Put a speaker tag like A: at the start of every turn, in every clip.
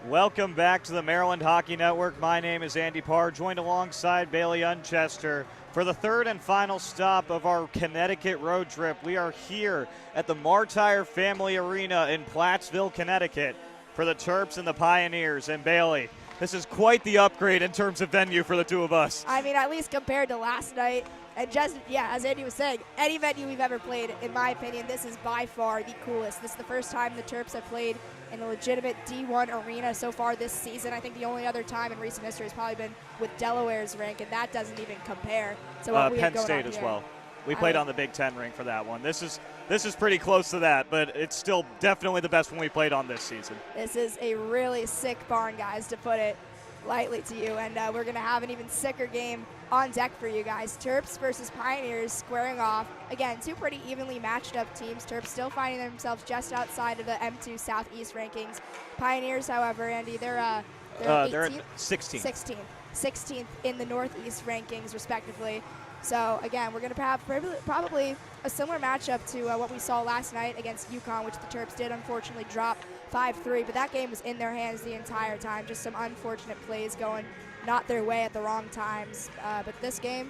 A: Welcome back to the Maryland Hockey Network. My name is Andy Parr, joined alongside Bailey Unchester for the third and final stop of our Connecticut road trip. We are here at the Martire Family Arena in Plattsville, Connecticut for the Terps and the Pioneers. And Bailey, this is quite the upgrade in terms of venue for the two of us.
B: I mean, at least compared to last night. And just, yeah, as Andy was saying, any venue we've ever played, in my opinion, this is by far the coolest. This is the first time the Terps have played in a legitimate D1 arena so far this season. I think the only other time in recent history has probably been with Delaware's rink, and that doesn't even compare to what we have
A: Penn
B: going
A: State
B: on
A: as
B: here.
A: well. We played on the Big Ten rink for that one. This is pretty close to that, but it's still definitely the best one we played on this season.
B: This is a really sick barn, guys, to put it lightly to you, and we're going to have an even sicker game on deck for you guys. Terps versus Pioneers squaring off. Again, two pretty evenly matched up teams. Terps still finding themselves just outside of the M2 Southeast rankings. Pioneers, however, Andy, they're
A: 16th.
B: 16th in the Northeast rankings, respectively. So, again, we're going to have probably a similar matchup to what we saw last night against UConn, which the Terps did unfortunately drop 5-3, but that game was in their hands the entire time. Just some unfortunate plays going not their way at the wrong times. But this game,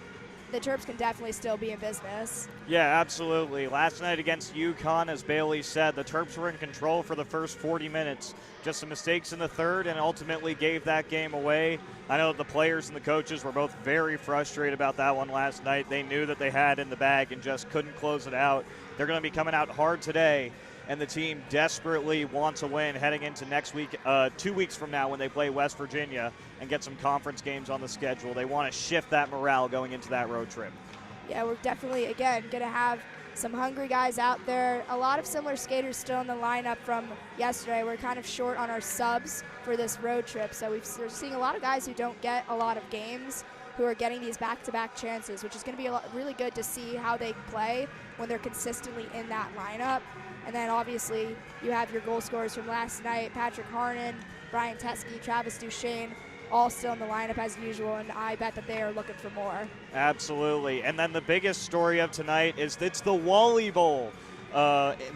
B: the Terps can definitely still be in business.
A: Yeah, absolutely. Last night against UConn, as Bailey said, the Terps were in control for the first 40 minutes. Just some mistakes in the third and ultimately gave that game away. I know that the players and the coaches were both very frustrated about that one last night. They knew that they had in the bag and just couldn't close it out. They're going to be coming out hard today, and the team desperately wants a win heading into next week, 2 weeks from now when they play West Virginia and get some conference games on the schedule. They want to shift that morale going into that road trip.
B: Yeah, we're definitely, again, going to have some hungry guys out there. A lot of similar skaters still in the lineup from yesterday. We're kind of short on our subs for this road trip, so we're seeing a lot of guys who don't get a lot of games who are getting these back-to-back chances, which is going to be really good to see how they play when they're consistently in that lineup. And then obviously you have your goal scorers from last night, Patrick Harnon, Brian Teske, Travis Duchesne, all still in the lineup as usual, and I bet that they are looking for more.
A: Absolutely. And then the biggest story of tonight is it's the Wally Bowl.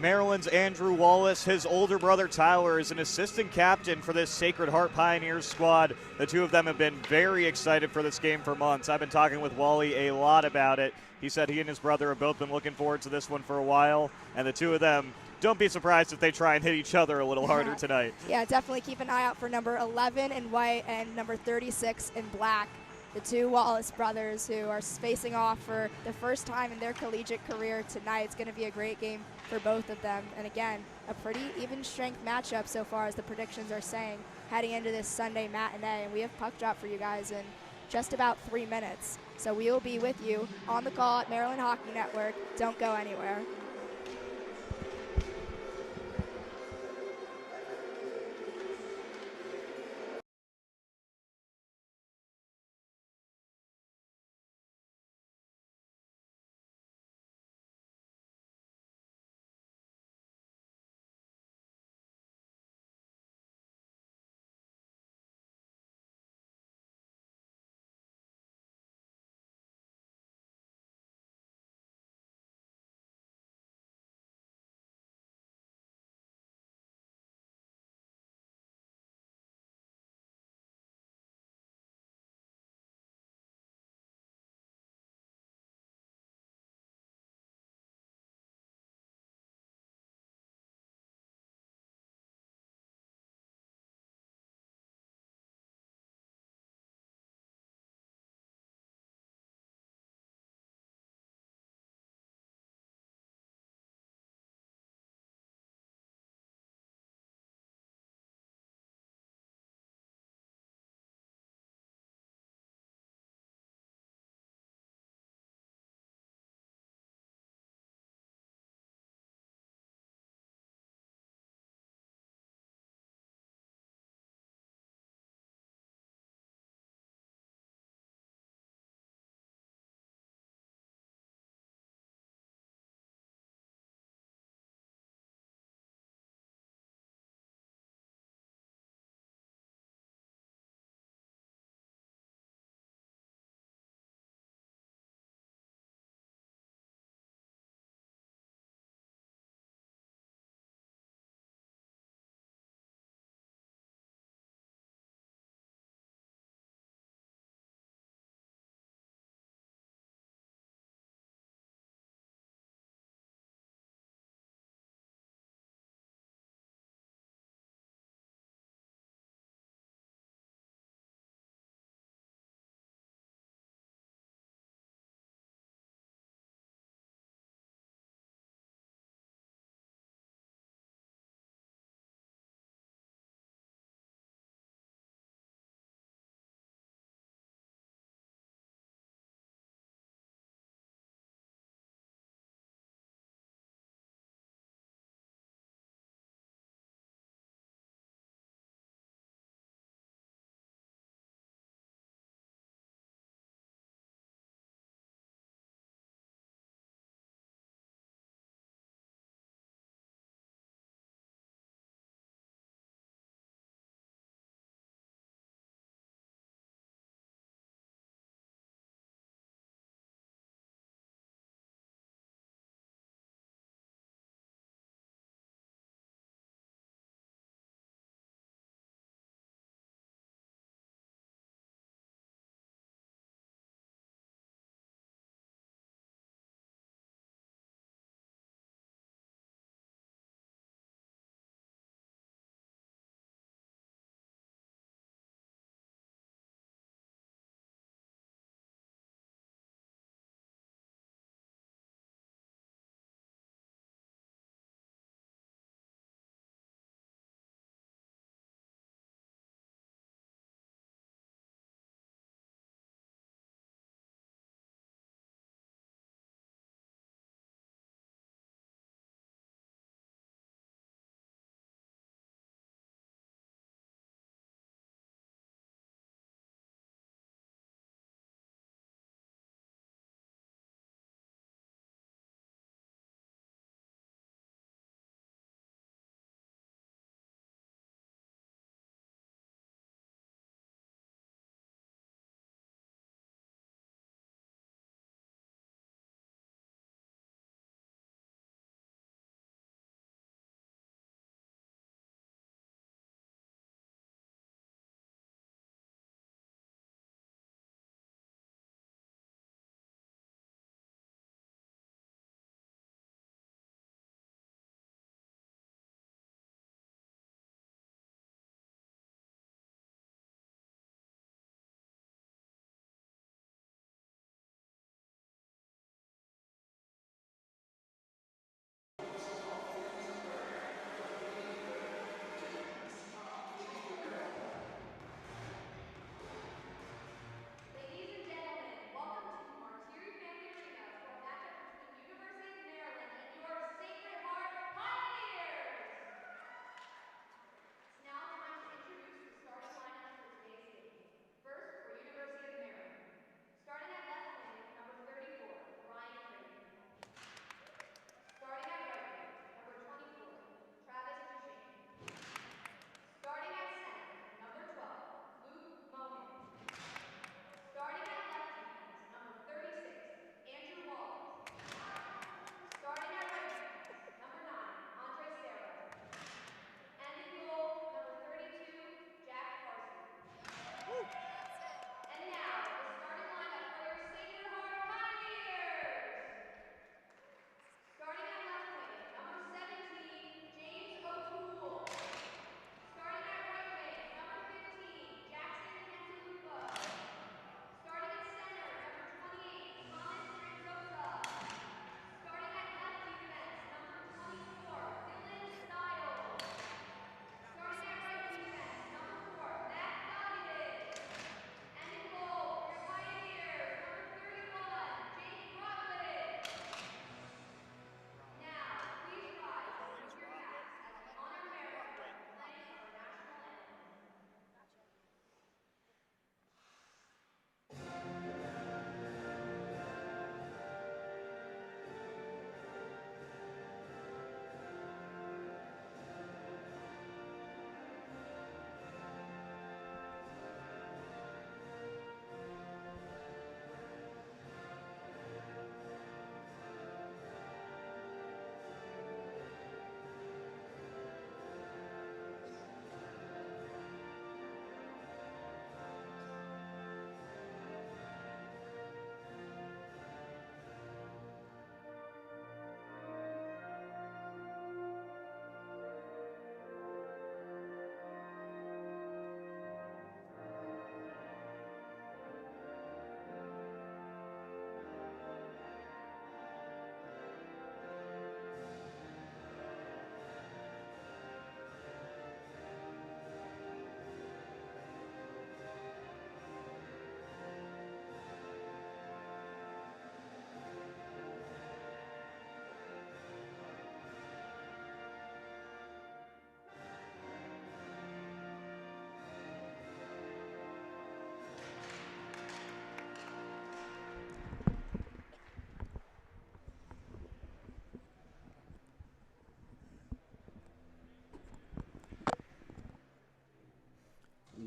A: Maryland's Andrew Wallace, his older brother Tyler, is an assistant captain for this Sacred Heart Pioneers squad. The two of them have been very excited for this game for months. I've been talking with Wally a lot about it. He said he and his brother have both been looking forward to this one for a while, and the two of them, don't be surprised if they try and hit each other a little harder tonight.
B: Yeah, definitely keep an eye out for number 11 in white and number 36 in black. The two Wallace brothers who are facing off for the first time in their collegiate career tonight. It's going to be a great game for both of them. And again, a pretty even strength matchup so far as the predictions are saying heading into this Sunday matinee. And we have puck drop for you guys in just about 3 minutes. So we will be with you on the call at Maryland Hockey Network. Don't go anywhere.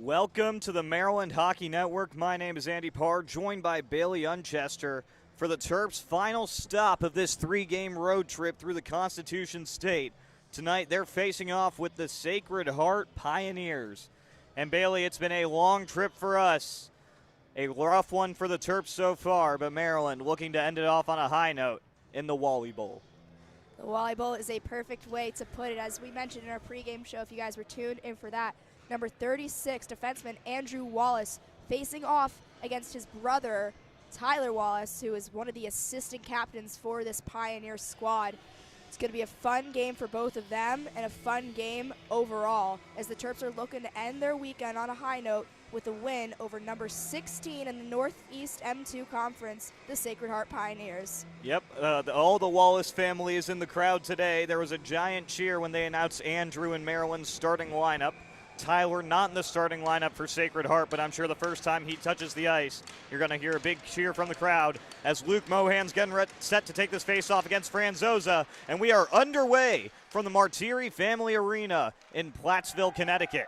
A: Welcome to the Maryland Hockey Network. My name is Andy Parr, joined by Bailey Unchester for the Terps' final stop of this 3-game road trip through the Constitution State. Tonight, they're facing off with the Sacred Heart Pioneers. And Bailey, it's been a long trip for us. A rough one for the Terps so far, but Maryland looking to end it off on a high note in the Wally Bowl.
B: The Wally Bowl is a perfect way to put it. As we mentioned in our pregame show, if you guys were tuned in for that, number 36 defenseman Andrew Wallace facing off against his brother Tyler Wallace, who is one of the assistant captains for this Pioneer squad. It's going to be a fun game for both of them and a fun game overall, as the Terps are looking to end their weekend on a high note with a win over number 16 in the Northeast M2 Conference, the Sacred Heart Pioneers.
A: Yep, all the Wallace family is in the crowd today. There was a giant cheer when they announced Andrew in Maryland's starting lineup. Tyler not in the starting lineup for Sacred Heart, but I'm sure the first time he touches the ice, you're going to hear a big cheer from the crowd as Luke Mohan's getting set to take this face-off against Franzosa, and we are underway from the Martiri Family Arena in Plattsville, Connecticut.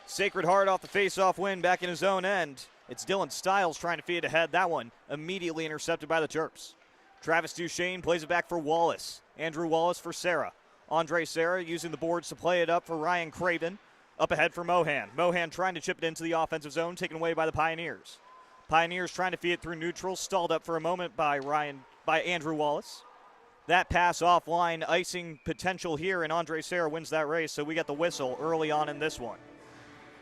A: Sacred Heart off the face-off win back in his own end. It's Dylan Stiles trying to feed ahead. That one immediately intercepted by the Terps. Travis Duchesne plays it back for Wallace. Andrew Wallace for Serra. Andre Serra using the boards to play it up for Ryan Craven. Up ahead for Mohan. Mohan trying to chip it into the offensive zone, taken away by the Pioneers. Pioneers trying to feed it through neutral, stalled up for a moment by Andrew Wallace. That pass offline, icing potential here, and Andre Serra wins that race, so we got the whistle early on in this one.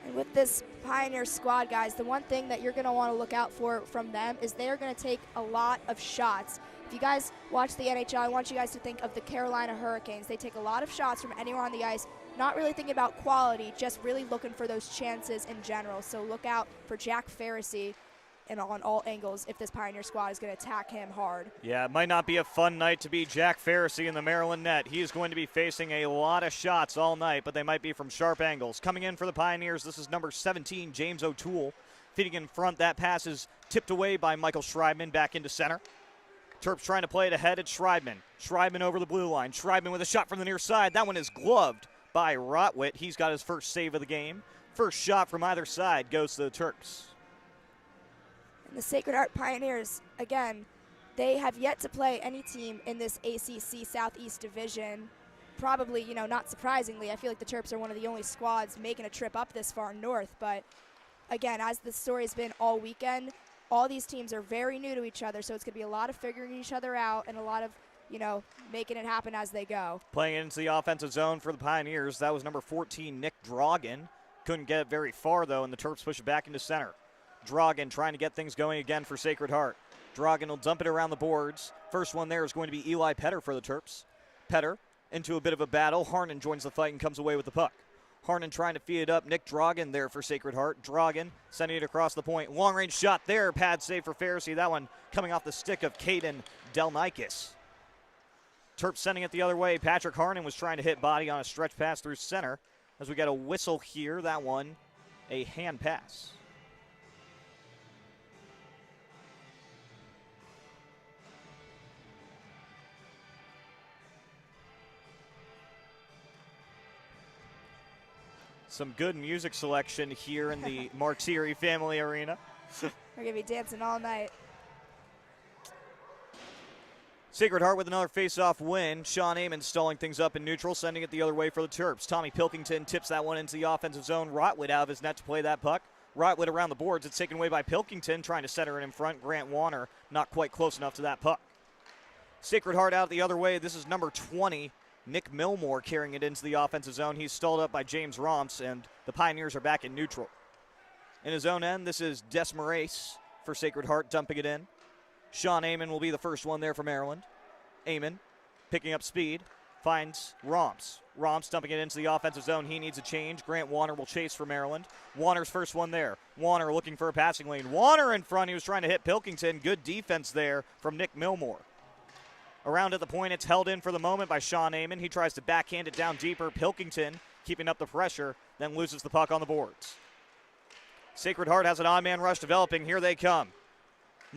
B: And with this Pioneer squad, guys, the one thing that you're going to want to look out for from them is they're going to take a lot of shots. If you guys watch the NHL, I want you guys to think of the Carolina Hurricanes. They take a lot of shots from anywhere on the ice, not really thinking about quality, just really looking for those chances in general. So look out for Jack Pharisee and on all angles if this Pioneer squad is going to attack him hard.
A: Yeah, it might not be a fun night to be Jack Pharisee in the Maryland net. He's going to be facing a lot of shots all night, but they might be from sharp angles. Coming in for the Pioneers, this is number 17, James O'Toole. Feeding in front, that pass is tipped away by Michael Schreibman back into center. Terps trying to play it ahead at Schreibman. Schreibman over the blue line. Schreibman with a shot from the near side. That one is gloved by Rotwitt. He's got his first save of the game. First shot from either side goes to the Terps.
B: And the Sacred Heart Pioneers, again, they have yet to play any team in this ACC Southeast Division. Probably, not surprisingly, I feel like the Terps are one of the only squads making a trip up this far north. But again, as the story has been all weekend, all these teams are very new to each other, so it's going to be a lot of figuring each other out and a lot of, making it happen as they go.
A: Playing it into the offensive zone for the Pioneers, that was number 14, Nick Drogan. Couldn't get it very far, though, and the Terps push it back into center. Drogan trying to get things going again for Sacred Heart. Drogan will dump it around the boards. First one there is going to be Eli Petter for the Terps. Petter into a bit of a battle. Harnan joins the fight and comes away with the puck. Harnan trying to feed it up. Nick Drogan there for Sacred Heart. Drogan sending it across the point. Long-range shot there. Pad save for Pharisee. That one coming off the stick of Caden Delnikis. Terps sending it the other way. Patrick Harnan was trying to hit body on a stretch pass through center. As we got a whistle here. That one, a hand pass. Some good music selection here in the Martiri Family Arena.
B: We're going to be dancing all night.
A: Sacred Heart with another face-off win. Sean Amon stalling things up in neutral, sending it the other way for the Terps. Tommy Pilkington tips that one into the offensive zone. Rotwitt out of his net to play that puck. Rotwitt around the boards. It's taken away by Pilkington, trying to center it in front. Grant Warner not quite close enough to that puck. Sacred Heart out the other way. This is number 20. Nick Milmore carrying it into the offensive zone. He's stalled up by James Romps, and the Pioneers are back in neutral. In his own end, this is Des Moraes for Sacred Heart, dumping it in. Sean Amon will be the first one there for Maryland. Amon picking up speed, finds Romps. Romps dumping it into the offensive zone. He needs a change. Grant Warner will chase for Maryland. Warner's first one there. Warner looking for a passing lane. Warner in front. He was trying to hit Pilkington. Good defense there from Nick Milmore. Around at the point, it's held in for the moment by Sean Amon. He tries to backhand it down deeper. Pilkington keeping up the pressure, then loses the puck on the boards. Sacred Heart has an on-man rush developing. Here they come.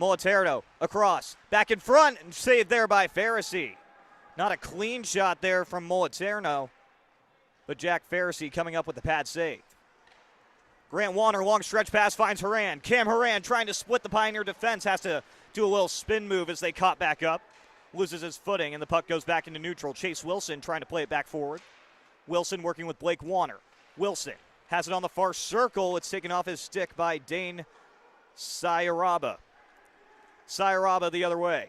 A: Moliterno across, back in front, and saved there by Pharisee. Not a clean shot there from Moliterno, but Jack Pharisee coming up with the pad save. Grant Warner, long stretch pass, finds Horan. Cam Horan trying to split the Pioneer defense, has to do a little spin move as they caught back up. Loses his footing, and the puck goes back into neutral. Chase Wilson trying to play it back forward. Wilson working with Blake Warner. Wilson has it on the far circle. It's taken off his stick by Dane Sayaraba. Sayaraba the other way.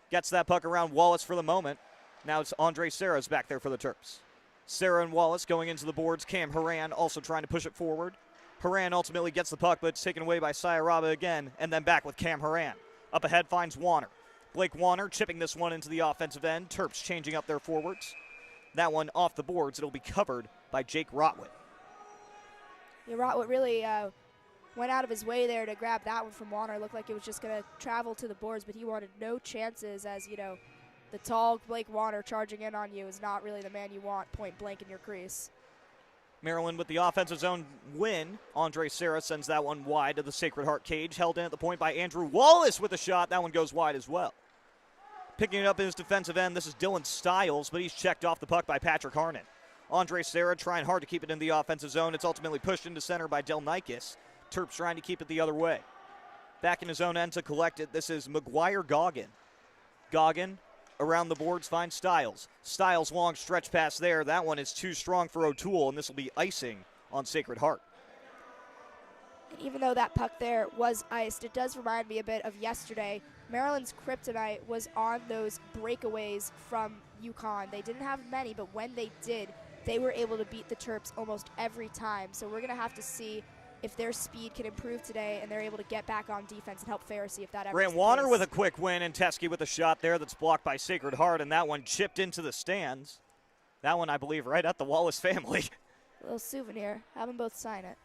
A: Gets that puck around Wallace for the moment. Now it's Andre Serra's back there for the Terps. Serra and Wallace going into the boards. Cam Horan also trying to push it forward. Horan ultimately gets the puck, but it's taken away by Sayaraba again, and then back with Cam Horan. Up ahead finds Warner. Blake Warner chipping this one into the offensive end. Terps changing up their forwards. That one off the boards. It'll be covered by Jake Rotwitt.
B: Yeah, Rotwitt really went out of his way there to grab that one from Warner. Looked like it was just going to travel to the boards, but he wanted no chances as, the tall Blake Warner charging in on you is not really the man you want point blank in your crease.
A: Maryland with the offensive zone win. Andre Serra sends that one wide to the Sacred Heart cage. Held in at the point by Andrew Wallace with a shot. That one goes wide as well. Picking it up in his defensive end, this is Dylan Stiles, but he's checked off the puck by Patrick Harnan. Andre Serra trying hard to keep it in the offensive zone. It's ultimately pushed into center by Del Nikes. Terps trying to keep it the other way. Back in his own end to collect it. This is McGuire Goggin. Goggin around the boards finds Stiles. Stiles long stretch pass there. That one is too strong for O'Toole, and this will be icing on Sacred Heart.
B: And even though that puck there was iced, it does remind me a bit of yesterday. Maryland's kryptonite was on those breakaways from UConn. They didn't have many, but when they did, they were able to beat the Terps almost every time. So we're going to have to see if their speed can improve today and they're able to get back on defense and help Pharisee if that ever
A: Grant Warner with a quick win, and Teskey with a shot there that's blocked by Sacred Heart, and that one chipped into the stands. That one, I believe, right at the Wallace family.
B: A little souvenir. Have them both sign it.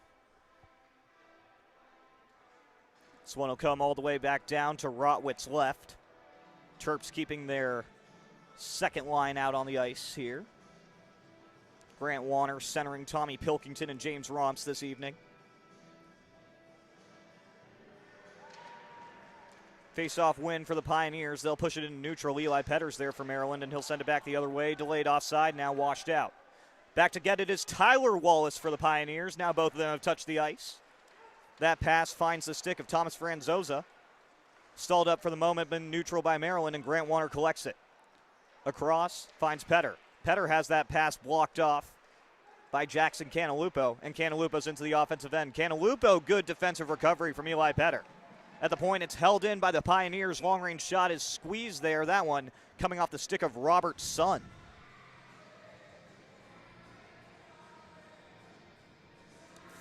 A: This one will come all the way back down to Rotwitt's left. Terps keeping their second line out on the ice here. Grant Warner centering Tommy Pilkington and James Romps this evening. Face-off win for the Pioneers. They'll push it into neutral. Eli Petter's there for Maryland, and he'll send it back the other way. Delayed offside, now washed out. Back to get it is Tyler Wallace for the Pioneers. Now both of them have touched the ice. That pass finds the stick of Thomas Franzosa. Stalled up for the moment, been neutral by Maryland, and Grant Warner collects it. Across, finds Petter. Petter has that pass blocked off by Jackson Canalupo, and Canalupo's into the offensive end. Canalupo, good defensive recovery from Eli Petter. At the point, it's held in by the Pioneers. Long-range shot is squeezed there. That one coming off the stick of Robert Sun.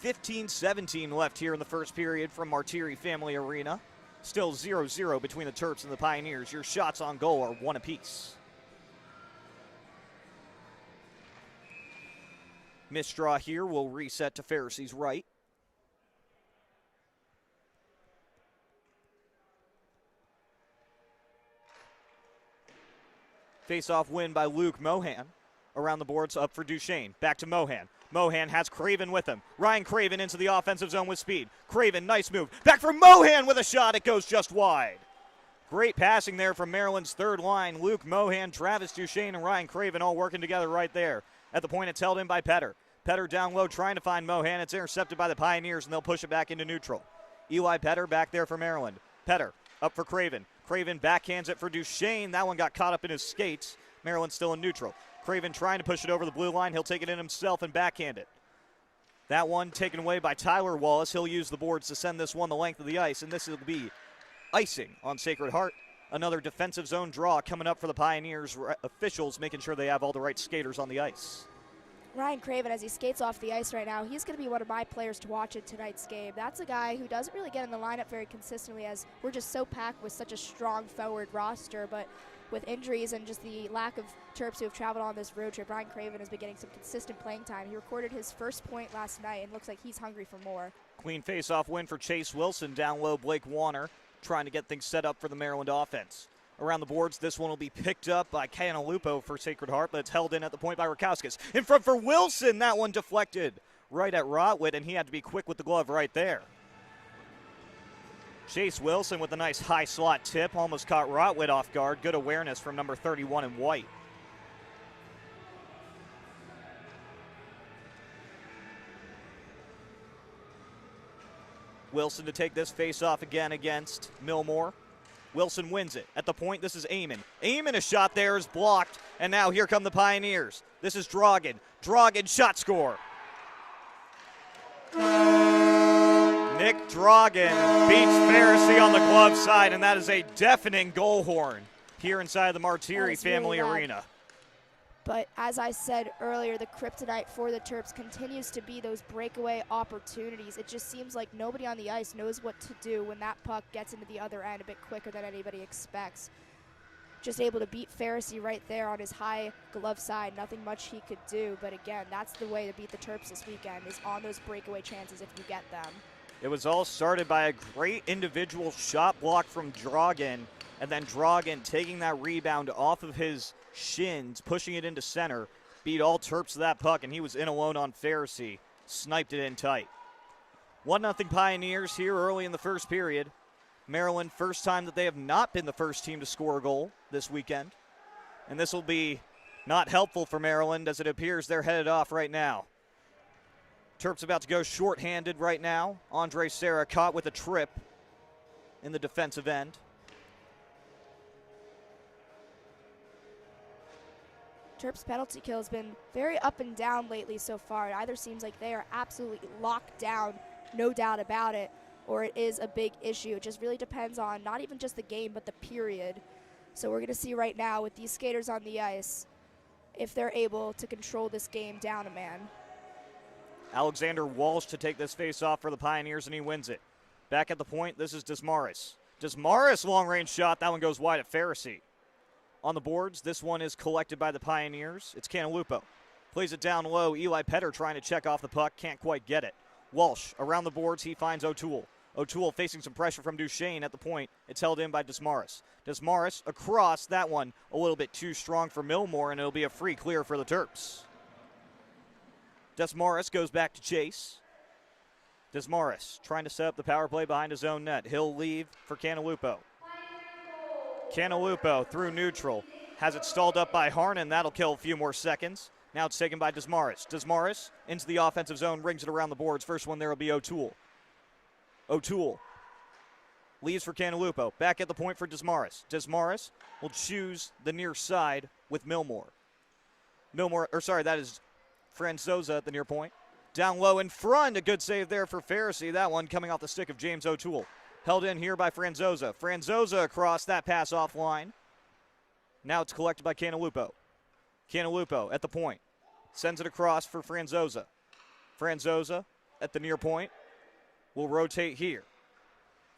A: .17 left here in the first period from Martiri Family Arena. Still 0-0 between the Terps and the Pioneers. Your shots on goal are one apiece. Missed draw here will reset to Pharisee's right. Face-off win by Luke Mohan. Around the boards, up for Duchesne. Back to Mohan. Mohan has Craven with him. Ryan Craven into the offensive zone with speed. Craven, nice move. Back for Mohan with a shot. It goes just wide. Great passing there from Maryland's third line. Luke Mohan, Travis Duchesne, and Ryan Craven all working together right there. At the point, it's held in by Petter. Petter down low trying to find Mohan. It's intercepted by the Pioneers, and they'll push it back into neutral. Eli Petter back there for Maryland. Petter up for Craven. Craven backhands it for Duchesne. That one got caught up in his skates. Maryland still in neutral. Craven trying to push it over the blue line. He'll take it in himself and backhand it. That one taken away by Tyler Wallace. He'll use the boards to send this one the length of the ice, and this will be icing on Sacred Heart. Another defensive zone draw coming up for the Pioneers. Officials making sure they have all the right skaters on the ice.
B: Ryan Craven, as he skates off the ice right now, he's going to be one of my players to watch in tonight's game. That's a guy who doesn't really get in the lineup very consistently, as we're just so packed with such a strong forward roster, but with injuries and just the lack of Terps who have traveled on this road trip, Ryan Craven has been getting some consistent playing time. He recorded his first point last night and looks like he's hungry for more.
A: Clean face-off win for Chase Wilson. Down low, Blake Warner trying to get things set up for the Maryland offense. Around the boards, this one will be picked up by Canalupo for Sacred Heart, but it's held in at the point by Rakowskis. In front for Wilson, that one deflected right at Rotwitt, and he had to be quick with the glove right there. Chase Wilson with a nice high slot tip, almost caught Rotwitt off guard. Good awareness from number 31 in white. Wilson to take this face-off again against Millmore. Wilson wins it. At the point, this is Eamon. Eamon, a shot there is blocked, and now here come the Pioneers. This is Drogan. Drogan, shot score. Nick Drogan beats Pharisee on the glove side, and that is a deafening goal horn here inside the Martiri Family Arena.
B: But as I said earlier, the kryptonite for the Terps continues to be those breakaway opportunities. It just seems like nobody on the ice knows what to do when that puck gets into the other end a bit quicker than anybody expects. Just able to beat Pharisee right there on his high glove side. Nothing much he could do, but again, that's the way to beat the Terps this weekend, is on those breakaway chances if you get them.
A: It was all started by a great individual shot block from Drogan, and then Drogan taking that rebound off of his shins, pushing it into center, beat all Terps to that puck, and he was in alone on Pharisee. Sniped it in tight. 1-0 Pioneers here early in the first period. Maryland, first time that they have not been the first team to score a goal this weekend. And this will be not helpful for Maryland, as it appears they're headed off right now. Terps about to go shorthanded right now. Andre Serra caught with a trip in the defensive end.
B: Terps penalty kill has been very up and down lately so far. It either seems like they are absolutely locked down, no doubt about it, or it is a big issue. It just really depends on not even just the game, but the period. So we're going to see right now with these skaters on the ice if they're able to control this game down a man.
A: Alexander Walsh to take this face-off for the Pioneers, and he wins it. Back at the point, this is Desmarais. Desmarais, long-range shot. That one goes wide at Pharisee. On the boards, this one is collected by the Pioneers. It's Canalupo. Plays it down low. Eli Petter trying to check off the puck. Can't quite get it. Walsh around the boards. He finds O'Toole. O'Toole facing some pressure from Duchesne at the point. It's held in by Desmarais. Desmarais across. That one a little bit too strong for Millmore, and it'll be a free clear for the Terps. Desmarais goes back to chase. Desmarais trying to set up the power play behind his own net. He'll leave for Canalupo. Canalupo through neutral. Has it stalled up by Harnan. That'll kill a few more seconds. Now it's taken by Desmarais. Desmarais into the offensive zone, rings it around the boards. First one there will be O'Toole. O'Toole leaves for Canalupo. Back at the point for Desmarais. Desmarais will choose the near side with Millmore. That is Franzosa at the near point. Down low in front. A good save there for Pharisee. That one coming off the stick of James O'Toole. Held in here by Franzosa. Franzosa across, that pass offline. Now it's collected by Canalupo. Canalupo at the point. Sends it across for Franzosa. Franzosa at the near point. Will rotate here.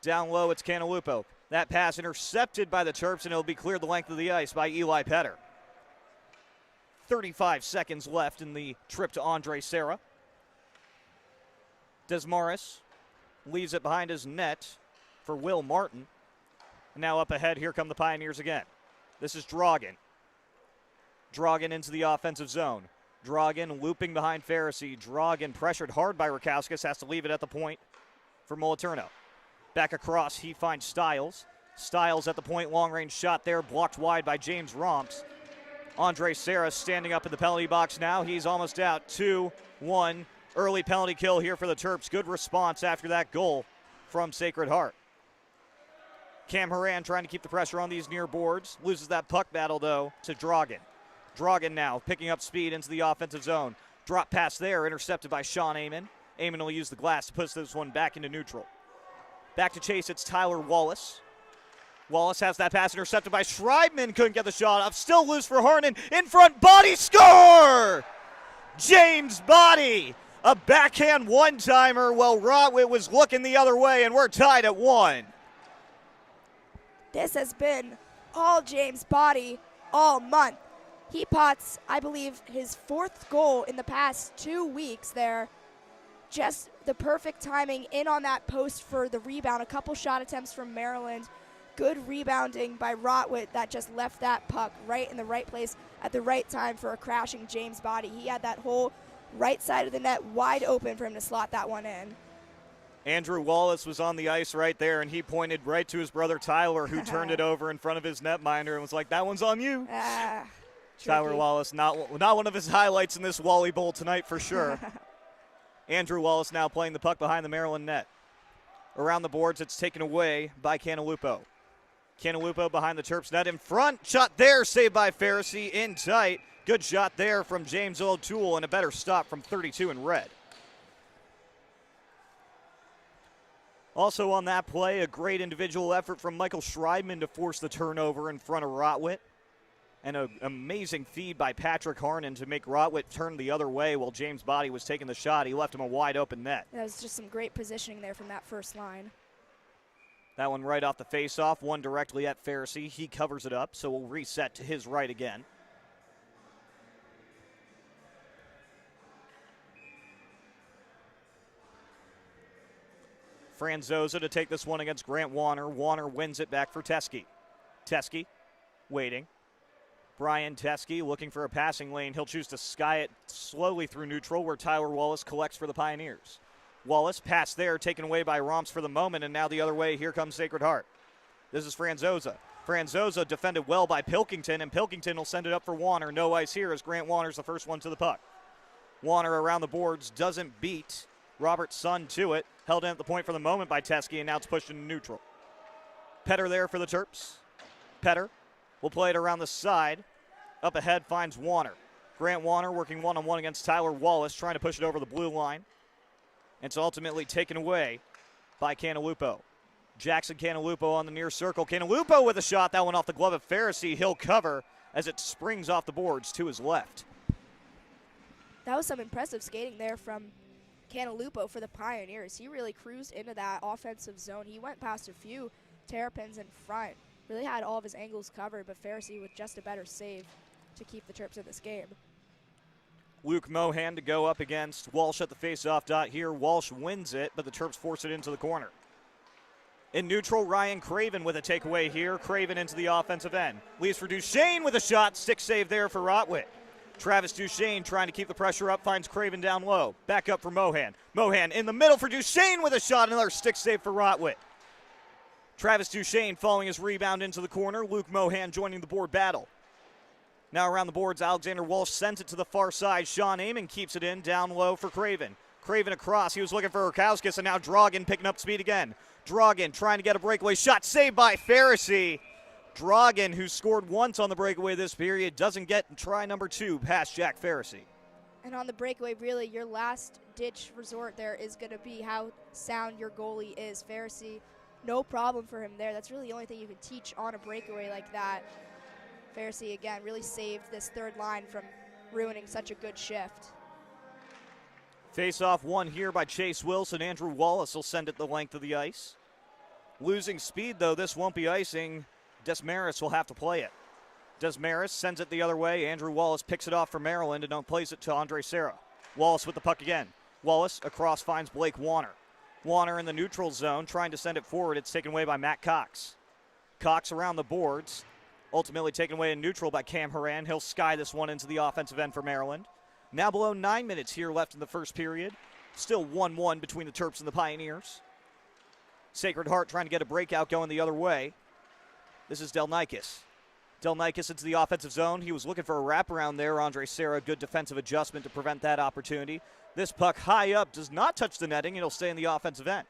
A: Down low, it's Canalupo. That pass intercepted by the Terps, and it'll be cleared the length of the ice by Eli Petter. 35 seconds left in the trip to Andre Serra. Desmarais leaves it behind his net for Will Martin. Now up ahead, here come the Pioneers again. This is Drogan. Drogan into the offensive zone. Drogan looping behind Pharisee. Drogan pressured hard by Rakauskas, has to leave it at the point for Moliterno. Back across, he finds Stiles. Stiles at the point, long-range shot there, blocked wide by James Romps. Andre Serra standing up in the penalty box now. He's almost out. 2-1. Early penalty kill here for the Terps. Good response after that goal from Sacred Heart. Cam Horan trying to keep the pressure on these near boards. Loses that puck battle, though, to Drogan. Drogan now picking up speed into the offensive zone. Drop pass there, intercepted by Sean Amon. Amon will use the glass to push this one back into neutral. Back to chase, it's Tyler Wallace. Wallace has that pass intercepted by Schreibman. Couldn't get the shot off. Still loose for Harnan. In front, Body score! James Body. A backhand one-timer while Rotwit was looking the other way, and we're tied at 1.
B: This has been all James Body all month. He pots, I believe, his 4th goal in the past 2 weeks there. Just the perfect timing in on that post for the rebound. A couple shot attempts from Maryland. Good rebounding by Rotwit that just left that puck right in the right place at the right time for a crashing James Body. He had that whole right side of the net wide open for him to slot that one in.
A: Andrew Wallace was on the ice right there, and he pointed right to his brother Tyler, who turned it over in front of his netminder and was like, that one's on you. Tyler Wallace, not one of his highlights in this Wally Bowl tonight for sure. Andrew Wallace now playing the puck behind the Maryland net. Around the boards, it's taken away by Cantalupo. Cantalupo behind the Terps net in front. Shot there, saved by Pharisee in tight. Good shot there from James O'Toole and a better stop from 32 in red. Also on that play, a great individual effort from Michael Schreibman to force the turnover in front of Rotwitt. And an amazing feed by Patrick Harnan to make Rotwitt turn the other way while James Body was taking the shot. He left him a wide open net.
B: That was just some great positioning there from that first line.
A: That one right off the faceoff, one directly at Pharisee. He covers it up, so we'll reset to his right again. Franzosa to take this one against Grant Warner. Warner wins it back for Teske. Teske waiting. Brian Teske looking for a passing lane. He'll choose to sky it slowly through neutral where Tyler Wallace collects for the Pioneers. Wallace pass there, taken away by Romps for the moment, and now the other way, here comes Sacred Heart. This is Franzosa. Franzosa defended well by Pilkington, and Pilkington will send it up for Warner. No ice here as Grant Warner's the first one to the puck. Warner around the boards, doesn't beat Robert Sun to it. Held in at the point for the moment by Teske, and now it's pushed into neutral. Petter there for the Terps. Petter will play it around the side. Up ahead finds Warner. Grant Warner working one-on-one against Tyler Wallace, trying to push it over the blue line. It's ultimately taken away by Cantalupo. Jackson Cantalupo on the near circle. Cantalupo with a shot. That one off the glove of Pharisee. He'll cover as it springs off the boards to his left.
B: That was some impressive skating there from Cantalupo for the Pioneers. He really cruised into that offensive zone. He went past a few Terrapins in front. Really had all of his angles covered, but Pharisee with just a better save to keep the Terps in this game.
A: Luke Mohan to go up against Walsh at the faceoff dot here. Walsh wins it, but the Terps force it into the corner. In neutral, Ryan Craven with a takeaway here. Craven into the offensive end. Leaves for Duchesne with a shot. Stick save there for Rotwitt. Travis Duchesne trying to keep the pressure up, finds Craven down low. Back up for Mohan. Mohan in the middle for Duchesne with a shot. Another stick save for Rotwitt. Travis Duchesne following his rebound into the corner. Luke Mohan joining the board battle. Now around the boards, Alexander Walsh sends it to the far side. Sean Amon keeps it in, down low for Craven. Craven across, he was looking for Rukowskis, and now Drogan picking up speed again. Drogan trying to get a breakaway shot, saved by Pharisee. Drogan, who scored once on the breakaway this period, doesn't get try number 2 past Jack Pharisee.
B: And on the breakaway, really, your last-ditch resort there is going to be how sound your goalie is. Pharisee, no problem for him there. That's really the only thing you can teach on a breakaway like that. Pharisee, again, really saved this third line from ruining such a good shift.
A: Face-off won here by Chase Wilson. Andrew Wallace will send it the length of the ice. Losing speed, though, this won't be icing. Desmaris will have to play it. Desmaris sends it the other way. Andrew Wallace picks it off for Maryland and plays it to Andre Serra. Wallace with the puck again. Wallace across finds Blake Warner. Warner in the neutral zone trying to send it forward. It's taken away by Matt Cox. Cox around the boards. Ultimately taken away in neutral by Cam Horan. He'll sky this one into the offensive end for Maryland. Now below 9 minutes here left in the first period. Still 1-1 between the Terps and the Pioneers. Sacred Heart trying to get a breakout going the other way. This is Delnikis. Delnikis into the offensive zone. He was looking for a wraparound there. Andre Serra, good defensive adjustment to prevent that opportunity. This puck high up does not touch the netting. It'll stay in the offensive end.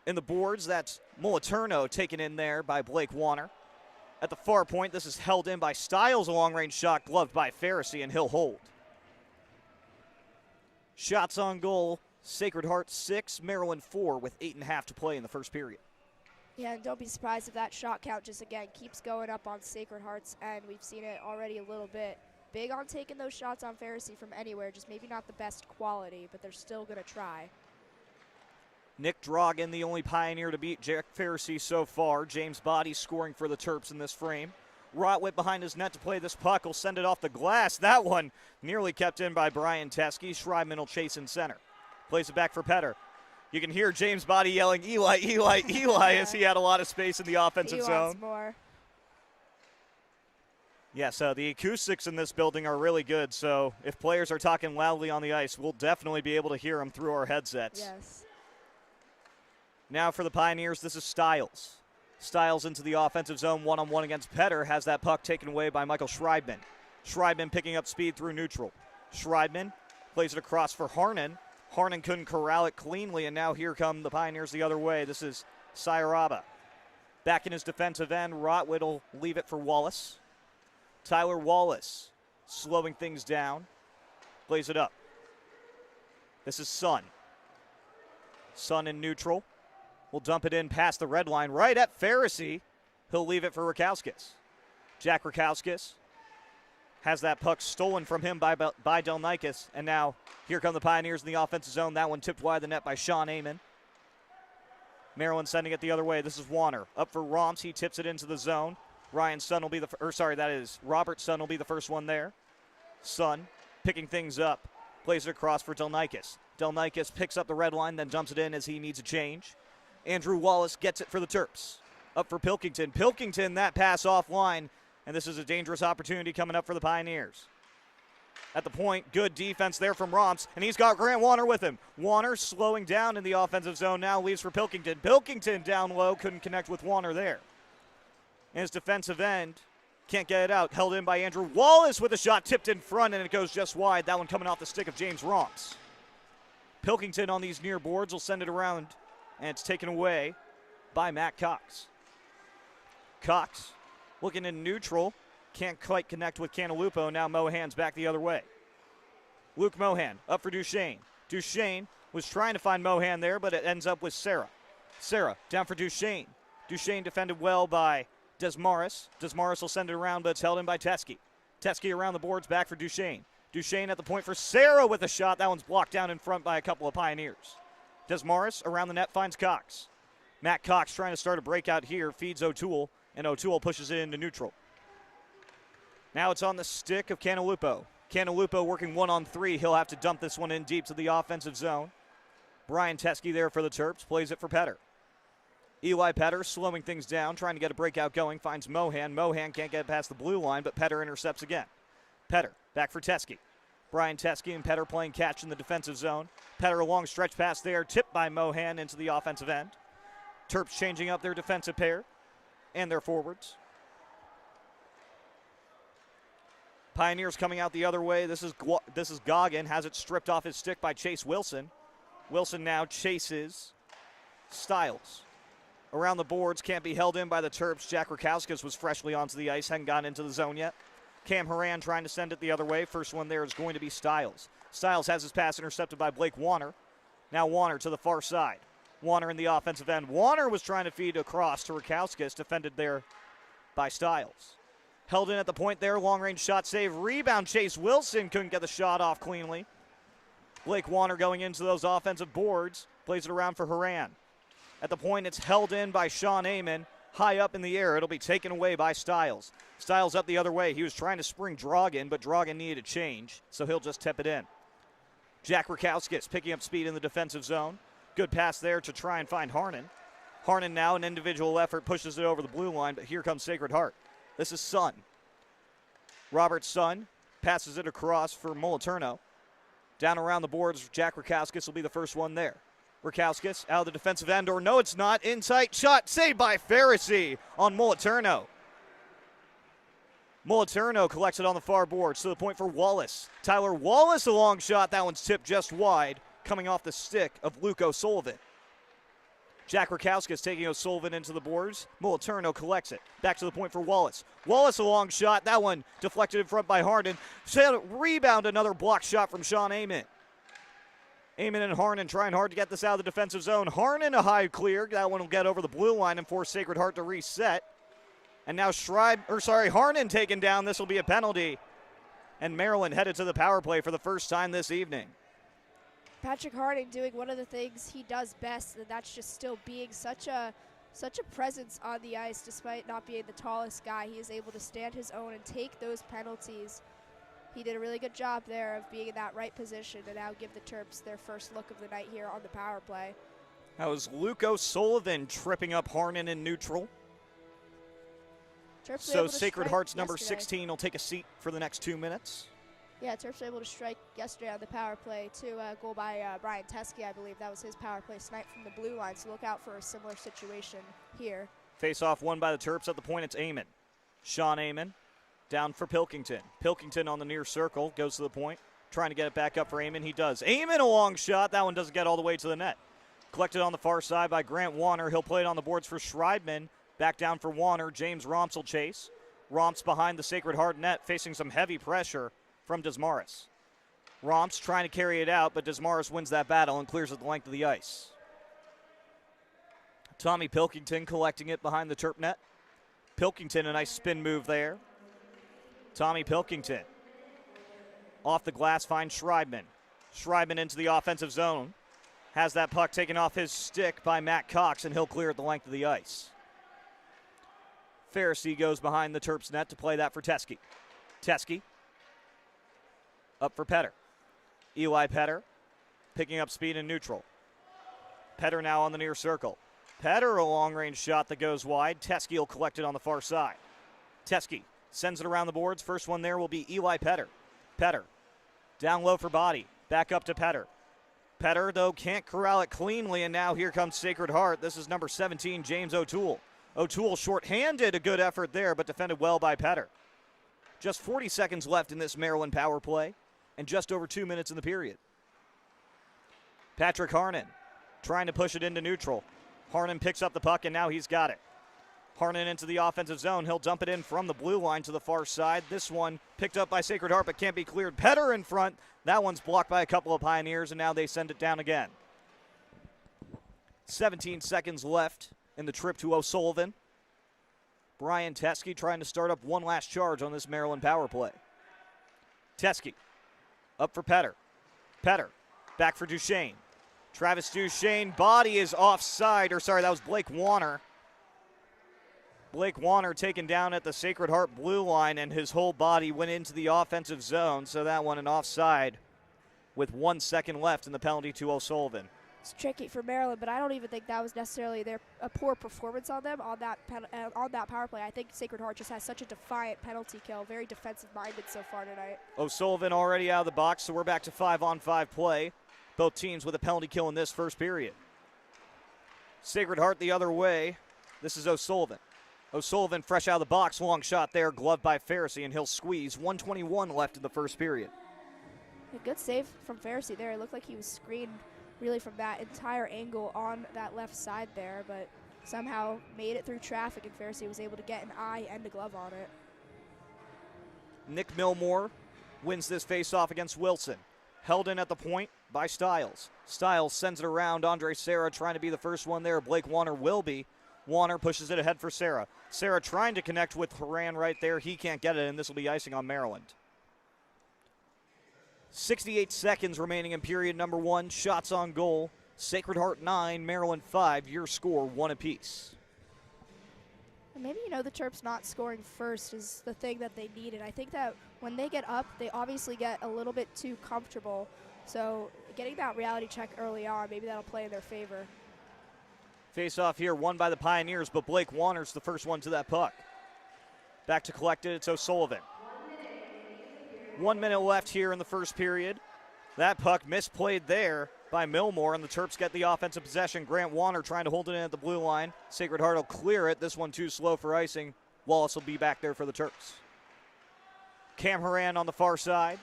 A: In the boards, that's Moliterno taken in there by Blake Warner. At the far point, this is held in by Stiles, a long-range shot gloved by Pharisee, and he'll hold. Shots on goal, Sacred Heart 6, Maryland 4 with 8.5 to play in the first period.
B: Yeah, and don't be surprised if that shot count just, again, keeps going up on Sacred Hearts, and we've seen it already a little bit. Big on taking those shots on Pharisee from anywhere, just maybe not the best quality, but they're still going to try.
A: Nick Drogan, the only Pioneer to beat Jack Pharisee so far. James Body scoring for the Terps in this frame. Rotwitt behind his net to play this puck. Will send it off the glass. That one nearly kept in by Brian Teske. Schreibman will chase in center. Plays it back for Petter. You can hear James Body yelling, Eli, Eli, Eli, as he had a lot of space in the offensive zone.
B: Wants more.
A: Yes, the acoustics in this building are really good, so if players are talking loudly on the ice, we'll definitely be able to hear them through our headsets.
B: Yes.
A: Now for the Pioneers, this is Stiles. Stiles into the offensive zone, one-on-one against Petter, has that puck taken away by Michael Schreibman. Schreibman picking up speed through neutral. Schreibman plays it across for Harnan. Harnan couldn't corral it cleanly, and now here come the Pioneers the other way. This is Sayaraba. Back in his defensive end, Rotwood will leave it for Wallace. Tyler Wallace slowing things down. Plays it up. This is Sun. Sun in neutral. Will dump it in past the red line right at Pharisee. He'll leave it for Rakauskas. Jack Rakauskas has that puck stolen from him by Delnikis. And now here come the Pioneers in the offensive zone. That one tipped wide the net by Sean Amon. Maryland sending it the other way. This is Warner. Up for Romps. He tips it into the zone. Ryan Sun will be Robert Sun will be the first one there. Sun picking things up. Plays it across for Delnikis. Delnikis picks up the red line, then dumps it in as he needs a change. Andrew Wallace gets it for the Terps. Up for Pilkington. Pilkington, that pass offline, and this is a dangerous opportunity coming up for the Pioneers. At the point, good defense there from Romps, and he's got Grant Warner with him. Warner slowing down in the offensive zone now, leaves for Pilkington. Pilkington down low, couldn't connect with Warner there. And his defensive end can't get it out. Held in by Andrew Wallace with a shot tipped in front, and it goes just wide. That one coming off the stick of James Romps. Pilkington on these near boards will send it around, and it's taken away by Matt Cox. Cox looking in neutral. Can't quite connect with Cantalupo. Now Mohan's back the other way. Luke Mohan up for Duchesne. Duchesne was trying to find Mohan there, but it ends up with Sarah. Sarah down for Duchesne. Duchesne defended well by Desmarais. Desmarais will send it around, but it's held in by Teske. Teske around the boards, back for Duchesne. Duchesne at the point for Sarah with a shot. That one's blocked down in front by a couple of Pioneers. Desmarais around the net finds Cox. Matt Cox trying to start a breakout here, feeds O'Toole, and O'Toole pushes it into neutral. Now it's on the stick of Cantalupo. Cantalupo working 1-on-3. He'll have to dump this one in deep to the offensive zone. Brian Teske there for the Terps, plays it for Petter. Eli Petter slowing things down, trying to get a breakout going, finds Mohan. Mohan can't get past the blue line, but Petter intercepts again. Petter back for Teske. Brian Teske and Petter playing catch in the defensive zone. Petter a long stretch pass there, tipped by Mohan into the offensive end. Terps changing up their defensive pair and their forwards. Pioneers coming out the other way. This is Goggin, has it stripped off his stick by Chase Wilson. Wilson now chases Stiles. Around the boards, can't be held in by the Terps. Jack Rakauskas was freshly onto the ice, hadn't gotten into the zone yet. Cam Horan trying to send it the other way. First one there is going to be Stiles. Stiles has his pass intercepted by Blake Warner. Now Warner to the far side. Warner in the offensive end. Warner was trying to feed across to Rakauskas, defended there by Stiles. Held in at the point there, long-range shot save. Rebound, Chase Wilson couldn't get the shot off cleanly. Blake Warner going into those offensive boards. Plays it around for Horan. At the point, it's held in by Sean Amon. High up in the air, it'll be taken away by Stiles. Stiles up the other way. He was trying to spring Drogon, but Drogon needed a change, so he'll just tip it in. Jack Rakauskas picking up speed in the defensive zone. Good pass there to try and find Harnan. Harnan now, an individual effort, pushes it over the blue line, but here comes Sacred Heart. This is Sun. Robert Sun passes it across for Moliterno. Down around the boards, Jack Rakauskas will be the first one there. Rakauskas out of the defensive end, or no, it's not. Inside shot saved by Pharisee on Moliterno. Moliterno collects it on the far boards to the point for Wallace. Tyler Wallace, a long shot. That one's tipped just wide, coming off the stick of Luke O'Sullivan. Jack Rakauskas taking O'Sullivan into the boards. Moliterno collects it. Back to the point for Wallace. Wallace, a long shot. That one deflected in front by Harnan. Rebound, another block shot from Sean Amon. Amon and Harnan trying hard to get this out of the defensive zone. Harnan a high clear. That one will get over the blue line and force Sacred Heart to reset. And now Harnan taken down. This will be a penalty. And Maryland headed to the power play for the first time this evening.
B: Patrick Harding doing one of the things he does best, and that's just still being such a presence on the ice despite not being the tallest guy. He is able to stand his own and take those penalties. He did a really good job there of being in that right position to now give the Terps their first look of the night here on the power play.
A: That was Luke O'Sullivan tripping up Harnan in neutral.
B: Terps
A: So Sacred Heart's number 16 will take a seat for the next 2 minutes.
B: Yeah, Terps were able to strike yesterday on the power play too. Goal by Brian Teske, I believe. That was his power play snipe from the blue line, so look out for a similar situation here.
A: Face-off won by the Terps. At the point, it's Amon. Sean Amon down for Pilkington. Pilkington on the near circle, goes to the point. trying to get it back up for Amon. He does. Amon, a long shot. That one doesn't get all the way to the net. Collected on the far side by Grant Warner. He'll play it on the boards for Schreibman. Back down for Warner. James Romps will chase. Romps behind the Sacred Heart net, facing some heavy pressure from Desmarais. Romps trying to carry it out, but Desmarais wins that battle and clears it the length of the ice. Tommy Pilkington collecting it behind the Terp net. Pilkington, a nice spin move there. Tommy Pilkington. Off the glass, finds Schreibman. Schreibman into the offensive zone. Has that puck taken off his stick by Matt Cox, and he'll clear it the length of the ice. Pharisee goes behind the Terps net to play that for Teske. Teske up for Petter. Eli Petter picking up speed in neutral. Petter now on the near circle. Petter, a long-range shot that goes wide. Teske will collect it on the far side. Teske sends it around the boards. First one there will be Eli Petter. Petter down low for body. Back up to Petter. Petter, though, can't corral it cleanly, and now here comes Sacred Heart. This is number 17, James O'Toole. O'Toole short-handed, a good effort there, but defended well by Petter. Just 40 seconds left in this Maryland power play, and just over 2 minutes in the period. Patrick Harnan trying to push it into neutral. Harnan picks up the puck, and now he's got it. Harnan into the offensive zone. He'll dump it in from the blue line to the far side. This one picked up by Sacred Heart, but can't be cleared. Petter in front. That one's blocked by a couple of Pioneers, and now they send it down again. 17 seconds left in the trip to O'Sullivan. Brian Teske trying to start up one last charge on this Maryland power play. Teske up for Petter. Petter back for Duchesne. Travis Duchesne, body is offside, or sorry, that was Blake Warner. Blake Warner taken down at the Sacred Heart blue line, and his whole body went into the offensive zone, so that one an offside with 1 second left in the penalty to O'Sullivan.
B: It's tricky for Maryland, but I don't even think that was necessarily a poor performance on them on that power play. I think Sacred Heart just has such a defiant penalty kill, very defensive-minded so far tonight.
A: O'Sullivan already out of the box, so we're back to 5-on-5 play. Both teams with a penalty kill in this first period. Sacred Heart the other way. This is O'Sullivan. O'Sullivan fresh out of the box, long shot there, gloved by Pharisee, and he'll squeeze. 1:21 left in the first period.
B: A good save from Pharisee there. It looked like he was screened really from that entire angle on that left side there, but somehow made it through traffic, and Pharisee was able to get an eye and a glove on it.
A: Nick Milmore wins this faceoff against Wilson. Held in at the point by Stiles. Stiles sends it around. Andre Serra trying to be the first one there. Blake Warner will be. Warner pushes it ahead for Serra. Serra trying to connect with Haran right there. He can't get it, and this will be icing on Maryland. 68 seconds remaining in period number one. Shots on goal. Sacred Heart 9, Maryland 5. Your score 1 apiece.
B: And maybe, the Terps not scoring first is the thing that they needed. I think that when they get up, they obviously get a little bit too comfortable. So getting that reality check early on, maybe that'll play in their favor.
A: Face off here, won by the Pioneers, but Blake Warner's the first one to that puck. Back to collect it, it's O'Sullivan. 1 minute left here in the first period. That puck misplayed there by Milmore, and the Terps get the offensive possession. Grant Warner trying to hold it in at the blue line. Sacred Heart will clear it. This one too slow for icing. Wallace will be back there for the Terps. Cam Haran on the far side.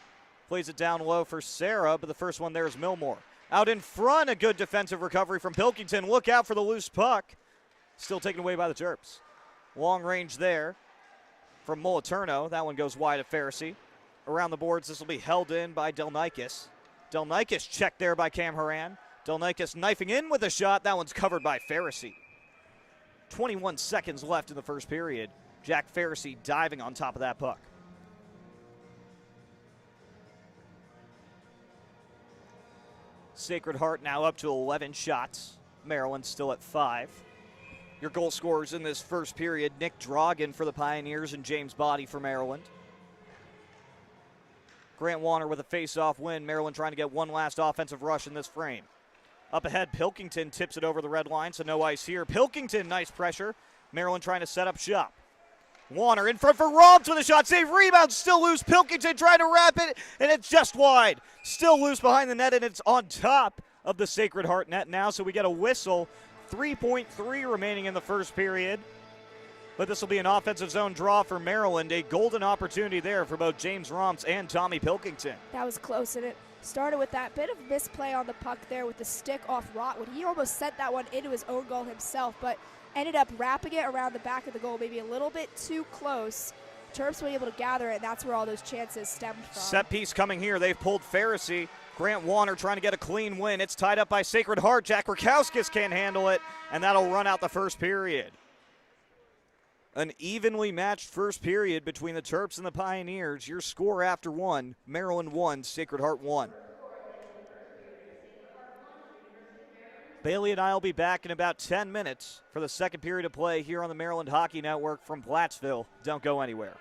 A: Plays it down low for Serra, but the first one there is Milmore. Out in front, a good defensive recovery from Pilkington. Look out for the loose puck. Still taken away by the Terps. Long range there from Moliterno. That one goes wide of Pharisee. Around the boards, this will be held in by Delnikis. Delnikis checked there by Cam Haran. Delnikis knifing in with a shot. That one's covered by Pharisee. 21 seconds left in the first period. Jack Pharisee diving on top of that puck. Sacred Heart now up to 11 shots. Maryland still at 5. Your goal scorers in this first period, Nick Drogan for the Pioneers and James Body for Maryland. Grant Warner with a face-off win. Maryland trying to get one last offensive rush in this frame. Up ahead, Pilkington tips it over the red line, so no ice here. Pilkington, nice pressure. Maryland trying to set up shop. Warner in front for Romps with a shot save. Rebound still loose. Pilkington trying to wrap it, and it's just wide. Still loose behind the net, and it's on top of the Sacred Heart net now, so we get a whistle. 3.3 remaining in the first period. But this will be an offensive zone draw for Maryland. A golden opportunity there for both James Romps and Tommy Pilkington.
B: That was close, and it started with that bit of misplay on the puck there with the stick off Rotwood. He almost sent that one into his own goal himself, but ended up wrapping it around the back of the goal, maybe a little bit too close. Terps were able to gather it, and that's where all those chances stemmed from.
A: Set piece coming here. They've pulled Pharisee. Grant Warner trying to get a clean win. It's tied up by Sacred Heart. Jack Rakowskis can't handle it, and that'll run out the first period. An evenly matched first period between the Terps and the Pioneers. Your score after one, Maryland 1, Sacred Heart 1. Bailey and I will be back in about 10 minutes for the second period of play here on the Maryland Hockey Network from Plattsville. Don't go anywhere.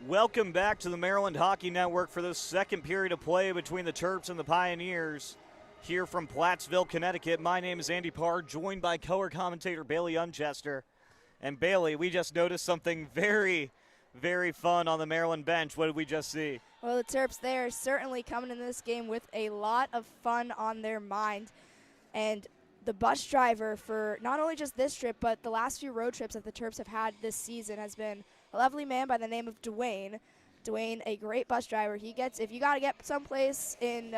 A: Welcome back to the Maryland Hockey Network for the second period of play between the Terps and the Pioneers here from Plattsville, Connecticut. My name is Andy Parr, joined by color commentator Bailey Unchester. And Bailey, we just noticed something very, very fun on the Maryland bench. What did we just see?
B: Well, the Terps, they are certainly coming into this game with a lot of fun on their mind. And the bus driver for not only just this trip, but the last few road trips that the Terps have had this season has been a lovely man by the name of Dwayne. Dwayne, a great bus driver. If you got to get someplace in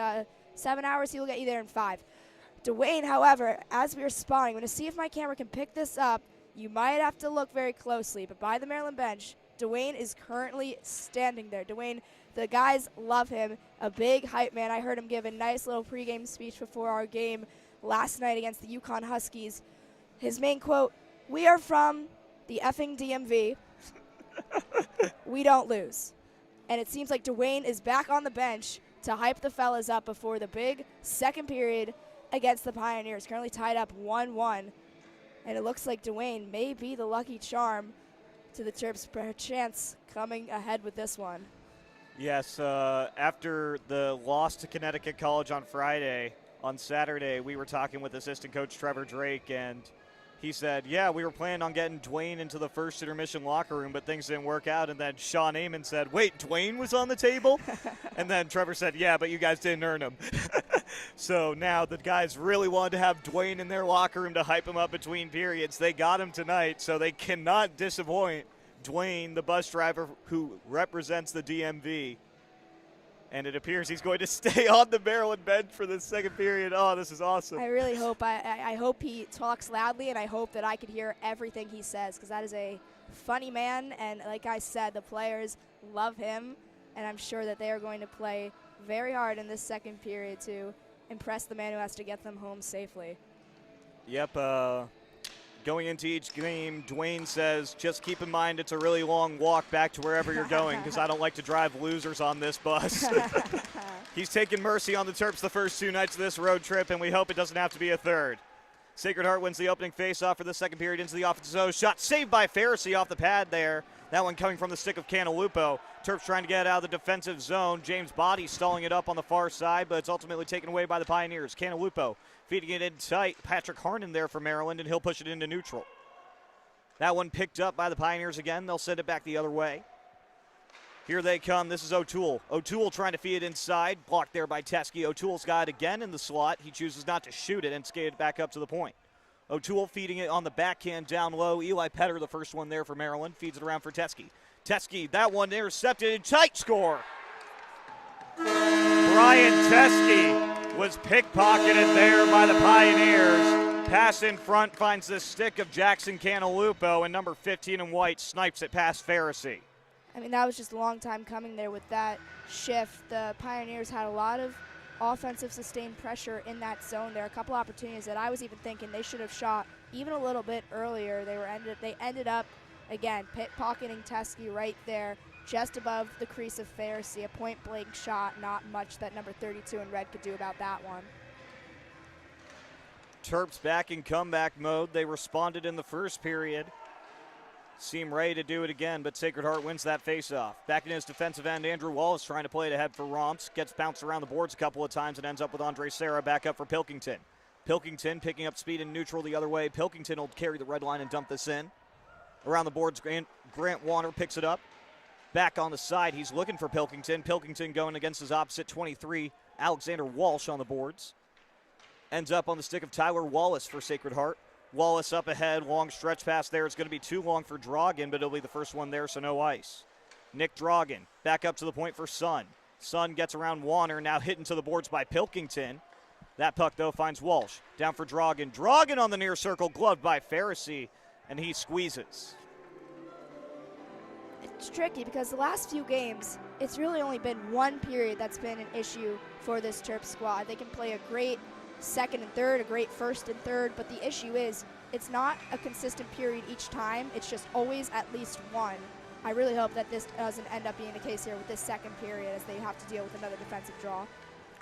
B: 7 hours, he will get you there in 5. Dwayne, however, as we are spotting, I'm going to see if my camera can pick this up. You might have to look very closely, but by the Maryland bench, Dwayne is currently standing there. Dwayne, the guys love him, a big hype man. I heard him give a nice little pregame speech before our game last night against the UConn Huskies. His main quote, "We are from the effing DMV. We don't lose." And it seems like Dwayne is back on the bench to hype the fellas up before the big second period against the Pioneers, currently tied up 1-1. And it looks like Dwayne may be the lucky charm to the Terps, perchance coming ahead with this one.
A: Yes, after the loss to Connecticut College on Friday, on Saturday, we were talking with assistant coach Trevor Drake, and he said, yeah, we were planning on getting Dwayne into the first intermission locker room, but things didn't work out. And then Sean Amon said, wait, Dwayne was on the table? And then Trevor said, yeah, but you guys didn't earn him. So now the guys really wanted to have Dwayne in their locker room to hype him up between periods. They got him tonight, so they cannot disappoint Dwayne, the bus driver who represents the DMV. And it appears he's going to stay on the Maryland bench for the second period. Oh, this is awesome.
B: I really hope I hope he talks loudly, and I hope that I could hear everything he says, because that is a funny man. And like I said, the players love him, and I'm sure that they are going to play very hard in this second period to impress the man who has to get them home safely.
A: Yep. Going into each game, Dwayne says, just keep in mind it's a really long walk back to wherever you're going, because I don't like to drive losers on this bus. He's taken mercy on the Terps the first 2 nights of this road trip, and we hope it doesn't have to be a third. Sacred Heart wins the opening faceoff for the second period into the offensive zone. Shot saved by Pharisee off the pad there. That one coming from the stick of Canalupo. Terps trying to get out of the defensive zone. James Body stalling it up on the far side, but it's ultimately taken away by the Pioneers. Canalupo feeding it in tight. Patrick Harnon there for Maryland, and he'll push it into neutral. That one picked up by the Pioneers again. They'll send it back the other way. Here they come. This is O'Toole. O'Toole trying to feed it inside. Blocked there by Teske. O'Toole's got it again in the slot. He chooses not to shoot it and skate it back up to the point. O'Toole feeding it on the backhand down low. Eli Petter, the first one there for Maryland, feeds it around for Teske. Teske, that one intercepted. Tight score. Brian Teske was pickpocketed there by the Pioneers. Pass in front finds the stick of Jackson Canalupo, and number 15 in white snipes it past Pharisee.
B: I mean, that was just a long time coming there with that shift. The Pioneers had a lot of offensive sustained pressure in that zone. There are a couple opportunities that I was even thinking they should have shot even a little bit earlier. They ended up, again, pocketing Teske right there just above the crease of Pharisee. A point-blank shot, not much that number 32 in red could do about that one.
A: Terps back in comeback mode. They responded in the first period. Seem ready to do it again, but Sacred Heart wins that faceoff. Back in his defensive end, Andrew Wallace trying to play it ahead for Romps. Gets bounced around the boards a couple of times and ends up with Andre Serra back up for Pilkington. Pilkington picking up speed in neutral the other way. Pilkington will carry the red line and dump this in. Around the boards, Grant Warner picks it up. Back on the side, he's looking for Pilkington. Pilkington going against his opposite 23, Alexander Walsh on the boards. Ends up on the stick of Tyler Wallace for Sacred Heart. Wallace up ahead, long stretch pass there. It's going to be too long for Drogon, but it'll be the first one there, so no ice. Nick Drogon back up to the point for Sun. Sun gets around Warner, now hit into the boards by Pilkington. That puck, though, finds Walsh. Down for Drogon. Drogon on the near circle, gloved by Pharisee, and he squeezes.
B: It's tricky because the last few games, it's really only been one period that's been an issue for this Terps squad. They can play a great second and third, a great first and third, but the issue is it's not a consistent period each time. It's just always at least one. I really hope that this doesn't end up being the case here with this second period as they have to deal with another defensive draw.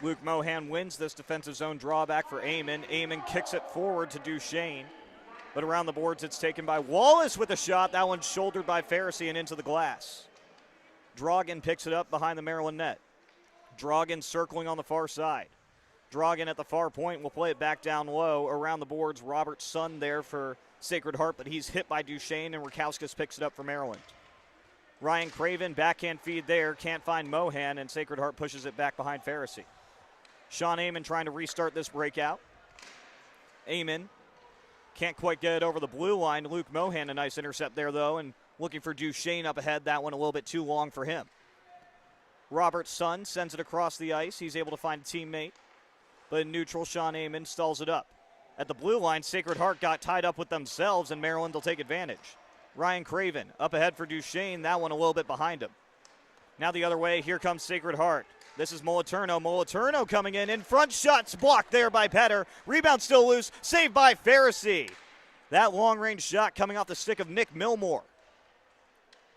A: Luke Mohan wins this defensive zone drawback for Amon. Amon kicks it forward to Duchesne, but around the boards it's taken by Wallace with a shot. That one's shouldered by Pharisee and into the glass. Drogan picks it up behind the Maryland net. Drogan circling on the far side. Drogan at the far point will play it back down low around the boards. Robert Sun there for Sacred Heart, but he's hit by Duchesne, and Rakauskas picks it up for Maryland. Ryan Craven, backhand feed there, can't find Mohan, and Sacred Heart pushes it back behind Pharisee. Sean Amon trying to restart this breakout. Amon can't quite get it over the blue line. Luke Mohan, a nice intercept there, though, and looking for Duchesne up ahead. That one a little bit too long for him. Robert Sun sends it across the ice. He's able to find a teammate, but in neutral, Sean Amon stalls it up. At the blue line, Sacred Heart got tied up with themselves, and Maryland will take advantage. Ryan Craven up ahead for Duchesne. That one a little bit behind him. Now the other way, here comes Sacred Heart. This is Moliterno. Moliterno coming in front. Shots blocked there by Petter. Rebound still loose. Saved by Pharisee. That long-range shot coming off the stick of Nick Milmore.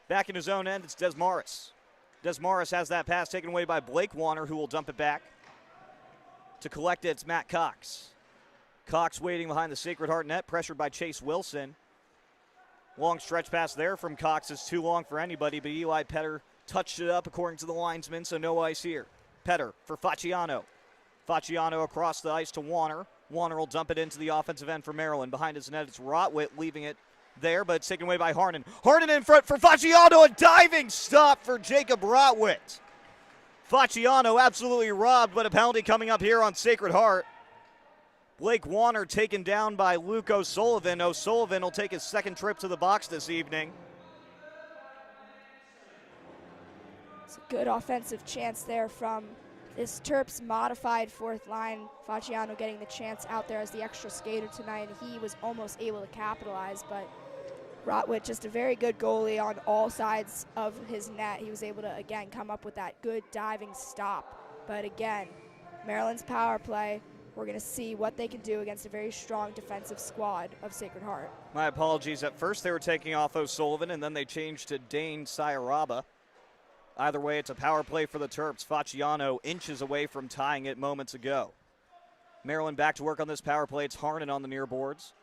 A: Back in his own end, it's Des Morris. Des Morris has that pass taken away by Blake Warner, who will dump it back. To collect it, it's Matt Cox. Cox waiting behind the Sacred Heart net, pressured by Chase Wilson. Long stretch pass there from Cox is too long for anybody, but Eli Petter touched it up according to the linesman, so no ice here. Petter for Facciano. Facciano across the ice to Warner. Warner will dump it into the offensive end for Maryland. Behind his net, it's Rotwitt leaving it there, but it's taken away by Harnan. Harnan in front for Facciano, a diving stop for Jacob Rotwitt. Facciano absolutely robbed, but a penalty coming up here on Sacred Heart. Blake Warner taken down by Luke O'Sullivan. O'Sullivan will take his second trip to the box this evening.
B: It's a good offensive chance there from this Terps modified fourth line. Facciano getting the chance out there as the extra skater tonight, and he was almost able to capitalize, but Rotwitt, just a very good goalie on all sides of his net. He was able to, again, come up with that good diving stop. But again, Maryland's power play, we're going to see what they can do against a very strong defensive squad of Sacred Heart.
A: My apologies. At first they were taking off O'Sullivan, and then they changed to Dane Sayaraba. Either way, it's a power play for the Terps. Facciano inches away from tying it moments ago. Maryland back to work on this power play. It's Harnan on the near boards.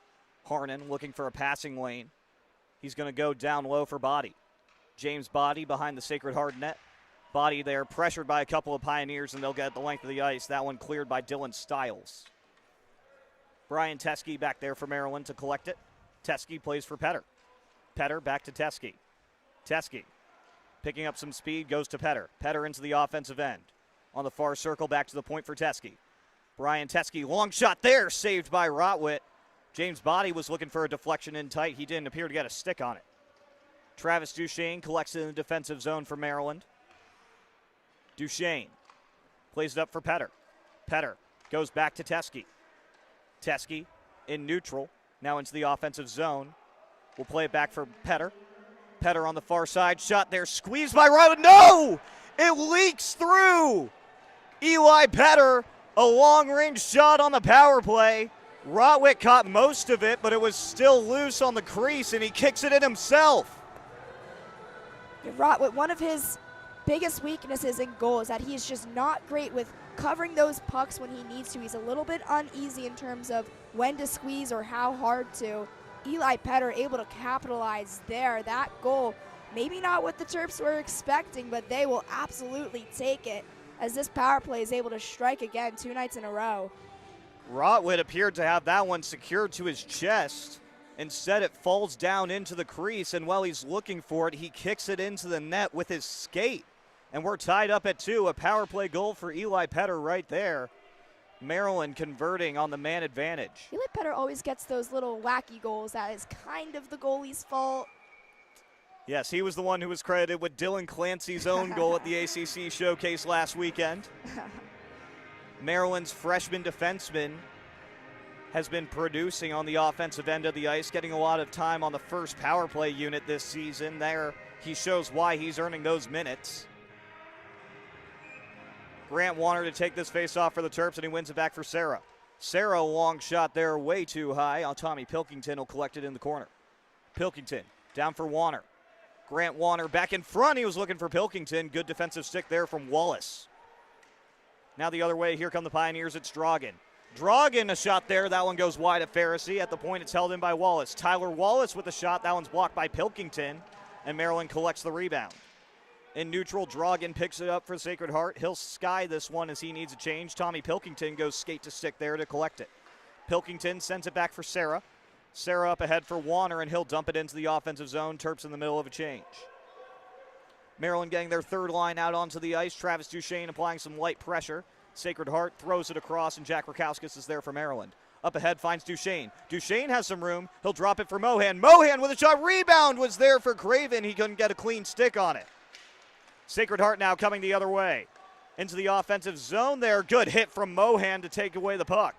A: Harnan looking for a passing lane. He's going to go down low for Body. James Body behind the Sacred Heart net. Body there, pressured by a couple of Pioneers, and they'll get the length of the ice. That one cleared by Dylan Stiles. Brian Teske back there for Maryland to collect it. Teske plays for Petter. Petter back to Teske. Teske picking up some speed, goes to Petter. Petter into the offensive end. On the far circle, back to the point for Teske. Brian Teske, long shot there, saved by Rotwitt. James Body was looking for a deflection in tight. He didn't appear to get a stick on it. Travis Duchesne collects it in the defensive zone for Maryland. Duchesne plays it up for Petter. Petter goes back to Teske. Teske in neutral, now into the offensive zone. We'll play it back for Petter. Petter on the far side, shot there, squeezed by Rotwitt. No! It leaks through! Eli Petter, a long-range shot on the power play. Rotwitt caught most of it, but it was still loose on the crease, and he kicks it in himself.
B: Yeah, Rotwitt, one of his biggest weaknesses in goal is that he's just not great with covering those pucks when he needs to. He's a little bit uneasy in terms of when to squeeze or how hard to. Eli Petter able to capitalize there. That goal, maybe not what the Terps were expecting, but they will absolutely take it as this power play is able to strike again 2 nights in a row.
A: Rotwitt appeared to have that one secured to his chest. Instead, it falls down into the crease, and while he's looking for it, he kicks it into the net with his skate. And we're tied up at 2. A power play goal for Eli Petter right there. Maryland converting on the man advantage.
B: Eli Petter always gets those little wacky goals that is kind of the goalie's fault.
A: Yes, he was the one who was credited with Dylan Clancy's own goal at the ACC Showcase last weekend. Maryland's freshman defenseman has been producing on the offensive end of the ice, getting a lot of time on the first power play unit this season. There, he shows why he's earning those minutes. Grant Warner to take this face-off for the Terps, and he wins it back for Serra. Serra, long shot there, way too high. Tommy Pilkington will collect it in the corner. Pilkington down for Warner. Grant Warner back in front. He was looking for Pilkington. Good defensive stick there from Wallace. Now the other way, here come the Pioneers. It's Drogan. Drogan, a shot there. That one goes wide at Pharisee. At the point, it's held in by Wallace. Tyler Wallace with a shot. That one's blocked by Pilkington, and Maryland collects the rebound. In neutral, Drogon picks it up for Sacred Heart. He'll sky this one as he needs a change. Tommy Pilkington goes skate to stick there to collect it. Pilkington sends it back for Sarah. Sarah up ahead for Warner, and he'll dump it into the offensive zone. Terps in the middle of a change. Maryland getting their third line out onto the ice. Travis Duchesne applying some light pressure. Sacred Heart throws it across, and Jack Rakowskis is there for Maryland. Up ahead finds Duchesne. Duchesne has some room. He'll drop it for Mohan. Mohan with a shot. Rebound was there for Craven. He couldn't get a clean stick on it. Sacred Heart now coming the other way. Into the offensive zone there. Good hit from Mohan to take away the puck.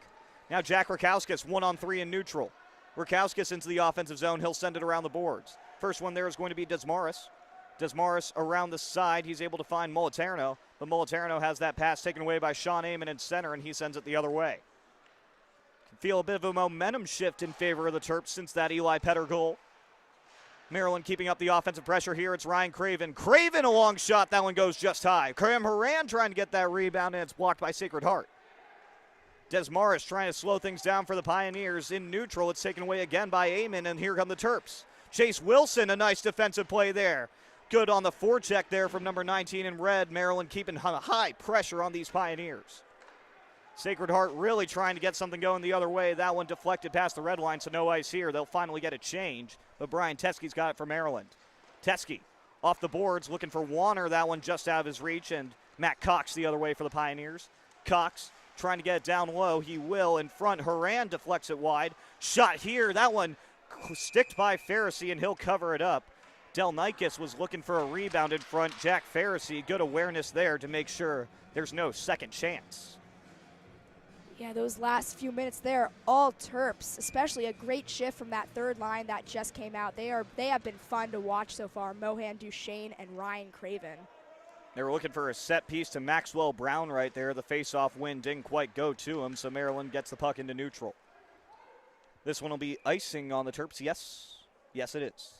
A: Now Jack Rakowskis 1-on-3 in neutral. Rakowskis into the offensive zone. He'll send it around the boards. First one there is going to be Desmarais. Desmarais around the side. He's able to find Moliterno, but Moliterno has that pass taken away by Sean Amon in center, and he sends it the other way. Can feel a bit of a momentum shift in favor of the Terps since that Eli Petter goal. Maryland keeping up the offensive pressure here. It's Ryan Craven. Craven a long shot. That one goes just high. Graham Horan trying to get that rebound, and it's blocked by Sacred Heart. Desmarais trying to slow things down for the Pioneers. In neutral, it's taken away again by Amon, and here come the Terps. Chase Wilson, a nice defensive play there. Good on the forecheck there from number 19 in red. Maryland keeping high pressure on these Pioneers. Sacred Heart really trying to get something going the other way. That one deflected past the red line, so no ice here. They'll finally get a change, but Brian Teskey's got it for Maryland. Teskey off the boards looking for Warner. That one just out of his reach, and Matt Cox the other way for the Pioneers. Cox trying to get it down low. He will in front. Horan deflects it wide. Shot here. That one sticked by Pharisee, and he'll cover it up. Del Nikes was looking for a rebound in front. Jack Pharisee, good awareness there to make sure there's no second chance.
B: Yeah, those last few minutes there, all Terps, especially a great shift from that third line that just came out. They have been fun to watch so far. Mohan Duchesne and Ryan Craven.
A: They were looking for a set piece to Maxwell Brown right there. The face-off win didn't quite go to him, so Maryland gets the puck into neutral. This one will be icing on the Terps. Yes, it is.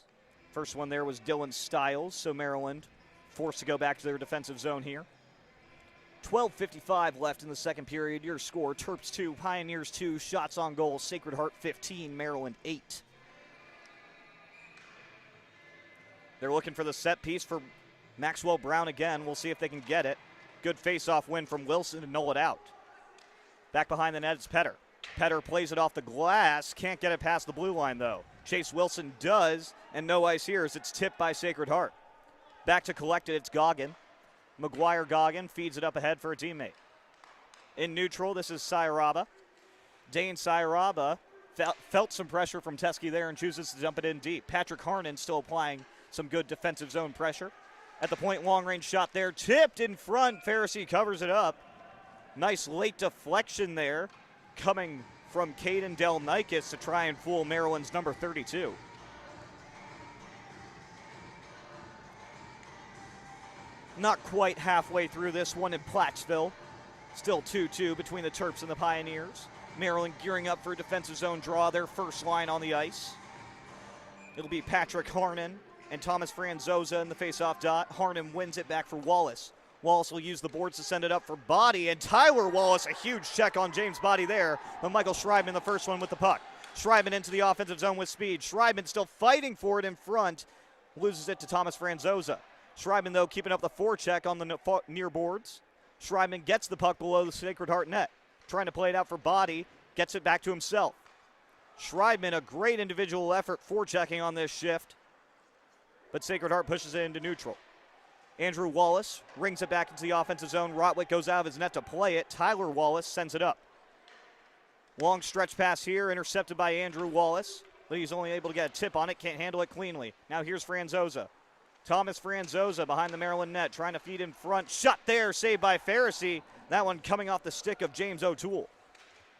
A: First one there was Dylan Stiles, so Maryland forced to go back to their defensive zone here. 12:55 left in the second period. Your score, Terps 2, Pioneers 2, shots on goal, Sacred Heart 15, Maryland 8. They're looking for the set piece for Maxwell Brown again. We'll see if they can get it. Good face-off win from Wilson to null it out. Back behind the net, it's Petter. Petter plays it off the glass. Can't get it past the blue line, though. Chase Wilson does, and no ice here as it's tipped by Sacred Heart. Back to collect it, it's Goggin. McGuire Goggin feeds it up ahead for a teammate. In neutral, this is Sayaraba. Dane Sayaraba felt some pressure from Teskey there and chooses to dump it in deep. Patrick Harnan still applying some good defensive zone pressure. At the point, long-range shot there, tipped in front. Pharisee covers it up. Nice late deflection there coming from Caden Del Nikes to try and fool Maryland's number 32. Not quite halfway through this one in Plattsville. Still 2-2 between the Terps and the Pioneers. Maryland gearing up for a defensive zone draw, their first line on the ice. It'll be Patrick Harnan and Thomas Franzosa in the face-off dot. Harnan wins it back for Wallace. Wallace will use the boards to send it up for Body, and Tyler Wallace, a huge check on James Body there, but Michael Schreibman the first one with the puck. Schreibman into the offensive zone with speed. Schreibman still fighting for it in front, loses it to Thomas Franzosa. Schreibman, though, keeping up the forecheck on the near boards. Schreibman gets the puck below the Sacred Heart net, trying to play it out for Body, gets it back to himself. Schreibman, a great individual effort forechecking on this shift, but Sacred Heart pushes it into neutral. Andrew Wallace rings it back into the offensive zone. Rotwick goes out of his net to play it. Tyler Wallace sends it up. Long stretch pass here, intercepted by Andrew Wallace, but he's only able to get a tip on it, can't handle it cleanly. Now here's Franzosa. Thomas Franzosa behind the Maryland net, trying to feed in front. Shot there, saved by Pharisee. That one coming off the stick of James O'Toole.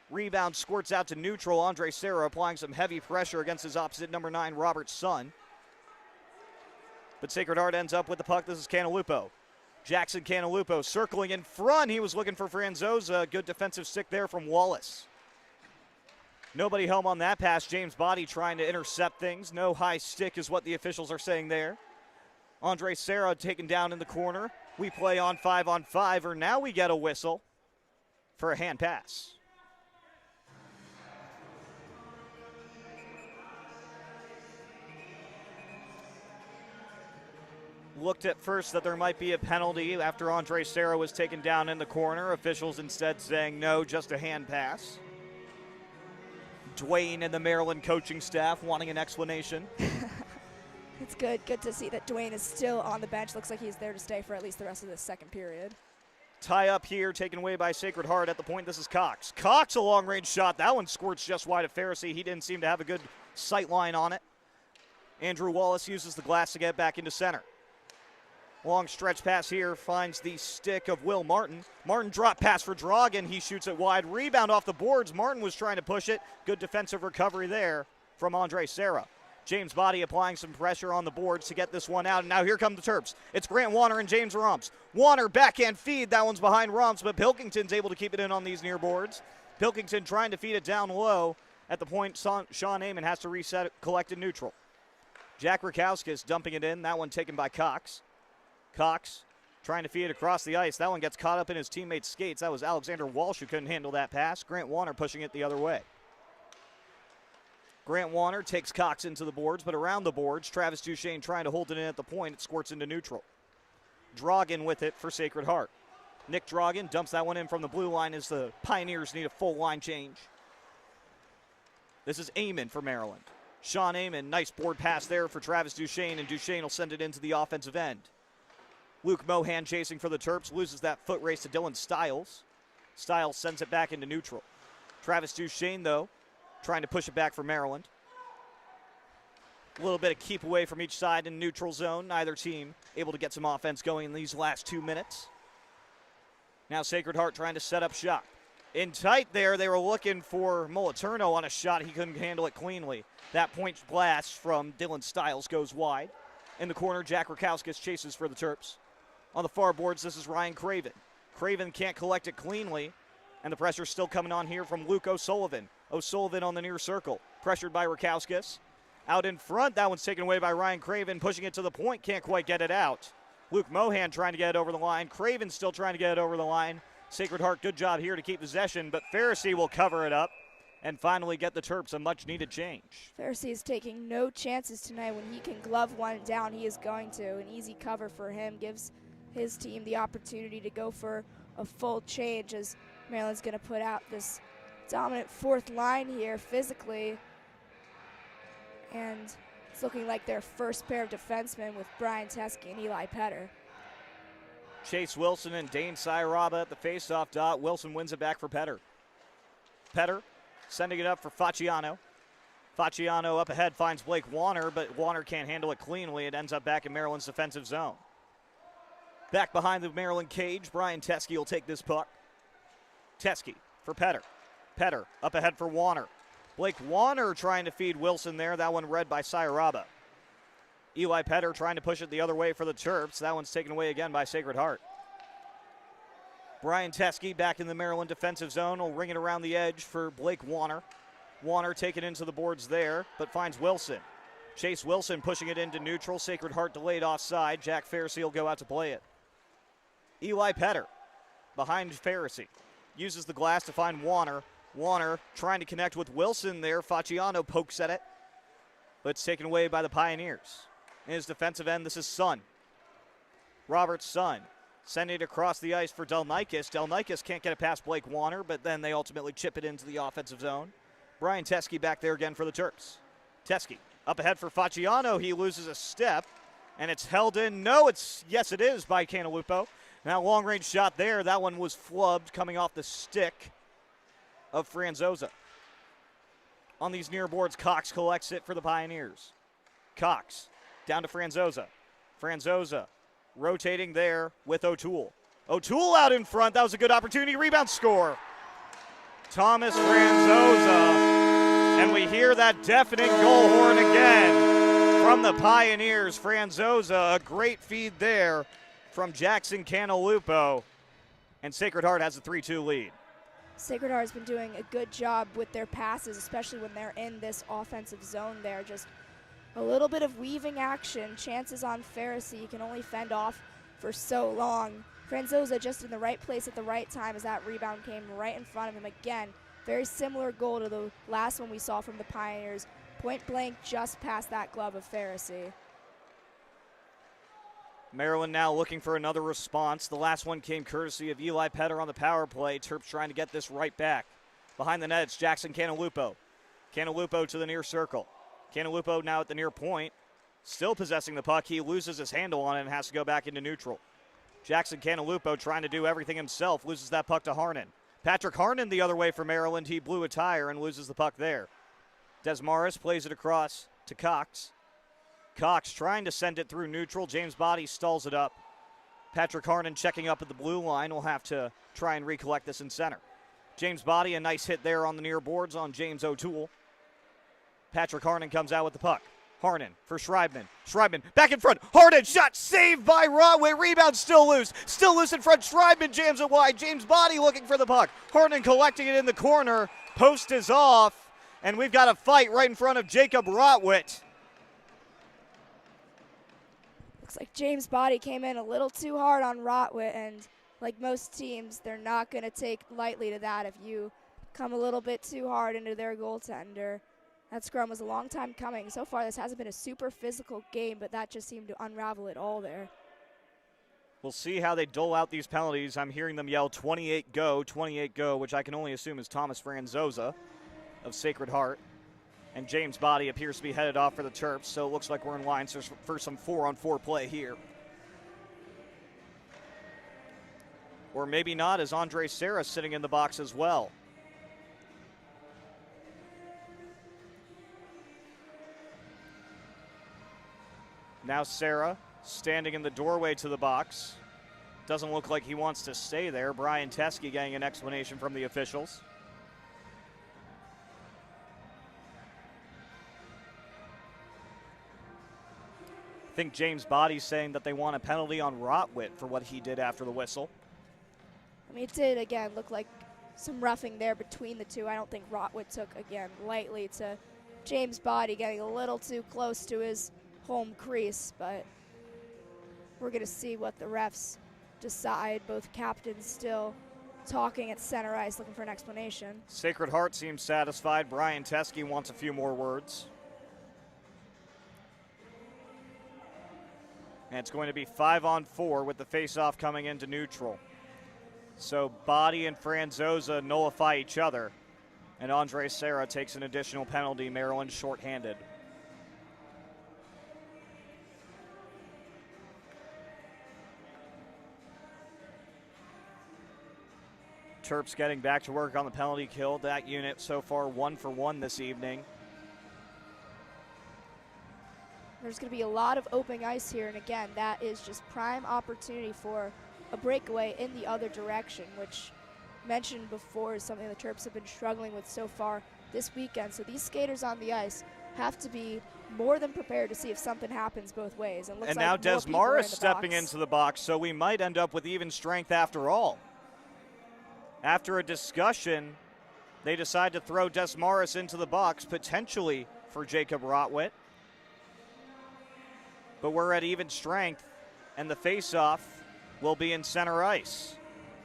A: Rebound squirts out to neutral. Andre Serra applying some heavy pressure against his opposite number 9, Robert Sun. But Sacred Heart ends up with the puck. This is Canalupo. Jackson Canalupo circling in front. He was looking for Franzosa. Good defensive stick there from Wallace. Nobody home on that pass. James Body trying to intercept things. No high stick is what the officials are saying there. Andre Serra taken down in the corner. We play on 5-on-5, or now we get a whistle for a hand pass. looked at first that there might be a penalty after Andre Serra was taken down in the corner. Officials instead saying no, just a hand pass. Dwayne and the Maryland coaching staff wanting an explanation.
B: It's good to see that Dwayne is still on the bench. Looks like he's there to stay for at least the rest of the second period.
A: Tie up here, taken away by Sacred Heart at the point. This is Cox. Cox, a long-range shot. That one squirts just wide of Pharisee. He didn't seem to have a good sight line on it. Andrew Wallace uses the glass to get back into center. Long stretch pass here finds the stick of Will Martin. Martin drop pass for Dragan. He shoots it wide. Rebound off the boards. Martin was trying to push it. Good defensive recovery there from Andre Serra. James Body applying some pressure on the boards to get this one out. And now here come the Terps. It's Grant Warner and James Rumps. Warner backhand feed. That one's behind Rumps, but Pilkington's able to keep it in on these near boards. Pilkington trying to feed it down low. At the point, Sean Amon has to reset it, collect in neutral. Jack Rakowskis dumping it in. That one taken by Cox. Cox trying to feed it across the ice. That one gets caught up in his teammate's skates. That was Alexander Walsh who couldn't handle that pass. Grant Warner pushing it the other way. Grant Warner takes Cox into the boards, but around the boards, Travis Duchesne trying to hold it in at the point. It squirts into neutral. Dragan with it for Sacred Heart. Nick Dragan dumps that one in from the blue line as the Pioneers need a full line change. This is Amon for Maryland. Sean Amon, nice board pass there for Travis Duchesne, and Duchesne will send it into the offensive end. Luke Mohan chasing for the Terps, loses that foot race to Dylan Stiles. Stiles sends it back into neutral. Travis Duchesne, though, trying to push it back for Maryland. A little bit of keep away from each side in neutral zone. Neither team able to get some offense going in these last 2 minutes. Now Sacred Heart trying to set up shop. In tight there, they were looking for Moliterno on a shot. He couldn't handle it cleanly. That point blast from Dylan Stiles goes wide. In the corner, Jack Rakowskis chases for the Terps. On the far boards, this is Ryan Craven. Craven can't collect it cleanly, and the pressure's still coming on here from Luke O'Sullivan. O'Sullivan on the near circle, pressured by Rakowskis. Out in front, that one's taken away by Ryan Craven, pushing it to the point, can't quite get it out. Luke Mohan trying to get it over the line. Craven still trying to get it over the line. Sacred Heart, good job here to keep possession, but Pharisee will cover it up and finally get the Terps a much-needed change.
B: Pharisee is taking no chances tonight. When he can glove one down, he is going to. An easy cover for him gives his team the opportunity to go for a full change as Maryland's going to put out this dominant fourth line here physically. And it's looking like their first pair of defensemen with Brian Teske and Eli Petter.
A: Chase Wilson and Dane Sairaba at the faceoff dot. Wilson wins it back for Petter. Petter sending it up for Facciano. Facciano up ahead finds Blake Warner, but Warner can't handle it cleanly. It ends up back in Maryland's defensive zone. Back behind the Maryland cage, Brian Teske will take this puck. Teske for Petter. Petter up ahead for Warner. Blake Warner trying to feed Wilson there. That one read by Sairaba. Eli Petter trying to push it the other way for the Terps. That one's taken away again by Sacred Heart. Brian Teske back in the Maryland defensive zone will ring it around the edge for Blake Warner. Warner taken into the boards there, but finds Wilson. Chase Wilson pushing it into neutral. Sacred Heart delayed offside. Jack Pharisee will go out to play it. Eli Petter behind Pharisee. Uses the glass to find Warner. Warner trying to connect with Wilson there. Facciano pokes at it, but it's taken away by the Pioneers. In his defensive end, this is Sun. Robert Sun sending it across the ice for Delnikis. Delnikis can't get it past Blake Warner, but then they ultimately chip it into the offensive zone. Brian Teske back there again for the Terps. Teske up ahead for Facciano. He loses a step, and it's held in. Yes, it is by Canalupo. Now long-range shot there. That one was flubbed coming off the stick of Franzosa. On these near boards, Cox collects it for the Pioneers. Cox down to Franzosa. Franzosa rotating there with O'Toole. O'Toole out in front. That was a good opportunity. Rebound score. Thomas Franzosa. And we hear that deafening goal horn again from the Pioneers. Franzosa, a great feed there from Jackson Canalupo. And Sacred Heart has a 3-2 lead.
B: Sacred Heart has been doing a good job with their passes, especially when they're in this offensive zone there. Just a little bit of weaving action. Chances on Pharisee. He can only fend off for so long. Franzosa just in the right place at the right time as that rebound came right in front of him again. Very similar goal to the last one we saw from the Pioneers. Point blank just past that glove of Pharisee.
A: Maryland now looking for another response. The last one came courtesy of Eli Petter on the power play. Terps trying to get this right back. Behind the net, it's Jackson Cantalupo. Cantalupo to the near circle. Cantalupo now at the near point. Still possessing the puck. He loses his handle on it and has to go back into neutral. Jackson Cantalupo trying to do everything himself. Loses that puck to Harnan. Patrick Harnan the other way for Maryland. He blew a tire and loses the puck there. Desmarais plays it across to Cox. Cox trying to send it through neutral. James Body stalls it up. Patrick Harnan checking up at the blue line. Will have to try and recollect this in center. James Body, a nice hit there on the near boards on James O'Toole. Patrick Harnan comes out with the puck. Harnan for Schreibman. Schreibman back in front. Harnan shot saved by Rotway. Rebound still loose. Still loose in front. Schreibman jams it wide. James Body looking for the puck. Harnan collecting it in the corner. Post is off. And we've got a fight right in front of Jacob Rotwit.
B: Looks like James Body came in a little too hard on Rotwit, and like most teams, they're not going to take lightly to that if you come a little bit too hard into their goaltender. That scrum was a long time coming. So far, this hasn't been a super physical game, but that just seemed to unravel it all there.
A: We'll see how they dole out these penalties. I'm hearing them yell 28 go, which I can only assume is Thomas Franzosa of Sacred Heart. And James Body appears to be headed off for the Terps, so it looks like we're in line for some 4-on-4 play here. Or maybe not, as Andre Serra sitting in the box as well. Now Serra standing in the doorway to the box. Doesn't look like he wants to stay there. Brian Teske getting an explanation from the officials. I think James Body's saying that they want a penalty on Rotwit for what he did after the whistle.
B: I mean, it did, again, look like some roughing there between the two. I don't think Rotwit took, again, lightly to James Body getting a little too close to his home crease, but we're going to see what the refs decide. Both captains still talking at center ice, looking for an explanation.
A: Sacred Heart seems satisfied. Brian Teske wants a few more words. And it's going to be 5-on-4 with the faceoff coming into neutral. So Body and Franzosa nullify each other, and Andre Serra takes an additional penalty. Maryland shorthanded. Terps getting back to work on the penalty kill. That unit so far 1 for 1 this evening.
B: There's going to be a lot of open ice here, and again, that is just prime opportunity for a breakaway in the other direction, which mentioned before is something the Terps have been struggling with so far this weekend. So these skaters on the ice have to be more than prepared to see if something happens both ways. And
A: now Desmarais stepping into the box, so we might end up with even strength after all. After a discussion, they decide to throw Desmarais into the box, potentially for Jacob Rotwit. But we're at even strength, and the faceoff will be in center ice.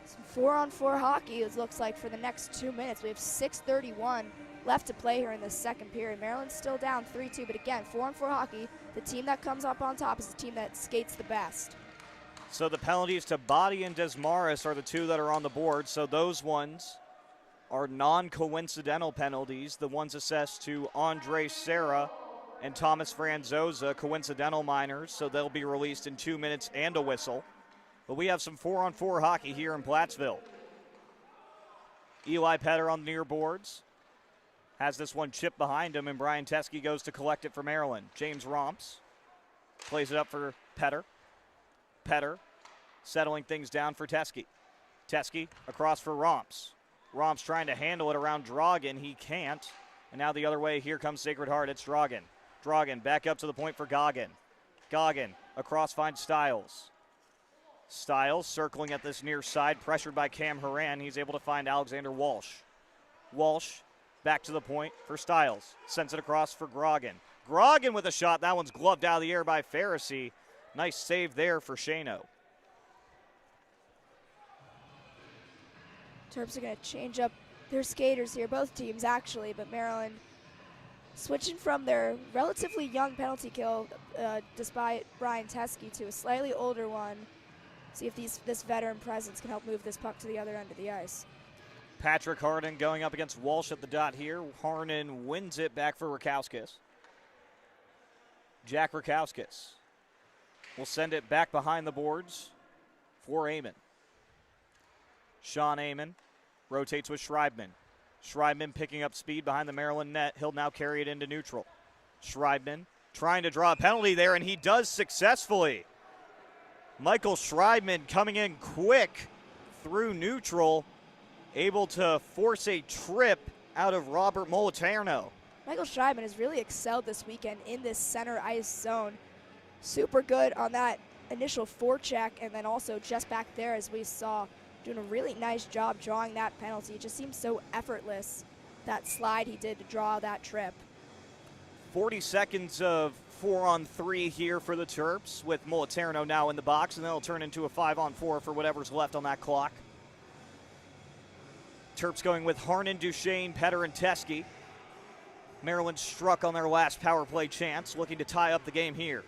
B: Some 4-on-4 hockey, it looks like, for the next 2 minutes. We have 6:31 left to play here in the second period. Maryland's still down 3-2, but again, 4-on-4 hockey. The team that comes up on top is the team that skates the best.
A: So the penalties to Body and Desmarais are the two that are on the board. So those ones are non-coincidental penalties. The ones assessed to Andre Serra and Thomas Franzosa, coincidental minors, so they'll be released in 2 minutes and a whistle. But we have some 4-on-4 hockey here in Plattsville. Eli Petter on the near boards. Has this one chipped behind him, and Brian Teske goes to collect it for Maryland. James Romps plays it up for Petter. Petter settling things down for Teske. Teske across for Romps. Romps trying to handle it around Dragan. He can't. And now the other way, here comes Sacred Heart. It's Dragan. Dragan back up to the point for Goggin. Goggin across finds Stiles. Stiles circling at this near side, pressured by Cam Horan. He's able to find Alexander Walsh. Walsh back to the point for Stiles. Sends it across for Grogan. Grogan with a shot. That one's gloved out of the air by Pharisee. Nice save there for Shano.
B: Terps are going to change up their skaters here, both teams actually, but Maryland switching from their relatively young penalty kill, despite Brian Teske, to a slightly older one. See if this veteran presence can help move this puck to the other end of the ice.
A: Patrick Harnon going up against Walsh at the dot here. Harnon wins it back for Rakauskas. Jack Rakauskas will send it back behind the boards for Amon. Sean Amon rotates with Schreibman. Schreibman picking up speed behind the Maryland net. He'll now carry it into neutral. Schreibman trying to draw a penalty there, and he does successfully. Michael Schreibman coming in quick through neutral, able to force a trip out of Robert Moliterno.
B: Michael Schreibman has really excelled this weekend in this center ice zone. Super good on that initial forecheck, and then also just back there, as we saw, doing a really nice job drawing that penalty. It just seems so effortless, that slide he did to draw that trip.
A: 40 seconds of 4-on-3 here for the Terps, with Moliterno now in the box, and then it'll turn into a 5-on-4 for whatever's left on that clock. Terps going with Harnon, Duchesne, Petter, and Teske. Maryland struck on their last power play chance, looking to tie up the game here.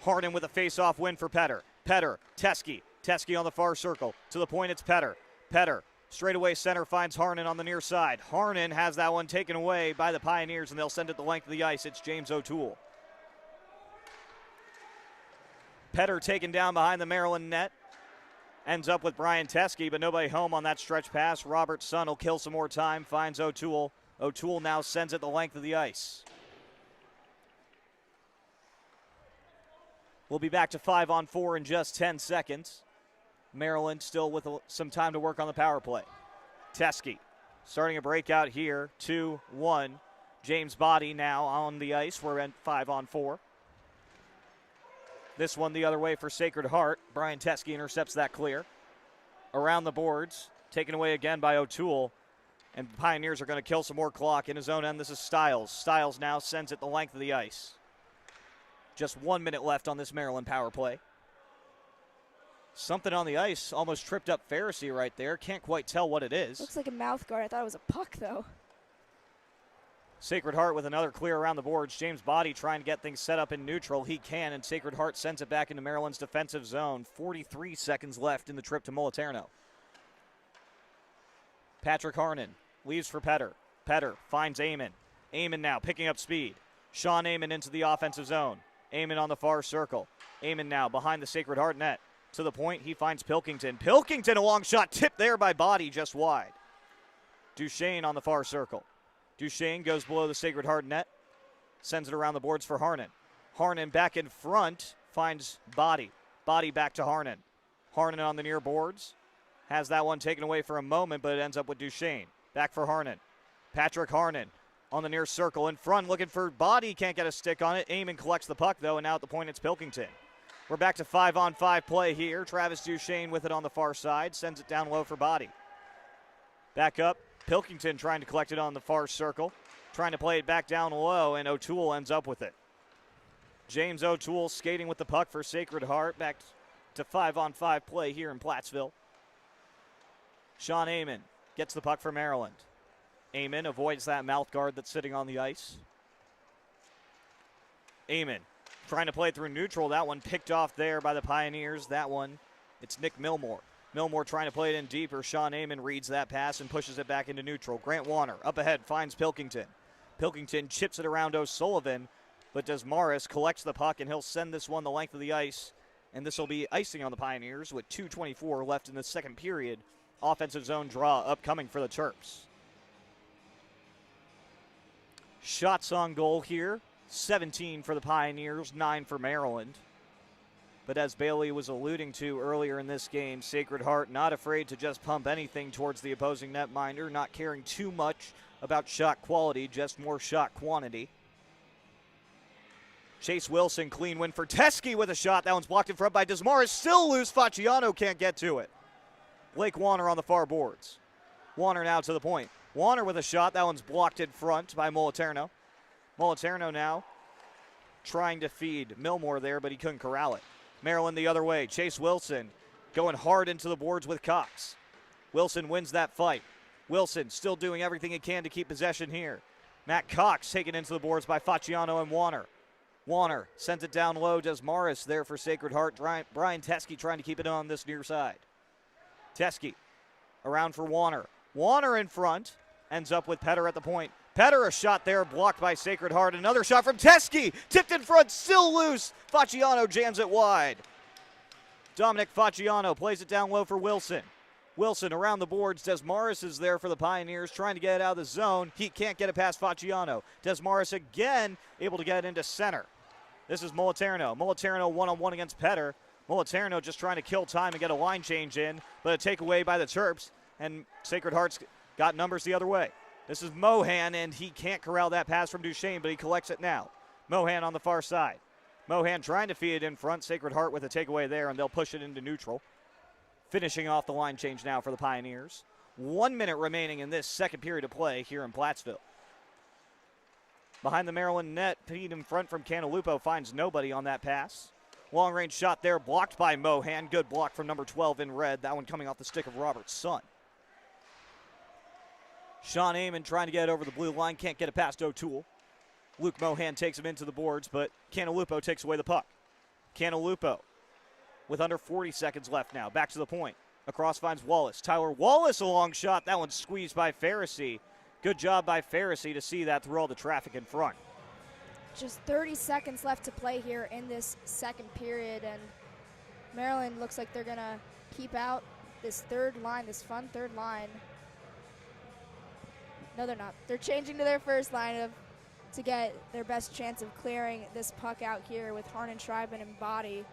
A: Harnon with a face-off win for Petter. Petter, Teske. Teske on the far circle. To the point, it's Petter. Petter, straightaway center, finds Harnon on the near side. Harnon has that one taken away by the Pioneers, and they'll send it the length of the ice. It's James O'Toole. Petter taken down behind the Maryland net. Ends up with Brian Teske, but nobody home on that stretch pass. Robert Sun will kill some more time, finds O'Toole. O'Toole now sends it the length of the ice. We'll be back to 5-on-4 in just 10 seconds. Maryland still with some time to work on the power play. Teske starting a breakout here, 2-1. James Body now on the ice. We're at 5-on-4. This one the other way for Sacred Heart. Brian Teske intercepts that clear. Around the boards, taken away again by O'Toole. And the Pioneers are going to kill some more clock in his own end. This is Stiles. Stiles now sends it the length of the ice. Just 1 minute left on this Maryland power play. Something on the ice almost tripped up Pharisee right there. Can't quite tell what it is.
B: Looks like a mouth guard. I thought it was a puck, though.
A: Sacred Heart with another clear around the boards. James Body trying to get things set up in neutral. He can, and Sacred Heart sends it back into Maryland's defensive zone. 43 seconds left in the trip to Moliterno. Patrick Harnon leaves for Petter. Petter finds Amon. Amon now picking up speed. Sean Amon into the offensive zone. Amon on the far circle. Amon now behind the Sacred Heart net. To the point, he finds Pilkington. Pilkington, a long shot, tipped there by Body, just wide. Duchesne on the far circle. Duchesne goes below the Sacred Heart net. Sends it around the boards for Harnon. Harnon back in front, finds Body. Body back to Harnon. Harnon on the near boards. Has that one taken away for a moment, but it ends up with Duchesne. Back for Harnon. Patrick Harnon on the near circle in front, looking for Body. Can't get a stick on it. Amon collects the puck, though, and now at the point it's Pilkington. We're back to 5-on-5 play here. Travis Duchesne with it on the far side. Sends it down low for Body. Back up. Pilkington trying to collect it on the far circle. Trying to play it back down low, and O'Toole ends up with it. James O'Toole skating with the puck for Sacred Heart. Back to 5-on-5 play here in Plattsville. Sean Amon gets the puck for Maryland. Amon avoids that mouth guard that's sitting on the ice. Amon trying to play it through neutral. That one picked off there by the Pioneers. That one, it's Nick Milmore. Milmore trying to play it in deeper. Sean Amon reads that pass and pushes it back into neutral. Grant Warner up ahead finds Pilkington. Pilkington chips it around O'Sullivan, but Desmarais collects the puck, and he'll send this one the length of the ice. And this will be icing on the Pioneers with 2:24 left in the second period. Offensive zone draw upcoming for the Terps. Shots on goal here. 17 for the Pioneers, 9 for Maryland. But as Bailey was alluding to earlier in this game, Sacred Heart not afraid to just pump anything towards the opposing netminder, not caring too much about shot quality, just more shot quantity. Chase Wilson, clean win for Teske with a shot. That one's blocked in front by Desmarais. Still loose. Facciano can't get to it. Blake Warner on the far boards. Warner now to the point. Warner with a shot. That one's blocked in front by Moliterno. Moliterno now trying to feed Milmore there, but he couldn't corral it. Maryland the other way. Chase Wilson going hard into the boards with Cox. Wilson wins that fight. Wilson still doing everything he can to keep possession here. Matt Cox taken into the boards by Facciano and Warner. Warner sends it down low. Desmarais there for Sacred Heart. Brian Teske trying to keep it on this near side. Teske around for Warner. Warner in front. Ends up with Petter at the point. Petter, a shot there blocked by Sacred Heart. Another shot from Teske. Tipped in front, still loose. Facciano jams it wide. Dominic Facciano plays it down low for Wilson. Wilson around the boards. Desmarais is there for the Pioneers, trying to get it out of the zone. He can't get it past Facciano. Desmarais again able to get it into center. This is Moliterno. Moliterno one-on-one against Petter. Moliterno just trying to kill time and get a line change in, but a takeaway by the Terps, and Sacred Heart's got numbers the other way. This is Mohan, and he can't corral that pass from Duchesne, but he collects it now. Mohan on the far side. Mohan trying to feed it in front. Sacred Heart with a takeaway there, and they'll push it into neutral. Finishing off the line change now for the Pioneers. 1 minute remaining in this second period of play here in Plattsville. Behind the Maryland net, Pete in front from Cantalupo finds nobody on that pass. Long-range shot there, blocked by Mohan. Good block from number 12 in red. That one coming off the stick of Robert Sun. Sean Amon trying to get it over the blue line. Can't get it past O'Toole. Luke Mohan takes him into the boards, but Cantalupo takes away the puck. Cantalupo with under 40 seconds left now. Back to the point. Across finds Wallace. Tyler Wallace, a long shot. That one's squeezed by Pharisee. Good job by Pharisee to see that through all the traffic in front.
B: Just 30 seconds left to play here in this second period, and Maryland looks like they're going to keep out this third line, this fun third line. No, they're not. They're changing to their first line to get their best chance of clearing this puck out here with Harnan, Schreiben, and Body.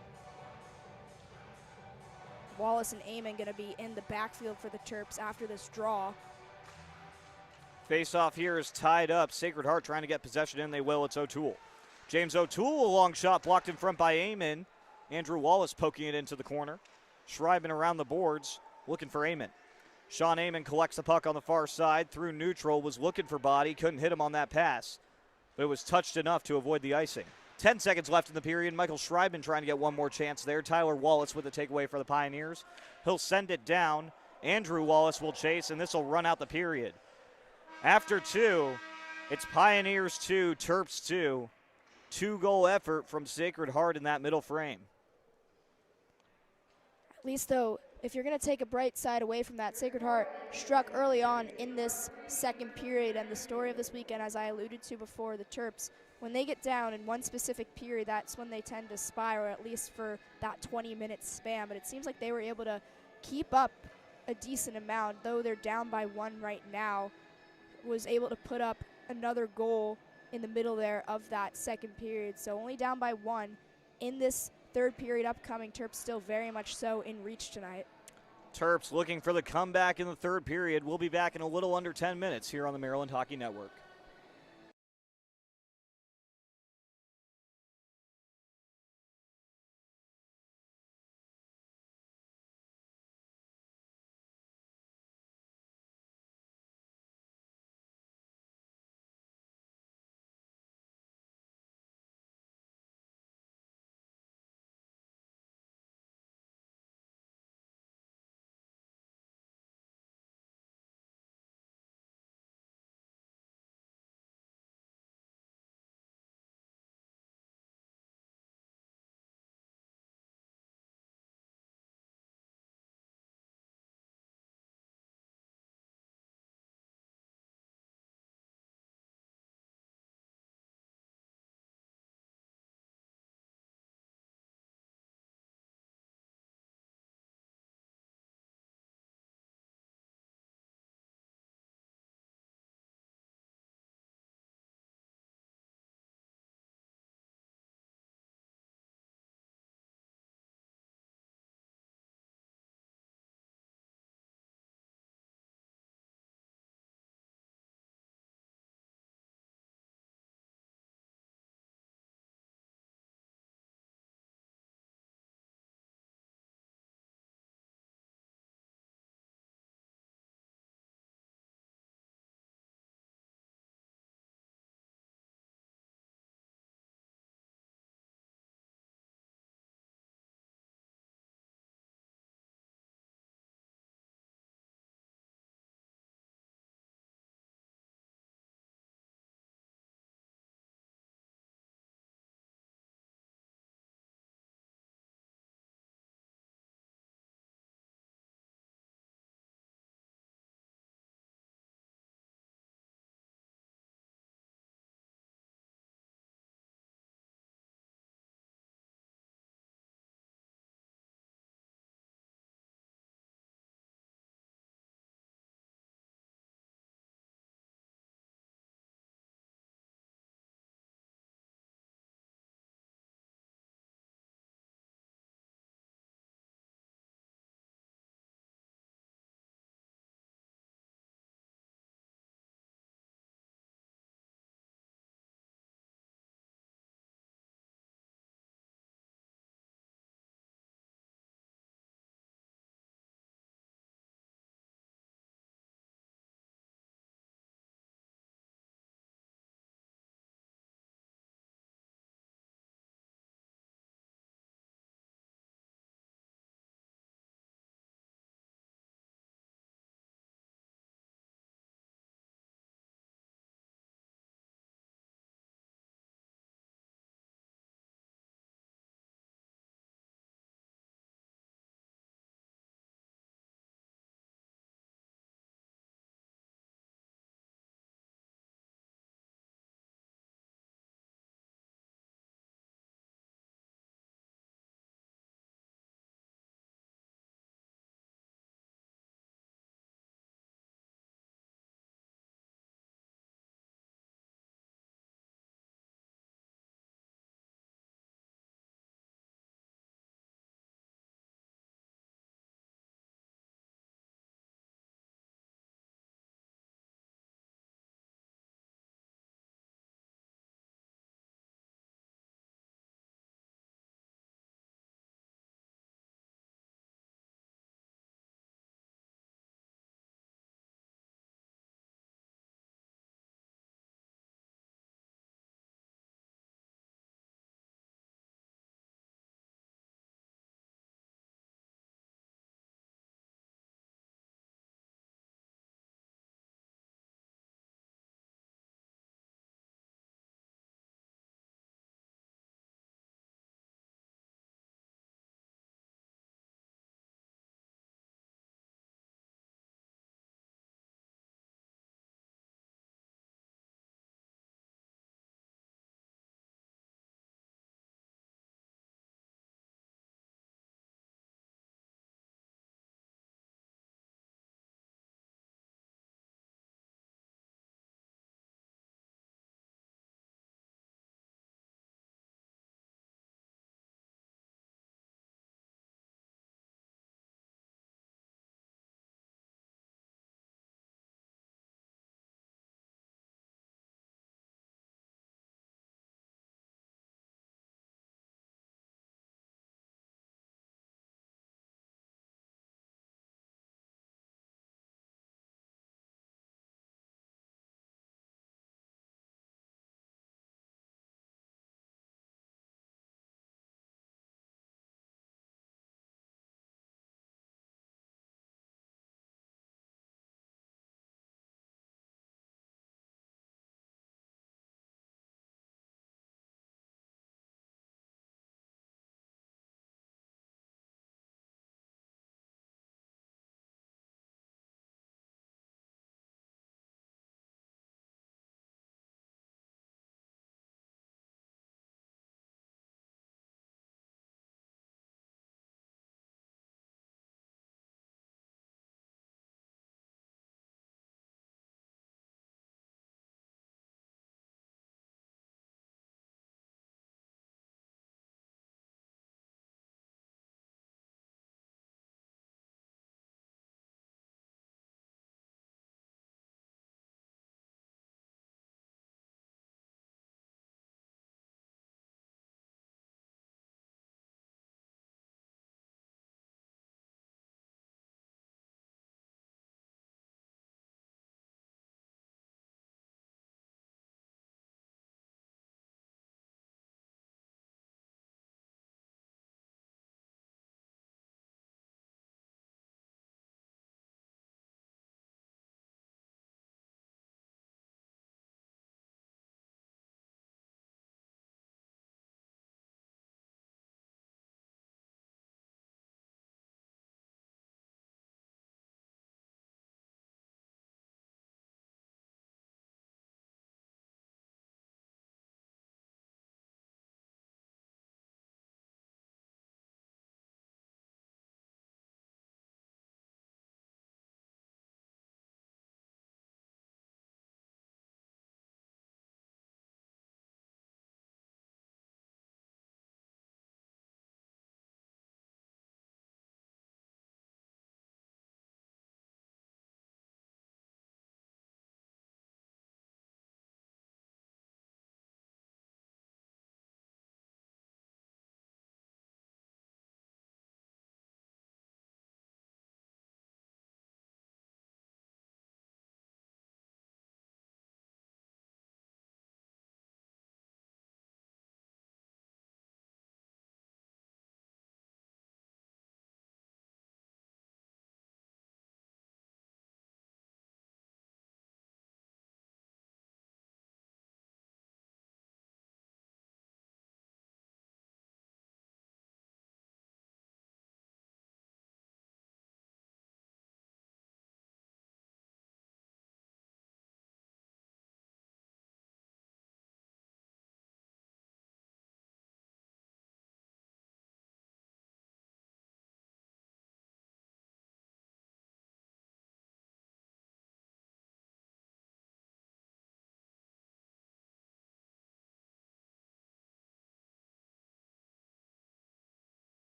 B: Wallace and Amon going to be in the backfield for the Terps after this draw.
A: Face-off here is tied up. Sacred Heart trying to get possession in. They will. It's O'Toole. James O'Toole, a long shot blocked in front by Amon. Andrew Wallace poking it into the corner. Schreiben around the boards looking for Amon. Sean Amon collects the puck on the far side through neutral, was looking for Body, couldn't hit him on that pass, but it was touched enough to avoid the icing. 10 seconds left in the period. Michael Schreiben trying to get one more chance there. Tyler Wallace with a takeaway for the Pioneers. He'll send it down. Andrew Wallace will chase, and this will run out the period. After two, it's Pioneers 2, Terps 2. 2-goal effort from Sacred Heart in that middle frame.
B: At least, though, if you're going to take a bright side away from that, Sacred Heart struck early on in this second period, and the story of this weekend, as I alluded to before, the Terps, when they get down in one specific period, that's when they tend to spiral, at least for that 20-minute span. But it seems like they were able to keep up a decent amount, though they're down by one right now, was able to put up another goal in the middle there of that second period. So only down by one in this third period upcoming. Terps still very much so in reach tonight.
A: Terps looking for the comeback in the third period. We'll be back in a little under 10 minutes here on the Maryland Hockey Network.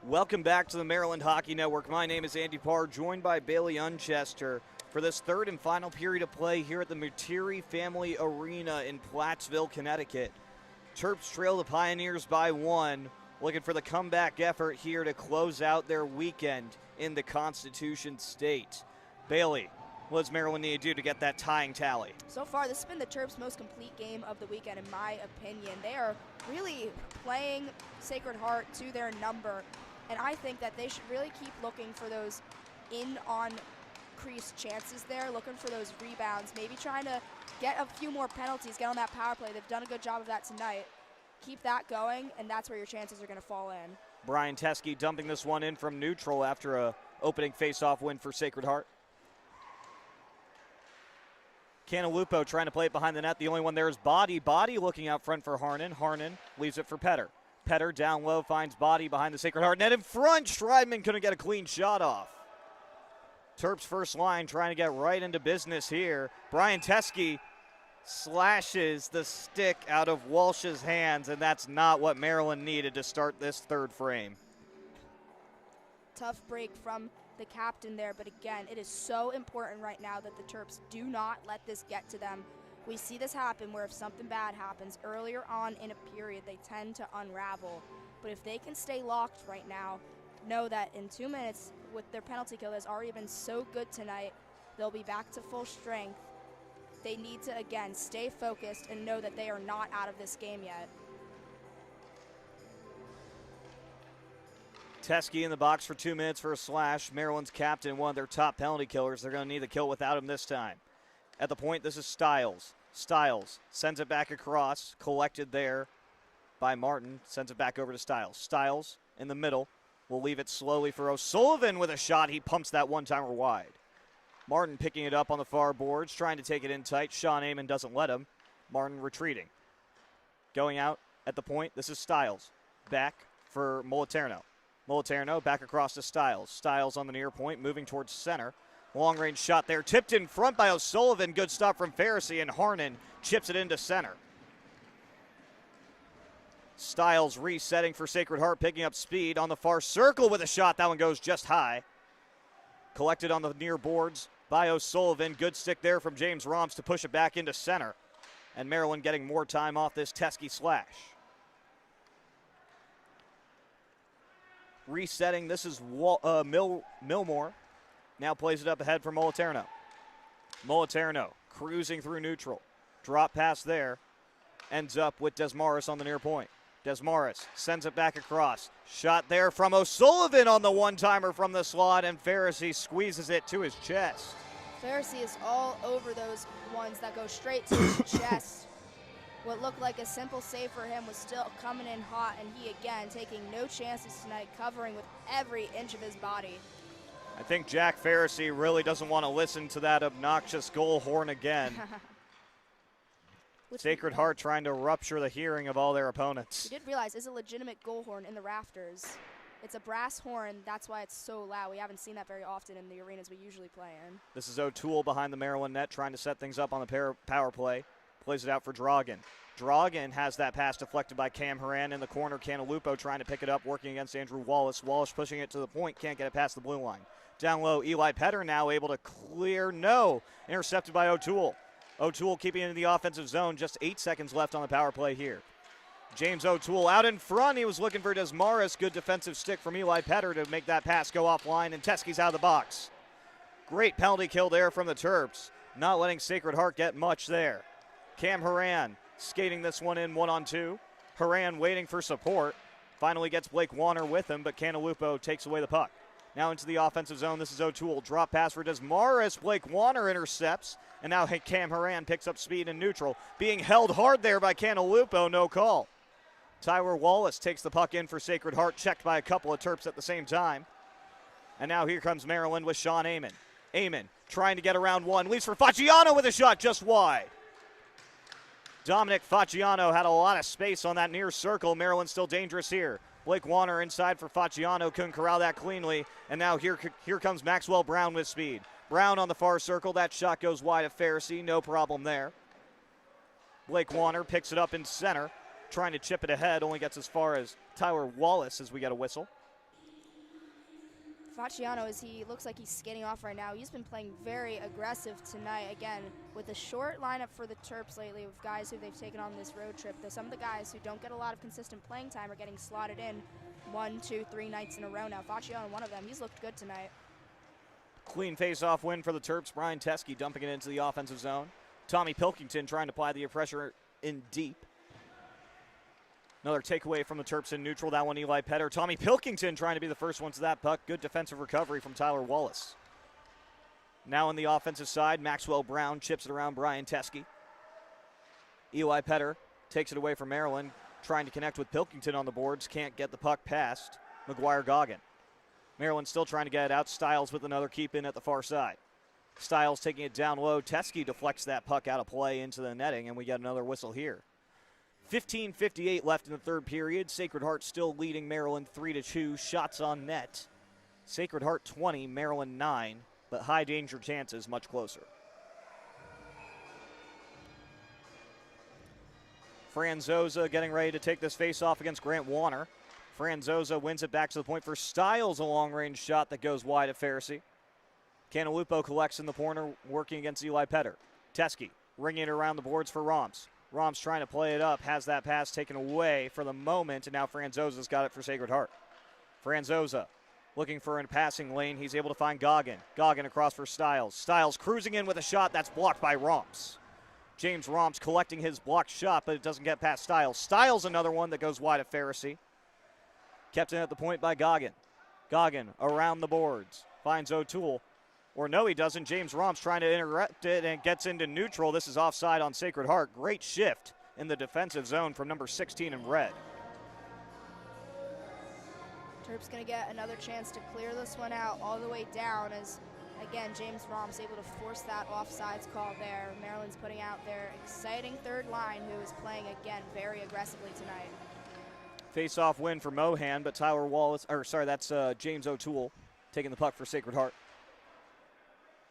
A: Welcome back to the Maryland Hockey Network. My name is Andy Parr, joined by Bailey Unchester for this third and final period of play here at the Materi Family Arena in Plattsville, Connecticut. Terps trail the Pioneers by 1, looking for the comeback effort here to close out their weekend in the Constitution State. Bailey, what does Maryland need to do to get that tying tally?
B: So far, this has been the Terps' most complete game of the weekend, in my opinion. They are really playing Sacred Heart to their number, and I think that they should really keep looking for those in-on-crease chances there, looking for those rebounds, maybe trying to get a few more penalties, get on that power play. They've done a good job of that tonight. Keep that going, and that's where your chances are going to fall in.
A: Brian Teske dumping this one in from neutral after a opening face-off win for Sacred Heart. Canalupo trying to play it behind the net. The only one there is Body. Body looking out front for Harnan. Harnan leaves it for Petter. Petter down low finds Body behind the Sacred Heart net in front. Schreibman couldn't get a clean shot off. Terps first line trying to get right into business here. Brian Teske slashes the stick out of Walsh's hands, and that's not what Maryland needed to start this third frame.
B: Tough break from the captain there, but again, it is so important right now that the Terps do not let this get to them. We see this happen where if something bad happens earlier on in a period, they tend to unravel. But if they can stay locked right now, know that in 2 minutes, with their penalty kill that's already been so good tonight, they'll be back to full strength. They need to, again, stay focused and know that they are not out of this game yet.
A: Teske in the box for 2 minutes for a slash. Maryland's captain, one of their top penalty killers. They're going to need the kill without him this time. At the point, this is Stiles. Stiles sends it back across, collected there by Martin, sends it back over to Stiles. Stiles in the middle will leave it slowly for O'Sullivan with a shot. He pumps that one-timer wide. Martin picking it up on the far boards, trying to take it in tight. Sean Amon doesn't let him. Martin retreating. Going out at the point, this is Stiles. Back for Moliterno. Moliterno back across to Stiles. Stiles on the near point, moving towards center. Long-range shot there, tipped in front by O'Sullivan. Good stop from Pharisee, and Harnan chips it into center. Stiles resetting for Sacred Heart, picking up speed on the far circle with a shot. That one goes just high. Collected on the near boards by O'Sullivan. Good stick there from James Roms to push it back into center. And Maryland getting more time off this Teske slash. Resetting, this is Milmore. Now plays it up ahead for Moliterno. Moliterno cruising through neutral. Drop pass there. Ends up with Desmarais on the near point. Desmarais sends it back across. Shot there from O'Sullivan on the one-timer from the slot, and Pharisee squeezes it to his chest.
B: Pharisee is all over those ones that go straight to his chest. What looked like a simple save for him was still coming in hot, and he again taking no chances tonight, covering with every inch of his body.
A: I think Jack Pharisee really doesn't want to listen to that obnoxious goal horn again. Sacred Heart trying to rupture the hearing of all their opponents.
B: We did realize it's a legitimate goal horn in the rafters. It's a brass horn, that's why it's so loud. We haven't seen that very often in the arenas we usually play in.
A: This is O'Toole behind the Maryland net trying to set things up on the power play. Plays it out for Dragan. Dragan has that pass deflected by Cam Horan in the corner. Canalupo trying to pick it up, working against Andrew Wallace. Wallace pushing it to the point, can't get it past the blue line. Down low, Eli Petter now able to clear. No, intercepted by O'Toole. O'Toole keeping it in the offensive zone. Just 8 seconds left on the power play here. James O'Toole out in front. He was looking for Desmarais. Good defensive stick from Eli Petter to make that pass go offline, and Teske's out of the box. Great penalty kill there from the Terps. Not letting Sacred Heart get much there. Cam Horan skating this one in 1-on-2. Horan waiting for support. Finally gets Blake Warner with him, but Canalupo takes away the puck. Now into the offensive zone. This is O'Toole. Drop pass for Desmarais. Blake Warner intercepts. And now Cam Horan picks up speed in neutral. Being held hard there by Canalupo. No call. Tyler Wallace takes the puck in for Sacred Heart. Checked by a couple of Terps at the same time. And now here comes Maryland with Sean Amon. Amon trying to get around one. Leaves for Facciano with a shot just wide. Dominic Facciano had a lot of space on that near circle. Maryland still dangerous here. Blake Warner inside for Facciano, couldn't corral that cleanly. And now here comes Maxwell Brown with speed. Brown on the far circle, that shot goes wide of Pharisee, no problem there. Blake Warner picks it up in center, trying to chip it ahead, only gets as far as Tyler Wallace as we get a whistle.
B: Faciano, he looks like he's skating off right now. He's been playing very aggressive tonight. Again, with a short lineup for the Terps lately with guys who they've taken on this road trip. Some of the guys who don't get a lot of consistent playing time are getting slotted in 1, 2, 3 nights in a row now. Faciano, one of them, he's looked good tonight.
A: Clean face-off win for the Terps. Brian Teske dumping it into the offensive zone. Tommy Pilkington trying to apply the pressure in deep. Another takeaway from the Terps in neutral. That one, Eli Petter. Tommy Pilkington trying to be the first one to that puck. Good defensive recovery from Tyler Wallace. Now on the offensive side, Maxwell Brown chips it around Brian Teske. Eli Petter takes it away from Maryland, trying to connect with Pilkington on the boards. Can't get the puck past McGuire Goggin. Maryland still trying to get it out. Stiles with another keep in at the far side. Stiles taking it down low. Teske deflects that puck out of play into the netting, and we get another whistle here. 15:58 left in the third period. Sacred Heart still leading Maryland 3-2. Shots on net. Sacred Heart 20, Maryland 9, but high danger chances much closer. Franzosa getting ready to take this face-off against Grant Warner. Franzosa wins it back to the point for Stiles, a long-range shot that goes wide at Pharisee. Canalupo collects in the corner, working against Eli Petter. Teske ringing it around the boards for Roms. Roms trying to play it up, has that pass taken away for the moment, and now Franzosa's got it for Sacred Heart. Franzosa looking for a passing lane. He's able to find Goggin. Goggin across for Stiles. Stiles cruising in with a shot that's blocked by Roms. James Roms collecting his blocked shot, but it doesn't get past Stiles. Stiles another one that goes wide at Pharisee. Kept in at the point by Goggin. Goggin around the boards. Finds O'Toole. Or no, he doesn't. James Roms trying to interrupt it and gets into neutral. This is offside on Sacred Heart. Great shift in the defensive zone from number 16 in red.
B: Terps going to get another chance to clear this one out all the way down as, again, James Roms able to force that offsides call there. Maryland's putting out their exciting third line, who is playing, again, very aggressively tonight.
A: Face-off win for Mohan, but that's James O'Toole taking the puck for Sacred Heart.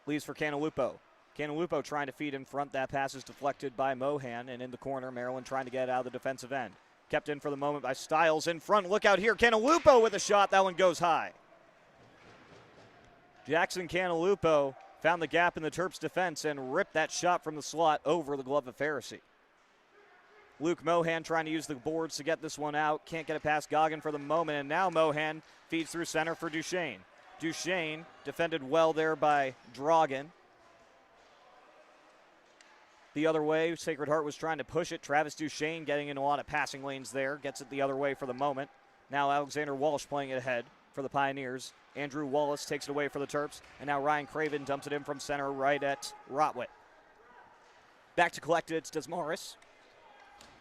A: Leaves for Canalupo. Canalupo trying to feed in front. That pass is deflected by Mohan, and in the corner, Maryland trying to get it out of the defensive end. Kept in for the moment by Stiles in front. Look out here. Canalupo with a shot. That one goes high. Jackson Canalupo found the gap in the Terps defense and ripped that shot from the slot over the glove of Pharisee. Luke Mohan trying to use the boards to get this one out. Can't get it past Goggin for the moment, and now Mohan feeds through center for Duchesne. Duchesne defended well there by Drogan. The other way, Sacred Heart was trying to push it. Travis Duchesne getting in a lot of passing lanes there. Gets it the other way for the moment. Now Alexander Walsh playing it ahead for the Pioneers. Andrew Wallace takes it away for the Terps. And now Ryan Craven dumps it in from center right at Rotwitt. Back to collect it, it's Desmarais.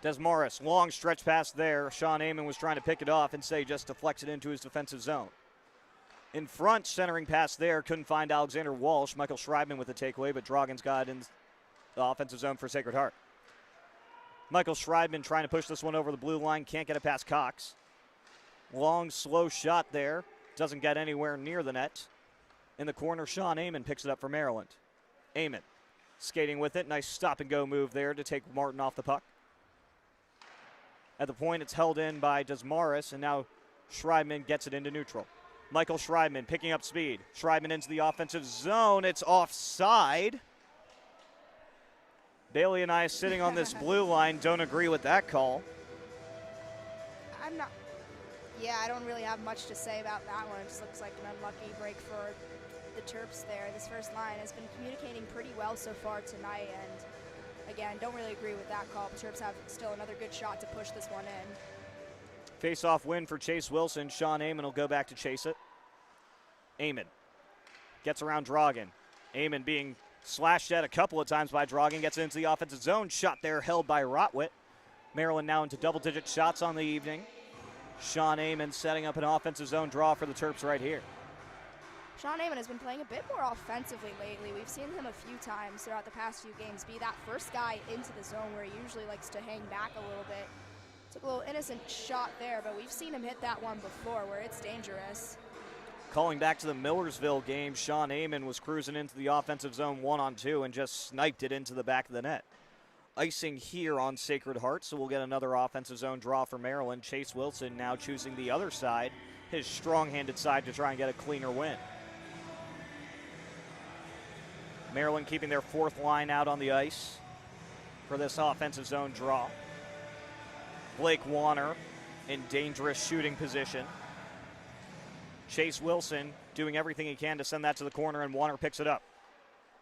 A: Desmarais, long stretch pass there. Sean Amon was trying to pick it off and just deflects it into his defensive zone. In front, centering pass there. Couldn't find Alexander Walsh. Michael Schreibman with the takeaway, but Drogan's got it in the offensive zone for Sacred Heart. Michael Schreibman trying to push this one over the blue line. Can't get it past Cox. Long, slow shot there. Doesn't get anywhere near the net. In the corner, Sean Amon picks it up for Maryland. Amon skating with it. Nice stop-and-go move there to take Martin off the puck. At the point, it's held in by Desmarais, and now Schreibman gets it into neutral. Michael Schreibman picking up speed. Schreibman into the offensive zone. It's offside. Bailey and I sitting on this blue line don't agree with that call.
B: I don't really have much to say about that one. It just looks like an unlucky break for the Terps there. This first line has been communicating pretty well so far tonight, and again, don't really agree with that call. The Terps have still another good shot to push this one in.
A: Face-off win for Chase Wilson. Sean Amon will go back to chase it. Amon gets around Drogan. Amon being slashed at a couple of times by Drogan. Gets into the offensive zone. Shot there held by Rotwitt. Maryland now into double-digit shots on the evening. Sean Amon setting up an offensive zone draw for the Terps right here.
B: Sean Amon has been playing a bit more offensively lately. We've seen him a few times throughout the past few games be that first guy into the zone where he usually likes to hang back a little bit. Took a little innocent shot there, but we've seen him hit that one before where it's dangerous.
A: Calling back to the Millersville game, Sean Amon was cruising into the offensive zone 1-on-2 and just sniped it into the back of the net. Icing here on Sacred Heart, so we'll get another offensive zone draw for Maryland. Chase Wilson now choosing the other side his strong-handed side to try and get a cleaner win. Maryland keeping their fourth line out on the ice for this offensive zone draw. Blake Warner in dangerous shooting position. Chase Wilson doing everything he can to send that to the corner, and Warner picks it up.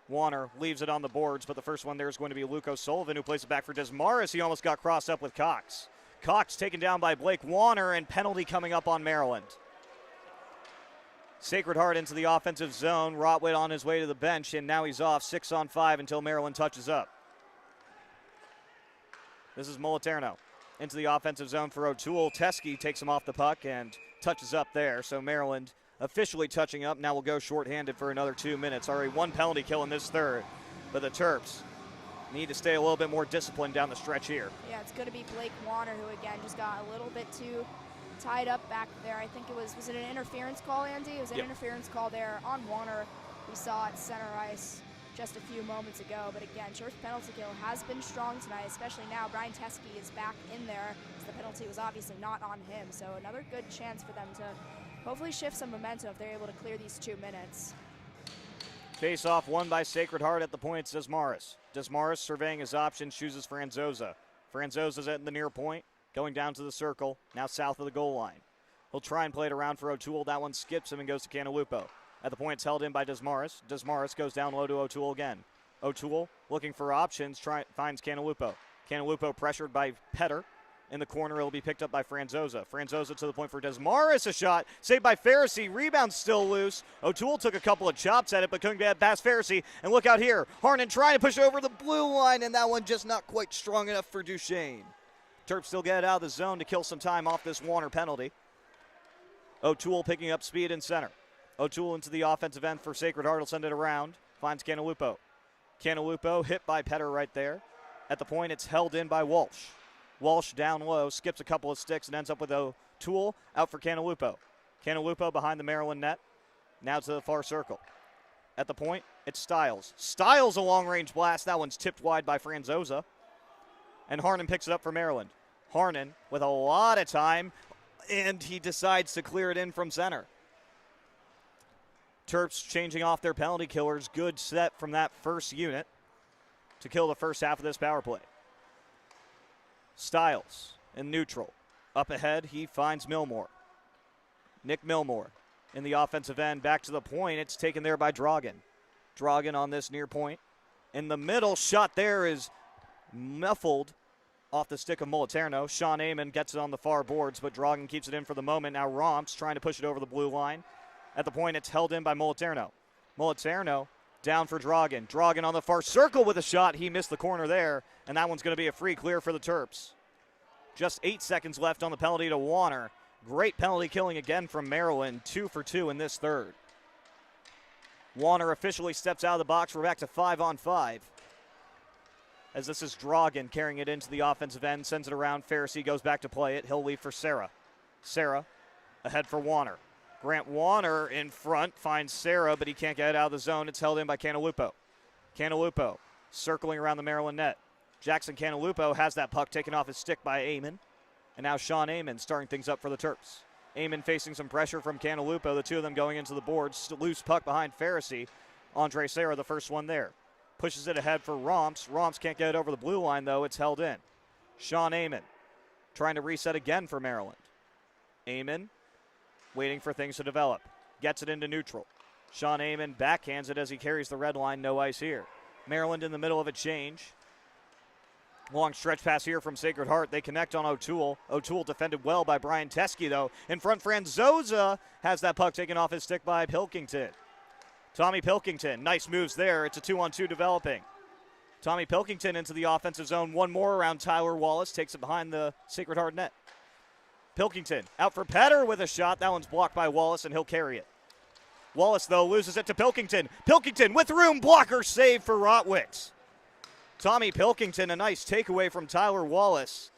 A: Warner leaves it on the boards, but the first one there is going to be Luke O'Sullivan, who plays it back for Desmarais. He almost got crossed up with Cox. Cox taken down by Blake Warner, and penalty coming up on Maryland. Sacred Heart into the offensive zone. Rotwitt on his way to the bench, and now he's off 6-on-5 until Maryland touches up. This is Moliterno into the offensive zone for O'Toole. Teske takes him off the puck and touches up there. So Maryland officially touching up. Now we'll go shorthanded for another 2 minutes. Already one penalty kill in this third, but the Terps need to stay a little bit more disciplined down the stretch here. Yeah,
B: it's going to be Blake Warner, who again just got a little bit too tied up back there. I think it was it an interference call, Andy? It was an interference call there on Warner. We saw at center ice just a few moments ago, but again, Terps penalty kill has been strong tonight, especially now. Brian Teske is back in there, so the penalty was obviously not on him, so another good chance for them to hopefully shift some momentum if they're able to clear these 2 minutes.
A: Face off won by Sacred Heart. At the point, it's Desmarais. Desmarais surveying his options, chooses Franzosa. Franzosa's at the near point, going down to the circle, now south of the goal line. He'll try and play it around for O'Toole. That one skips him and goes to Canalupo. At the point, it's held in by Desmarais. Desmarais goes down low to O'Toole again. O'Toole looking for options, finds Canalupo. Canalupo pressured by Petter. In the corner, it'll be picked up by Franzosa. Franzosa to the point for Desmarais, a shot. Saved by Pharisee, rebound still loose. O'Toole took a couple of chops at it, but couldn't get past Pharisee. And look out here, Harnan trying to push over the blue line, and that one just not quite strong enough for Duchesne. Terps still get it out of the zone to kill some time off this Warner penalty. O'Toole picking up speed in center. O'Toole into the offensive end for Sacred Heart. Will send it around. Finds Canalupo. Canalupo hit by Petter right there. At the point, it's held in by Walsh. Walsh down low, skips a couple of sticks and ends up with O'Toole out for Canalupo. Canalupo behind the Maryland net. Now to the far circle. At the point, it's Stiles. Stiles a long-range blast. That one's tipped wide by Franzosa. And Harnan picks it up for Maryland. Harnan with a lot of time, and he decides to clear it in from center. Terps changing off their penalty killers. Good set from that first unit to kill the first half of this power play. Stiles in neutral. Up ahead, he finds Milmore. Nick Milmore in the offensive end. Back to the point. It's taken there by Dragan. Dragan on this near point. In the middle, shot there is muffled off the stick of Moliterno. Sean Amon gets it on the far boards, but Dragan keeps it in for the moment. Now Romps trying to push it over the blue line. At the point, it's held in by Moliterno. Moliterno down for Dragan. Dragan on the far circle with a shot. He missed the corner there, and that one's going to be a free clear for the Terps. Just 8 seconds left on the penalty to Warner. Great penalty killing again from Maryland. 2 for 2 in this third. Warner officially steps out of the box. We're back to 5-on-5. As this is Dragan carrying it into the offensive end. Sends it around. Pharisee goes back to play it. He'll leave for Serra. Serra ahead for Warner. Grant Warner in front, finds Serra, but he can't get it out of the zone. It's held in by Canalupo. Canalupo circling around the Maryland net. Jackson Canalupo has that puck taken off his stick by Amon. And now Sean Amon starting things up for the Terps. Amon facing some pressure from Canalupo, the two of them going into the boards. Loose puck behind Pharisee. Andre Serra, the first one there. Pushes it ahead for Romps. Romps can't get it over the blue line, though. It's held in. Sean Amon trying to reset again for Maryland. Amon waiting for things to develop. Gets it into neutral. Sean Amon backhands it as he carries the red line. No ice here. Maryland in the middle of a change. Long stretch pass here from Sacred Heart. They connect on O'Toole. O'Toole defended well by Brian Teske, though. In front, Franzosa has that puck taken off his stick by Pilkington. Tommy Pilkington, nice moves there. It's a 2-on-2 developing. Tommy Pilkington into the offensive zone. One more around Tyler Wallace. Takes it behind the Sacred Heart net. Pilkington out for Petter with a shot. That one's blocked by Wallace, and he'll carry it. Wallace, though, loses it to Pilkington. Pilkington with room. Blocker save for Rotwitt. Tommy Pilkington, a nice takeaway from Tyler Wallace,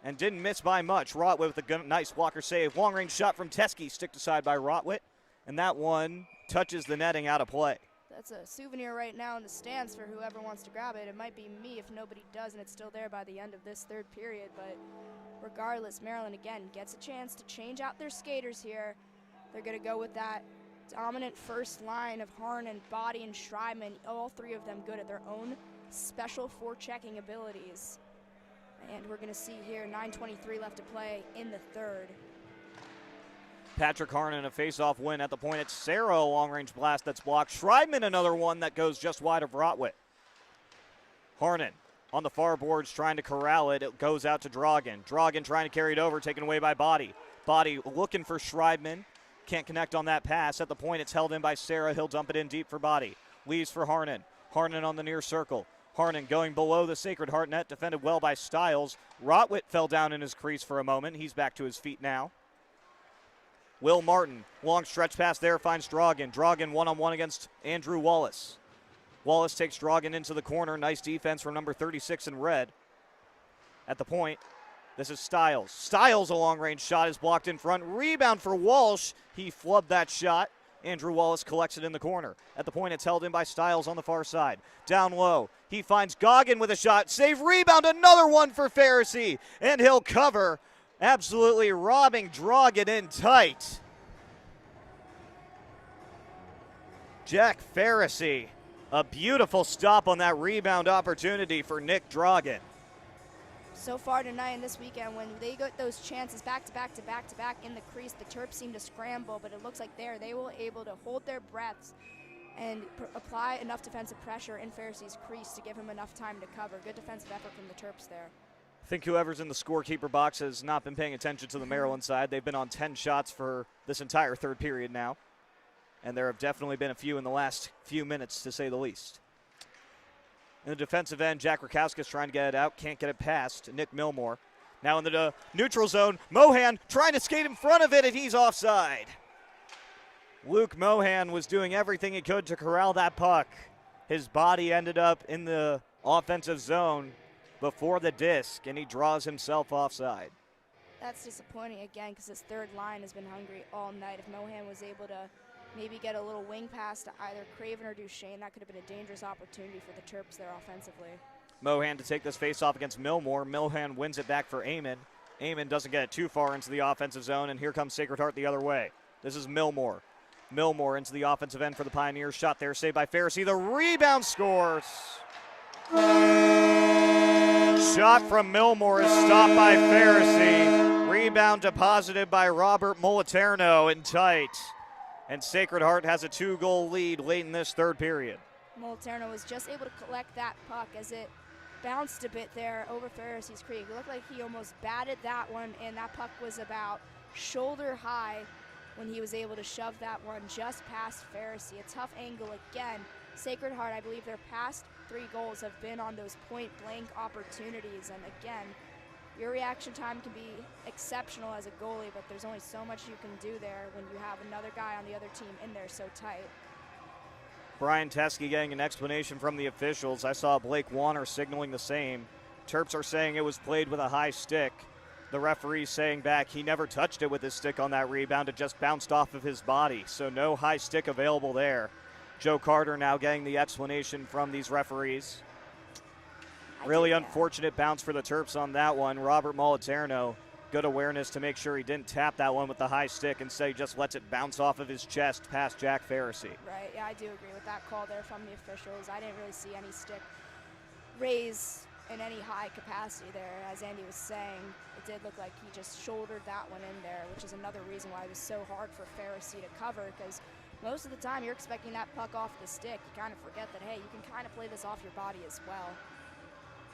A: and didn't miss by much. Rotwitt with a nice blocker save. Long-range shot from Teske, sticked aside by Rotwitt, and that one touches the netting out of play.
B: That's a souvenir right now in the stands for whoever wants to grab it. It might be me if nobody does, and it's still there by the end of this third period. But regardless, Maryland, again, gets a chance to change out their skaters here. They're going to go with that dominant first line of Harnan, Body, and Schreibman, all three of them good at their own special forechecking abilities. And we're going to see here 9:23 left to play in the third.
A: Patrick Harnan, a face-off win at the point. It's Sarah, a long-range blast that's blocked. Schreibman, another one that goes just wide of Rotwit. Harnan on the far boards trying to corral it. It goes out to Dragan. Dragan trying to carry it over, taken away by Body. Body looking for Schreibman. Can't connect on that pass. At the point, it's held in by Sarah. He'll dump it in deep for Body. Leaves for Harnan. Harnan on the near circle. Harnan going below the Sacred Heart net, defended well by Stiles. Rotwit fell down in his crease for a moment. He's back to his feet now. Will Martin, long stretch pass there, finds Dragan. Dragan one-on-one against Andrew Wallace. Wallace takes Dragan into the corner. Nice defense from number 36 in red. At the point, this is Stiles. Stiles, a long-range shot, is blocked in front. Rebound for Walsh. He flubbed that shot. Andrew Wallace collects it in the corner. At the point, it's held in by Stiles on the far side. Down low, he finds Goggin with a shot. Save, rebound, another one for Pharisee. And he'll cover, absolutely robbing Dragan in tight. Jack Pharisee, a beautiful stop on that rebound opportunity for Nick Dragan.
B: So far tonight and this weekend, when they got those chances back to back to back to back in the crease, the Terps seem to scramble, but it looks like they were able to hold their breaths and apply enough defensive pressure in Pharisee's crease to give him enough time to cover. Good defensive effort from the Terps there.
A: I think whoever's in the scorekeeper box has not been paying attention to the Maryland side. They've been on 10 shots for this entire third period now, and there have definitely been a few in the last few minutes, to say the least. In the defensive end, Jack Rakowski's trying to get it out, can't get it past Nick Milmore. Now in the neutral zone, Mohan trying to skate in front of it, and he's offside. Luke Mohan was doing everything he could to corral that puck. His body ended up in the offensive zone before the disc, and he draws himself offside.
B: That's disappointing again, because his third line has been hungry all night. If Mohan was able to maybe get a little wing pass to either Craven or Duchesne, that could have been a dangerous opportunity for the Terps there offensively.
A: Mohan to take this face-off against Milmore. Mohan wins it back for Amon. Amon doesn't get it too far into the offensive zone, and here comes Sacred Heart the other way. This is Milmore. Milmore into the offensive end for the Pioneers. Shot there, saved by Pharisee. The rebound scores. Shot from Milmore is stopped by Pharisee. Rebound deposited by Robert Moliterno in tight. And Sacred Heart has a 2-goal lead late in this third period.
B: Moliterno was just able to collect that puck as it bounced a bit there over Pharisee's crease. It looked like he almost batted that one, and that puck was about shoulder high when he was able to shove that one just past Pharisee. A tough angle again. Sacred Heart, I believe their past 3 goals have been on those point-blank opportunities, and again, your reaction time can be exceptional as a goalie, but there's only so much you can do there when you have another guy on the other team in there so tight.
A: Brian Teskey getting an explanation from the officials. I saw Blake Warner signaling the same. Terps are saying it was played with a high stick. The referee saying back he never touched it with his stick on that rebound. It just bounced off of his body, so no high stick available there. Joe Carter now getting the explanation from these referees. Really unfortunate bounce for the Terps on that one. Robert Moliterno, good awareness to make sure he didn't tap that one with the high stick. Instead, he just lets it bounce off of his chest past Jack Pharisee.
B: Right, yeah, I do agree with that call there from the officials. I didn't really see any stick raise in any high capacity there. As Andy was saying, it did look like he just shouldered that one in there, which is another reason why it was so hard for Pharisee to cover, because most of the time you're expecting that puck off the stick. You kind of forget that, hey, you can kind of play this off your body as well.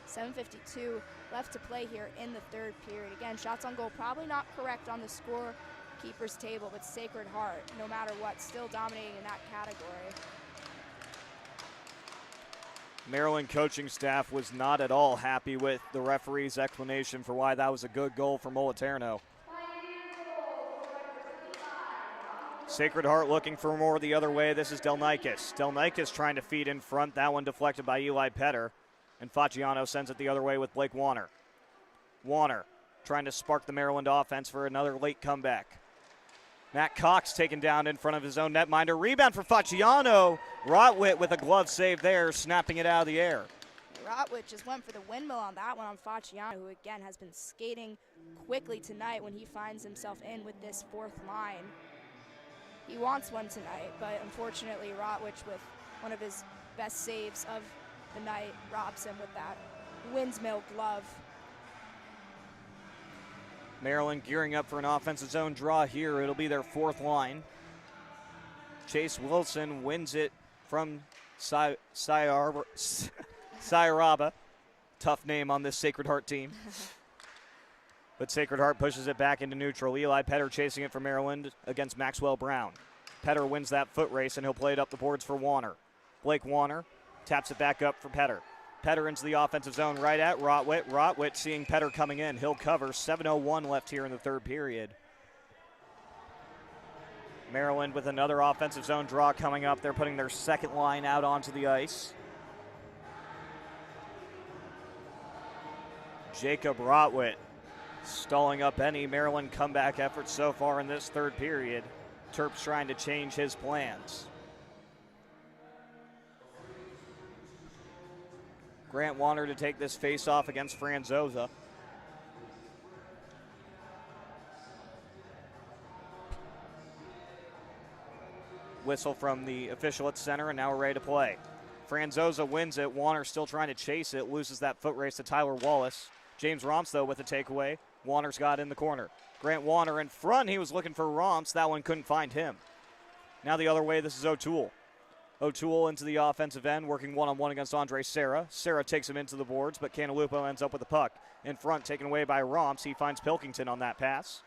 B: 7:52 left to play here in the third period. Again, shots on goal probably not correct on the scorekeeper's table, but Sacred Heart, no matter what, still dominating in that category.
A: Maryland coaching staff was not at all happy with the referee's explanation for why that was a good goal for Moliterno. Sacred Heart looking for more the other way. This is Delnikis. Delnikis trying to feed in front. That one deflected by Eli Petter. And Facciano sends it the other way with Blake Warner. Warner trying to spark the Maryland offense for another late comeback. Matt Cox taken down in front of his own netminder. Rebound for Facciano. Rotwit with a glove save there, snapping it out of the air.
B: Rotwit just went for the windmill on that one on Facciano, who again has been skating quickly tonight when he finds himself in with this fourth line. he wants one tonight, but unfortunately Rotwich, with one of his best saves of the night, robs him with that windmill glove.
A: Maryland gearing up for an offensive zone draw here. It'll be their fourth line. Chase Wilson wins it from Sayaraba. Tough name on this Sacred Heart team. But Sacred Heart pushes it back into neutral. Eli Petter chasing it for Maryland against Maxwell Brown. Petter wins that foot race, and he'll play it up the boards for Warner. Blake Warner taps it back up for Petter. Petter into the offensive zone right at Rotwit. Rotwit seeing Petter coming in. He'll cover. 7:01 left here in the third period. Maryland with another offensive zone draw coming up. They're putting their second line out onto the ice. Jacob Rotwit stalling up any Maryland comeback effort so far in this third period. Terps trying to change his plans. Grant Warner to take this face-off against Franzosa. Whistle from the official at center, and now we're ready to play. Franzosa wins it. Warner still trying to chase it, loses that foot race to Tyler Wallace. James Romps, though, with the takeaway. Warner's got in the corner. Grant Warner in front. He was looking for Romps. That one couldn't find him. Now the other way, this is O'Toole. O'Toole into the offensive end, working one-on-one against Andre Serra. Serra takes him into the boards, but Canalupo ends up with the puck. In front, taken away by Romps. He finds Pilkington on that pass.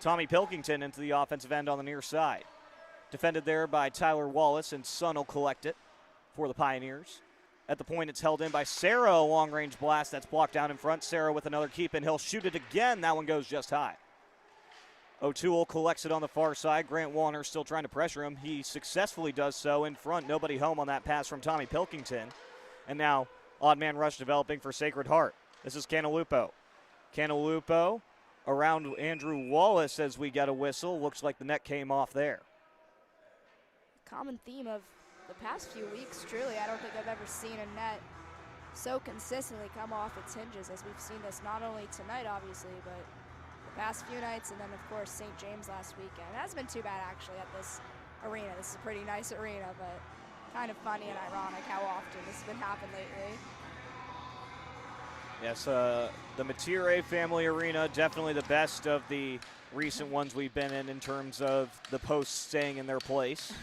A: Tommy Pilkington into the offensive end on the near side. Defended there by Tyler Wallace, and Sun will collect it for the Pioneers. At the point, it's held in by Serra, a long-range blast that's blocked down in front. Serra with another keep, and he'll shoot it again. That one goes just high. O'Toole collects it on the far side. Grant Warner still trying to pressure him. He successfully does so in front. Nobody home on that pass from Tommy Pilkington. And now, odd man rush developing for Sacred Heart. This is Canalupo. Canalupo around Andrew Wallace as we get a whistle. Looks like the net came off there.
B: Common theme of the past few weeks, truly. I don't think I've ever seen a net so consistently come off its hinges as we've seen this not only tonight, obviously, but the past few nights, and then, of course, St. James last weekend. It hasn't been too bad, actually, at this arena. This is a pretty nice arena, but kind of funny and ironic how often this has been happening lately.
A: Yes, the Matire Family Arena, definitely the best of the recent ones we've been in terms of the posts staying in their place.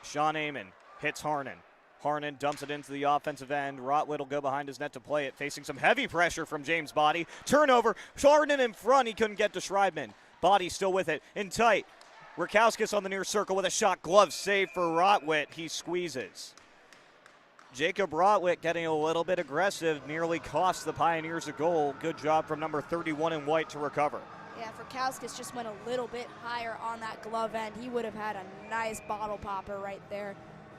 A: Sean Amon hits Harnan. Harnan dumps it into the offensive end. Rotwit will go behind his net to play it, facing some heavy pressure from James Body. Turnover. Harnan in front. He couldn't get to Schreibman. Body still with it. In tight. Rakowskis on the near circle with a shot. Glove save for Rotwit. He squeezes. Jacob Rotwit getting a little bit aggressive. Nearly cost the Pioneers a goal. Good job from number 31 in white to recover.
B: Yeah, Rakowskis just went a little bit higher on that glove end. He would have had a nice bottle popper right there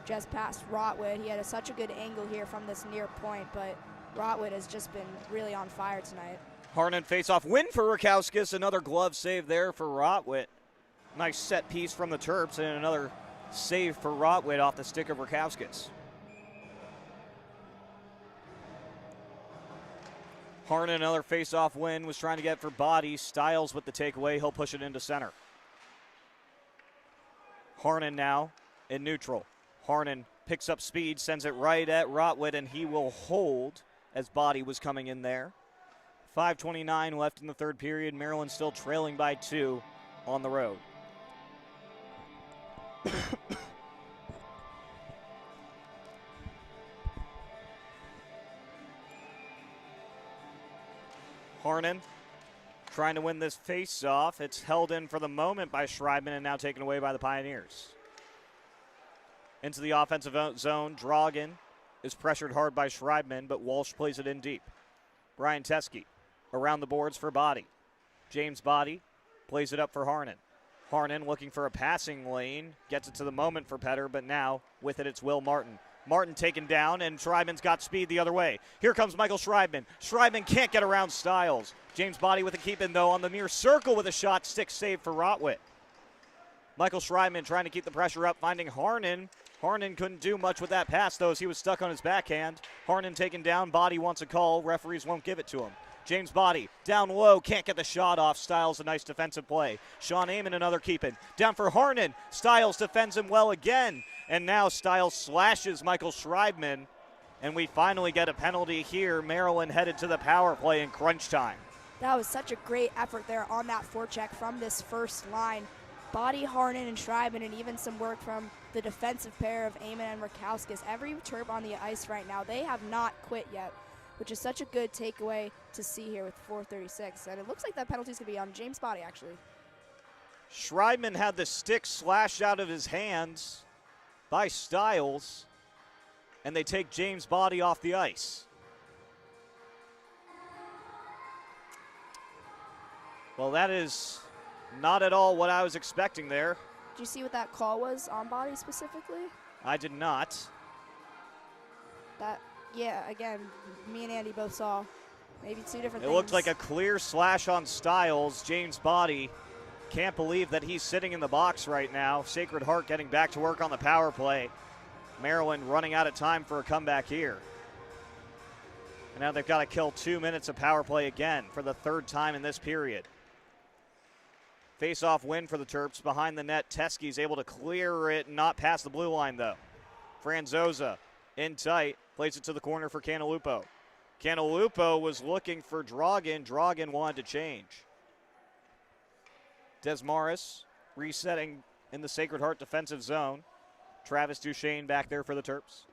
B: just past Rotwit. He had such a good angle here from this near point, but Rotwit has just been really on fire tonight.
A: Harnan face-off win for Rakowskis. Another glove save there for Rotwit. Nice set piece from the Terps, and another save for Rotwit off the stick of Rakowskis. Harnan, another face-off win, was trying to get for Body. Styles with the takeaway. He'll push it into center. Harnan now in neutral. Harnan picks up speed, sends it right at Rotwit, and he will hold as Body was coming in there. 5:29 left in the third period. Maryland still trailing by 2 on the road. Harnan trying to win this face-off. It's held in for the moment by Schreibman and now taken away by the Pioneers. Into the offensive zone, Dragan is pressured hard by Schreibman, but Walsh plays it in deep. Brian Teske around the boards for Body. James Body plays it up for Harnan. Harnan looking for a passing lane, gets it to the moment for Petter, but now with it it's Will Martin. Martin taken down, and Schreibman's got speed the other way. Here comes Michael Schreibman. Schreibman can't get around Styles. James Body with a keep-in, though, on the near circle with a shot. Stick save for Rotwit. Michael Schreibman trying to keep the pressure up, finding Harnan. Harnan couldn't do much with that pass, though, as he was stuck on his backhand. Harnan taken down. Body wants a call. Referees won't give it to him. James Body down low, can't get the shot off. Styles, a nice defensive play. Sean Amon, another keeping. Down for Harnan. Styles defends him well again. And now Styles slashes Michael Schreibman. And we finally get a penalty here. Maryland headed to the power play in crunch time.
B: That was such a great effort there on that forecheck from this first line. Body, Harnan, and Schreiben, and even some work from the defensive pair of Amon and Rakowskis. Every Terp on the ice right now, they have not quit yet, which is such a good takeaway to see here with 4:36. And it looks like that penalty is going to be on James Body, actually.
A: Schreibman had the stick slashed out of his hands by Styles, and they take James Body off the ice. Well, that is not at all what I was expecting there.
B: Did you see what that call was on Body specifically?
A: I did not.
B: Yeah, again, me and Andy both saw maybe two different
A: It
B: things.
A: looked like a clear slash on Styles. James Body can't believe that he's sitting in the box right now. Sacred Heart getting back to work on the power play. Maryland running out of time for a comeback here. And now they've got to kill 2 minutes of power play again for the third time in this period. Face-off win for the Terps. Behind the net, Teskey's able to clear it, not past the blue line, though. Franzosa in tight, plays it to the corner for Canalupo. Canalupo was looking for Dragan. Dragan wanted to change. Desmarais resetting in the Sacred Heart defensive zone. Travis Duchesne back there for the Terps.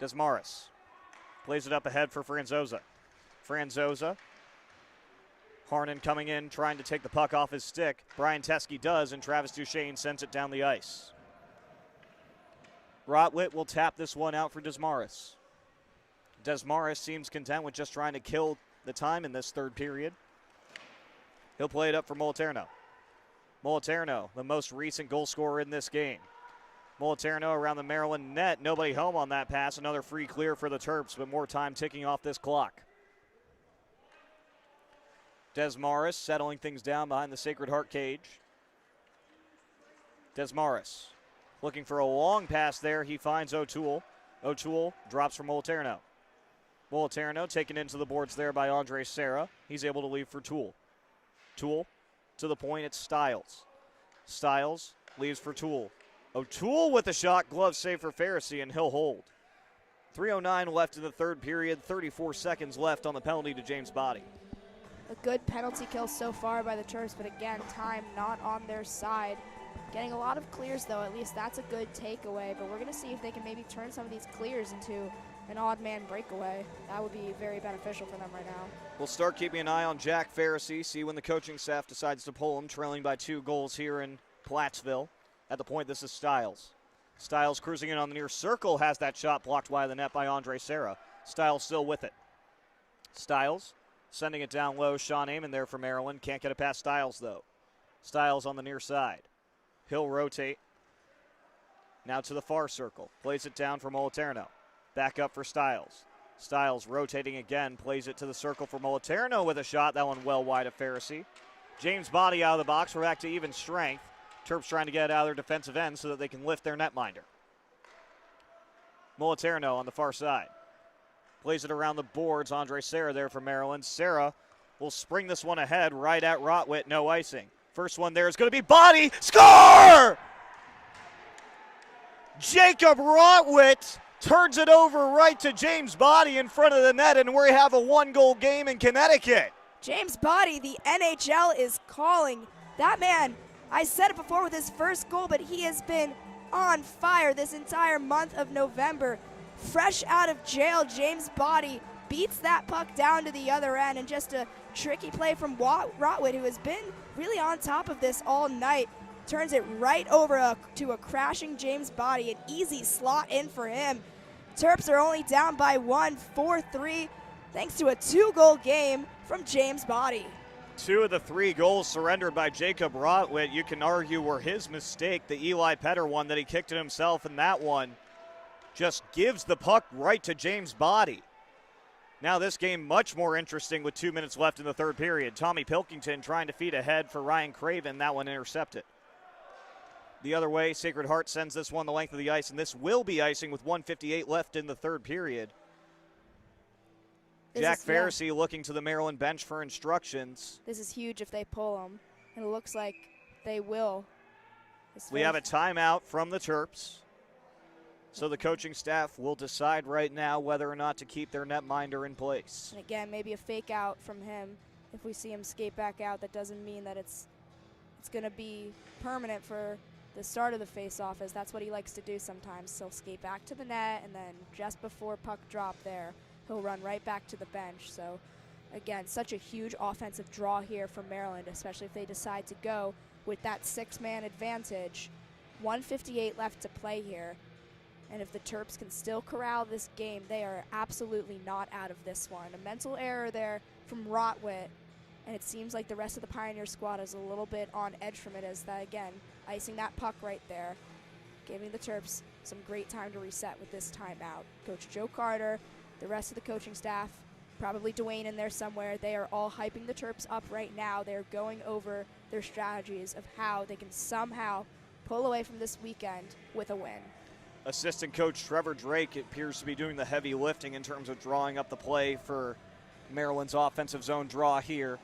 A: Desmarais plays it up ahead for Franzosa. Franzosa. Harnan coming in, trying to take the puck off his stick. Brian Teskey does, and Travis Duchesne sends it down the ice. Rotwit will tap this one out for Desmarais. Desmarais seems content with just trying to kill the time in this third period. He'll play it up for Moliterno. Moliterno, the most recent goal scorer in this game. Moliterno around the Maryland net. Nobody home on that pass. Another free clear for the Terps, but more time ticking off this clock. Desmarais settling things down behind the Sacred Heart cage. Desmarais looking for a long pass there. He finds O'Toole. O'Toole drops for Moliterno. Moliterno taken into the boards there by Andre Serra. He's able to leave for Toole. Toole to the point, it's Styles. Styles leaves for Toole. O'Toole with a shot, glove save for Pharisee, and he'll hold. 3:09 left in the third period, 34 seconds left on the penalty to James Body.
B: A good penalty kill so far by the Terps, but again, time not on their side. Getting a lot of clears, though. At least that's a good takeaway, but we're going to see if they can maybe turn some of these clears into an odd man breakaway. That would be very beneficial for them right now.
A: We'll start keeping an eye on Jack Pharisee, see when the coaching staff decides to pull him, trailing by 2 goals here in Plattsville. At the point, this is Styles. Styles cruising in on the near circle, has that shot blocked wide of the net by Andre Serra. Styles still with it. Styles sending it down low. Sean Amon there for Maryland. Can't get it past Styles, though. Styles on the near side. He'll rotate. Now to the far circle. Plays it down for Moliterno. Back up for Styles. Styles rotating again. Plays it to the circle for Moliterno with a shot. That one well wide of Pharisee. James Body out of the box. We're back to even strength. Terps trying to get it out of their defensive end so that they can lift their netminder. Moliterno on the far side. Plays it around the boards. Andre Serra there for Maryland. Serra will spring this one ahead right at Rotwit. No icing. First one there is going to be Body. Score! Jacob Rotwit turns it over right to James Body in front of the net, and we have a 1-goal game in Connecticut.
B: James Body, the NHL is calling. That man, I said it before with his first goal, but he has been on fire this entire month of November. Fresh out of jail, James Body beats that puck down to the other end, and just a tricky play from Rotwit, who has been really on top of this all night. Turns it right over to a crashing James Body. An easy slot in for him. Terps are only down by 1, 4-3, thanks to a 2-goal game from James Body.
A: 2 of the 3 goals surrendered by Jacob Rotwit, you can argue were his mistake. The Eli Petter one that he kicked it himself, and that one just gives the puck right to James Body. Now this game much more interesting with 2 minutes left in the third period. Tommy Pilkington trying to feed ahead for Ryan Craven. That one intercepted. The other way, Sacred Heart sends this one the length of the ice, and this will be icing with 1:58 left in the third period. Jack Farrisee looking to the Maryland bench for instructions.
B: This is huge if they pull him, and it looks like they will.
A: We have a timeout from the Terps. So the coaching staff will decide right now whether or not to keep their netminder in place.
B: And again, maybe a fake out from him. If we see him skate back out, that doesn't mean that it's going to be permanent for the start of the face-off, as that's what he likes to do sometimes. He'll skate back to the net, and then just before puck drop there, he'll run right back to the bench. So again, such a huge offensive draw here for Maryland, especially if they decide to go with that 6-man advantage. 1:58 left to play here. And if the Terps can still corral this game, they are absolutely not out of this one. A mental error there from Rotwit, and it seems like the rest of the Pioneer squad is a little bit on edge from it, as that, again, icing that puck right there, giving the Terps some great time to reset with this timeout. Coach Joe Carter, the rest of the coaching staff, probably Dwayne in there somewhere, they are all hyping the Terps up right now. They're going over their strategies of how they can somehow pull away from this weekend with a win.
A: Assistant coach Trevor Drake appears to be doing the heavy lifting in terms of drawing up the play for Maryland's offensive zone draw here.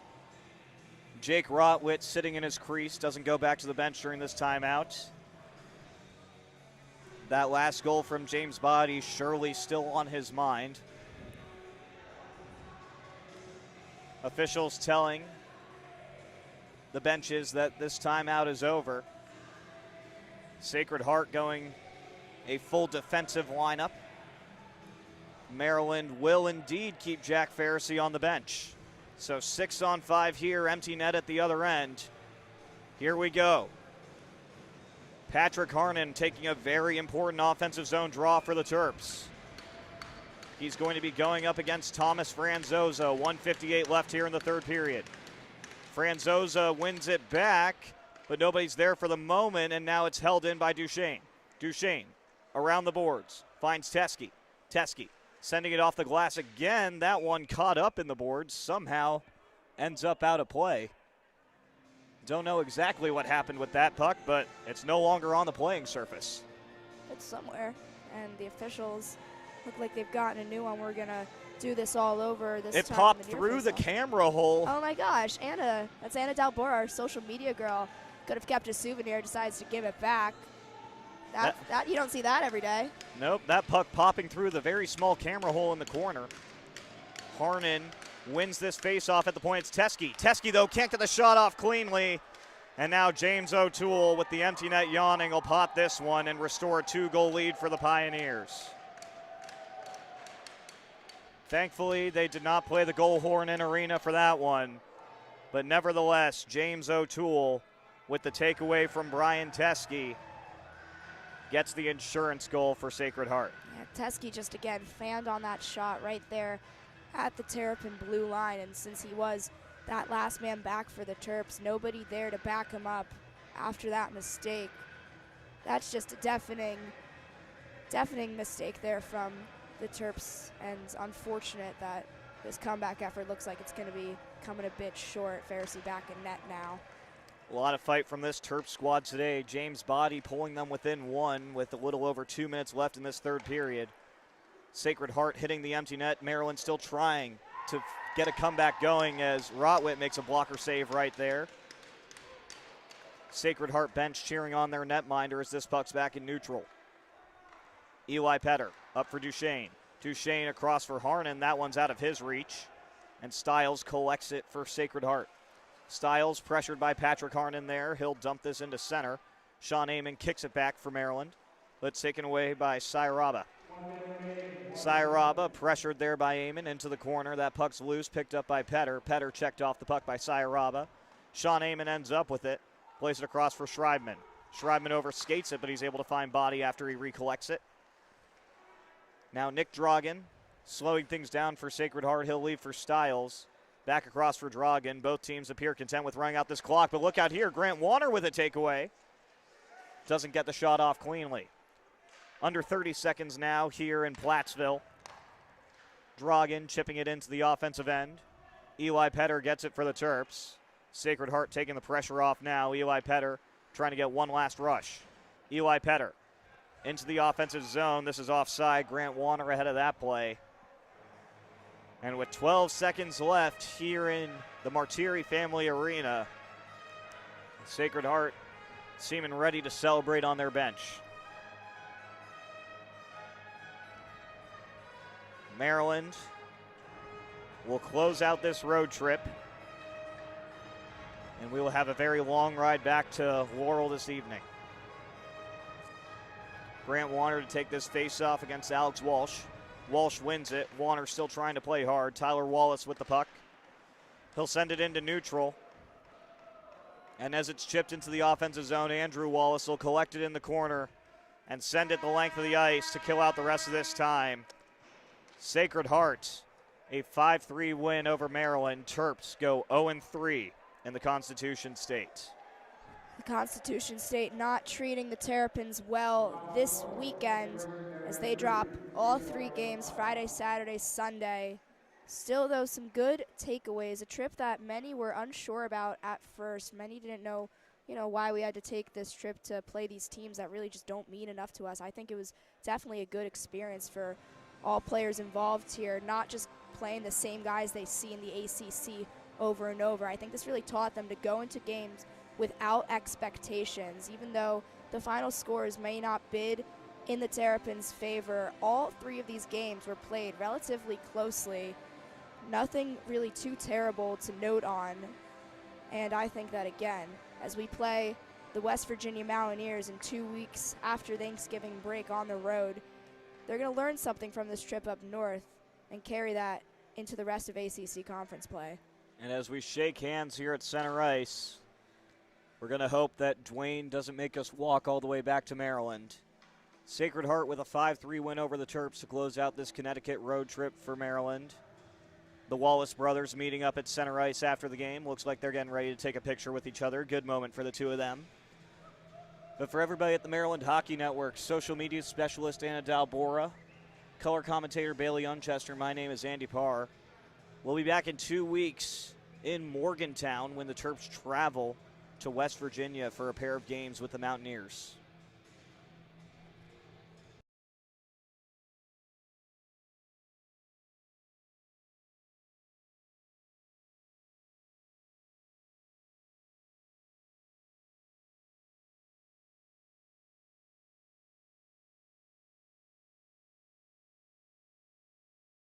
A: Jake Rotwit sitting in his crease, doesn't go back to the bench during this timeout. That last goal from James Body surely still on his mind. Officials telling the benches that this timeout is over. Sacred Heart going a full defensive lineup. Maryland will indeed keep Jack Farrisee on the bench. So 6-on-5 here, empty net at the other end. Here we go. Patrick Harnan taking a very important offensive zone draw for the Terps. He's going to be going up against Thomas Franzosa. 1:58 left here in the third period. Franzosa wins it back, but nobody's there for the moment, and now it's held in by Duchesne. Duchesne around the boards, finds Teske. Teske sending it off the glass again. That one caught up in the boards, somehow ends up out of play. Don't know exactly what happened with that puck, but it's no longer on the playing surface.
B: It's somewhere, and the officials look like they've gotten a new one. We're going to do this all over this time.
A: It popped through the camera hole.
B: Oh my gosh, Anna, that's Anna Dalbora, our social media girl. Could have kept a souvenir, decides to give it back. That you don't see that every day.
A: Nope, that puck popping through the very small camera hole in the corner. Harnan wins this face-off at the point. It's Teske. Teske, though, can't get the shot off cleanly. And now James O'Toole with the empty net yawning will pop this one and restore a 2-goal lead for the Pioneers. Thankfully, they did not play the goal horn in arena for that one. But nevertheless, James O'Toole with the takeaway from Brian Teske gets the insurance goal for Sacred Heart.
B: Yeah, Teske just, again, fanned on that shot right there at the Terrapin blue line. And since he was that last man back for the Terps, nobody there to back him up after that mistake. That's just a deafening mistake there from the Terps, and unfortunate that this comeback effort looks like it's going to be coming a bit short. Farrisee back in net now.
A: A lot of fight from this Terps squad today. James Body pulling them within one with a little over 2 minutes left in this third period. Sacred Heart hitting the empty net. Maryland still trying to get a comeback going as Rotwit makes a blocker save right there. Sacred Heart bench cheering on their netminder as this puck's back in neutral. Eli Petter up for Duchesne. Duchesne across for Harnan. That one's out of his reach. And Stiles collects it for Sacred Heart. Stiles pressured by Patrick Harnan there. He'll dump this into center. Sean Amon kicks it back for Maryland, but it's taken away by Sairaba. Sairaba pressured there by Amon into the corner. That puck's loose, picked up by Petter. Petter checked off the puck by Sairaba. Sean Amon ends up with it. Plays it across for Schreibman. Schreibman overskates it, but he's able to find Body after he recollects it. Now Nick Dragan slowing things down for Sacred Heart. He'll leave for Stiles. Back across for Dragan. Both teams appear content with running out this clock, but look out here. Grant Warner with a takeaway. Doesn't get the shot off cleanly. Under 30 seconds now here in Plattsville. Dragan chipping it into the offensive end. Eli Petter gets it for the Terps. Sacred Heart taking the pressure off now. Eli Petter trying to get one last rush. Eli Petter into the offensive zone. This is offside. Grant Warner ahead of that play. And with 12 seconds left here in the Martiri Family Arena, Sacred Heart seeming ready to celebrate on their bench. Maryland will close out this road trip, and we will have a very long ride back to Laurel this evening. Grant Warner to take this face-off against Alex Walsh. Walsh wins it. Warner still trying to play hard. Tyler Wallace with the puck. He'll send it into neutral. And as it's chipped into the offensive zone, Andrew Wallace will collect it in the corner and send it the length of the ice to kill out the rest of this time. Sacred Heart, a 5-3 win over Maryland. Terps go 0-3 in the Constitution State.
B: The Constitution State not treating the Terrapins well this weekend as they drop all 3 games, Friday, Saturday, Sunday. Still, though, some good takeaways. A trip that many were unsure about at first. Many didn't know, why we had to take this trip to play these teams that really just don't mean enough to us. I think it was definitely a good experience for all players involved here, not just playing the same guys they see in the ACC over and over. I think this really taught them to go into games without expectations. Even though the final scores may not bid in the Terrapins' favor, all 3 of these games were played relatively closely. Nothing really too terrible to note on. And I think that, again, as we play the West Virginia Mountaineers in 2 weeks after Thanksgiving break on the road, they're going to learn something from this trip up north and carry that into the rest of ACC conference play.
A: And as we shake hands here at center ice, we're going to hope that Dwayne doesn't make us walk all the way back to Maryland. Sacred Heart with a 5-3 win over the Terps to close out this Connecticut road trip for Maryland. The Wallace brothers meeting up at center ice after the game. Looks like they're getting ready to take a picture with each other. Good moment for the 2 of them. But for everybody at the Maryland Hockey Network, social media specialist Anna Dalbora, color commentator Bailey Unchester, my name is Andy Parr. We'll be back in 2 weeks in Morgantown when the Terps travel to West Virginia for a pair of games with the Mountaineers.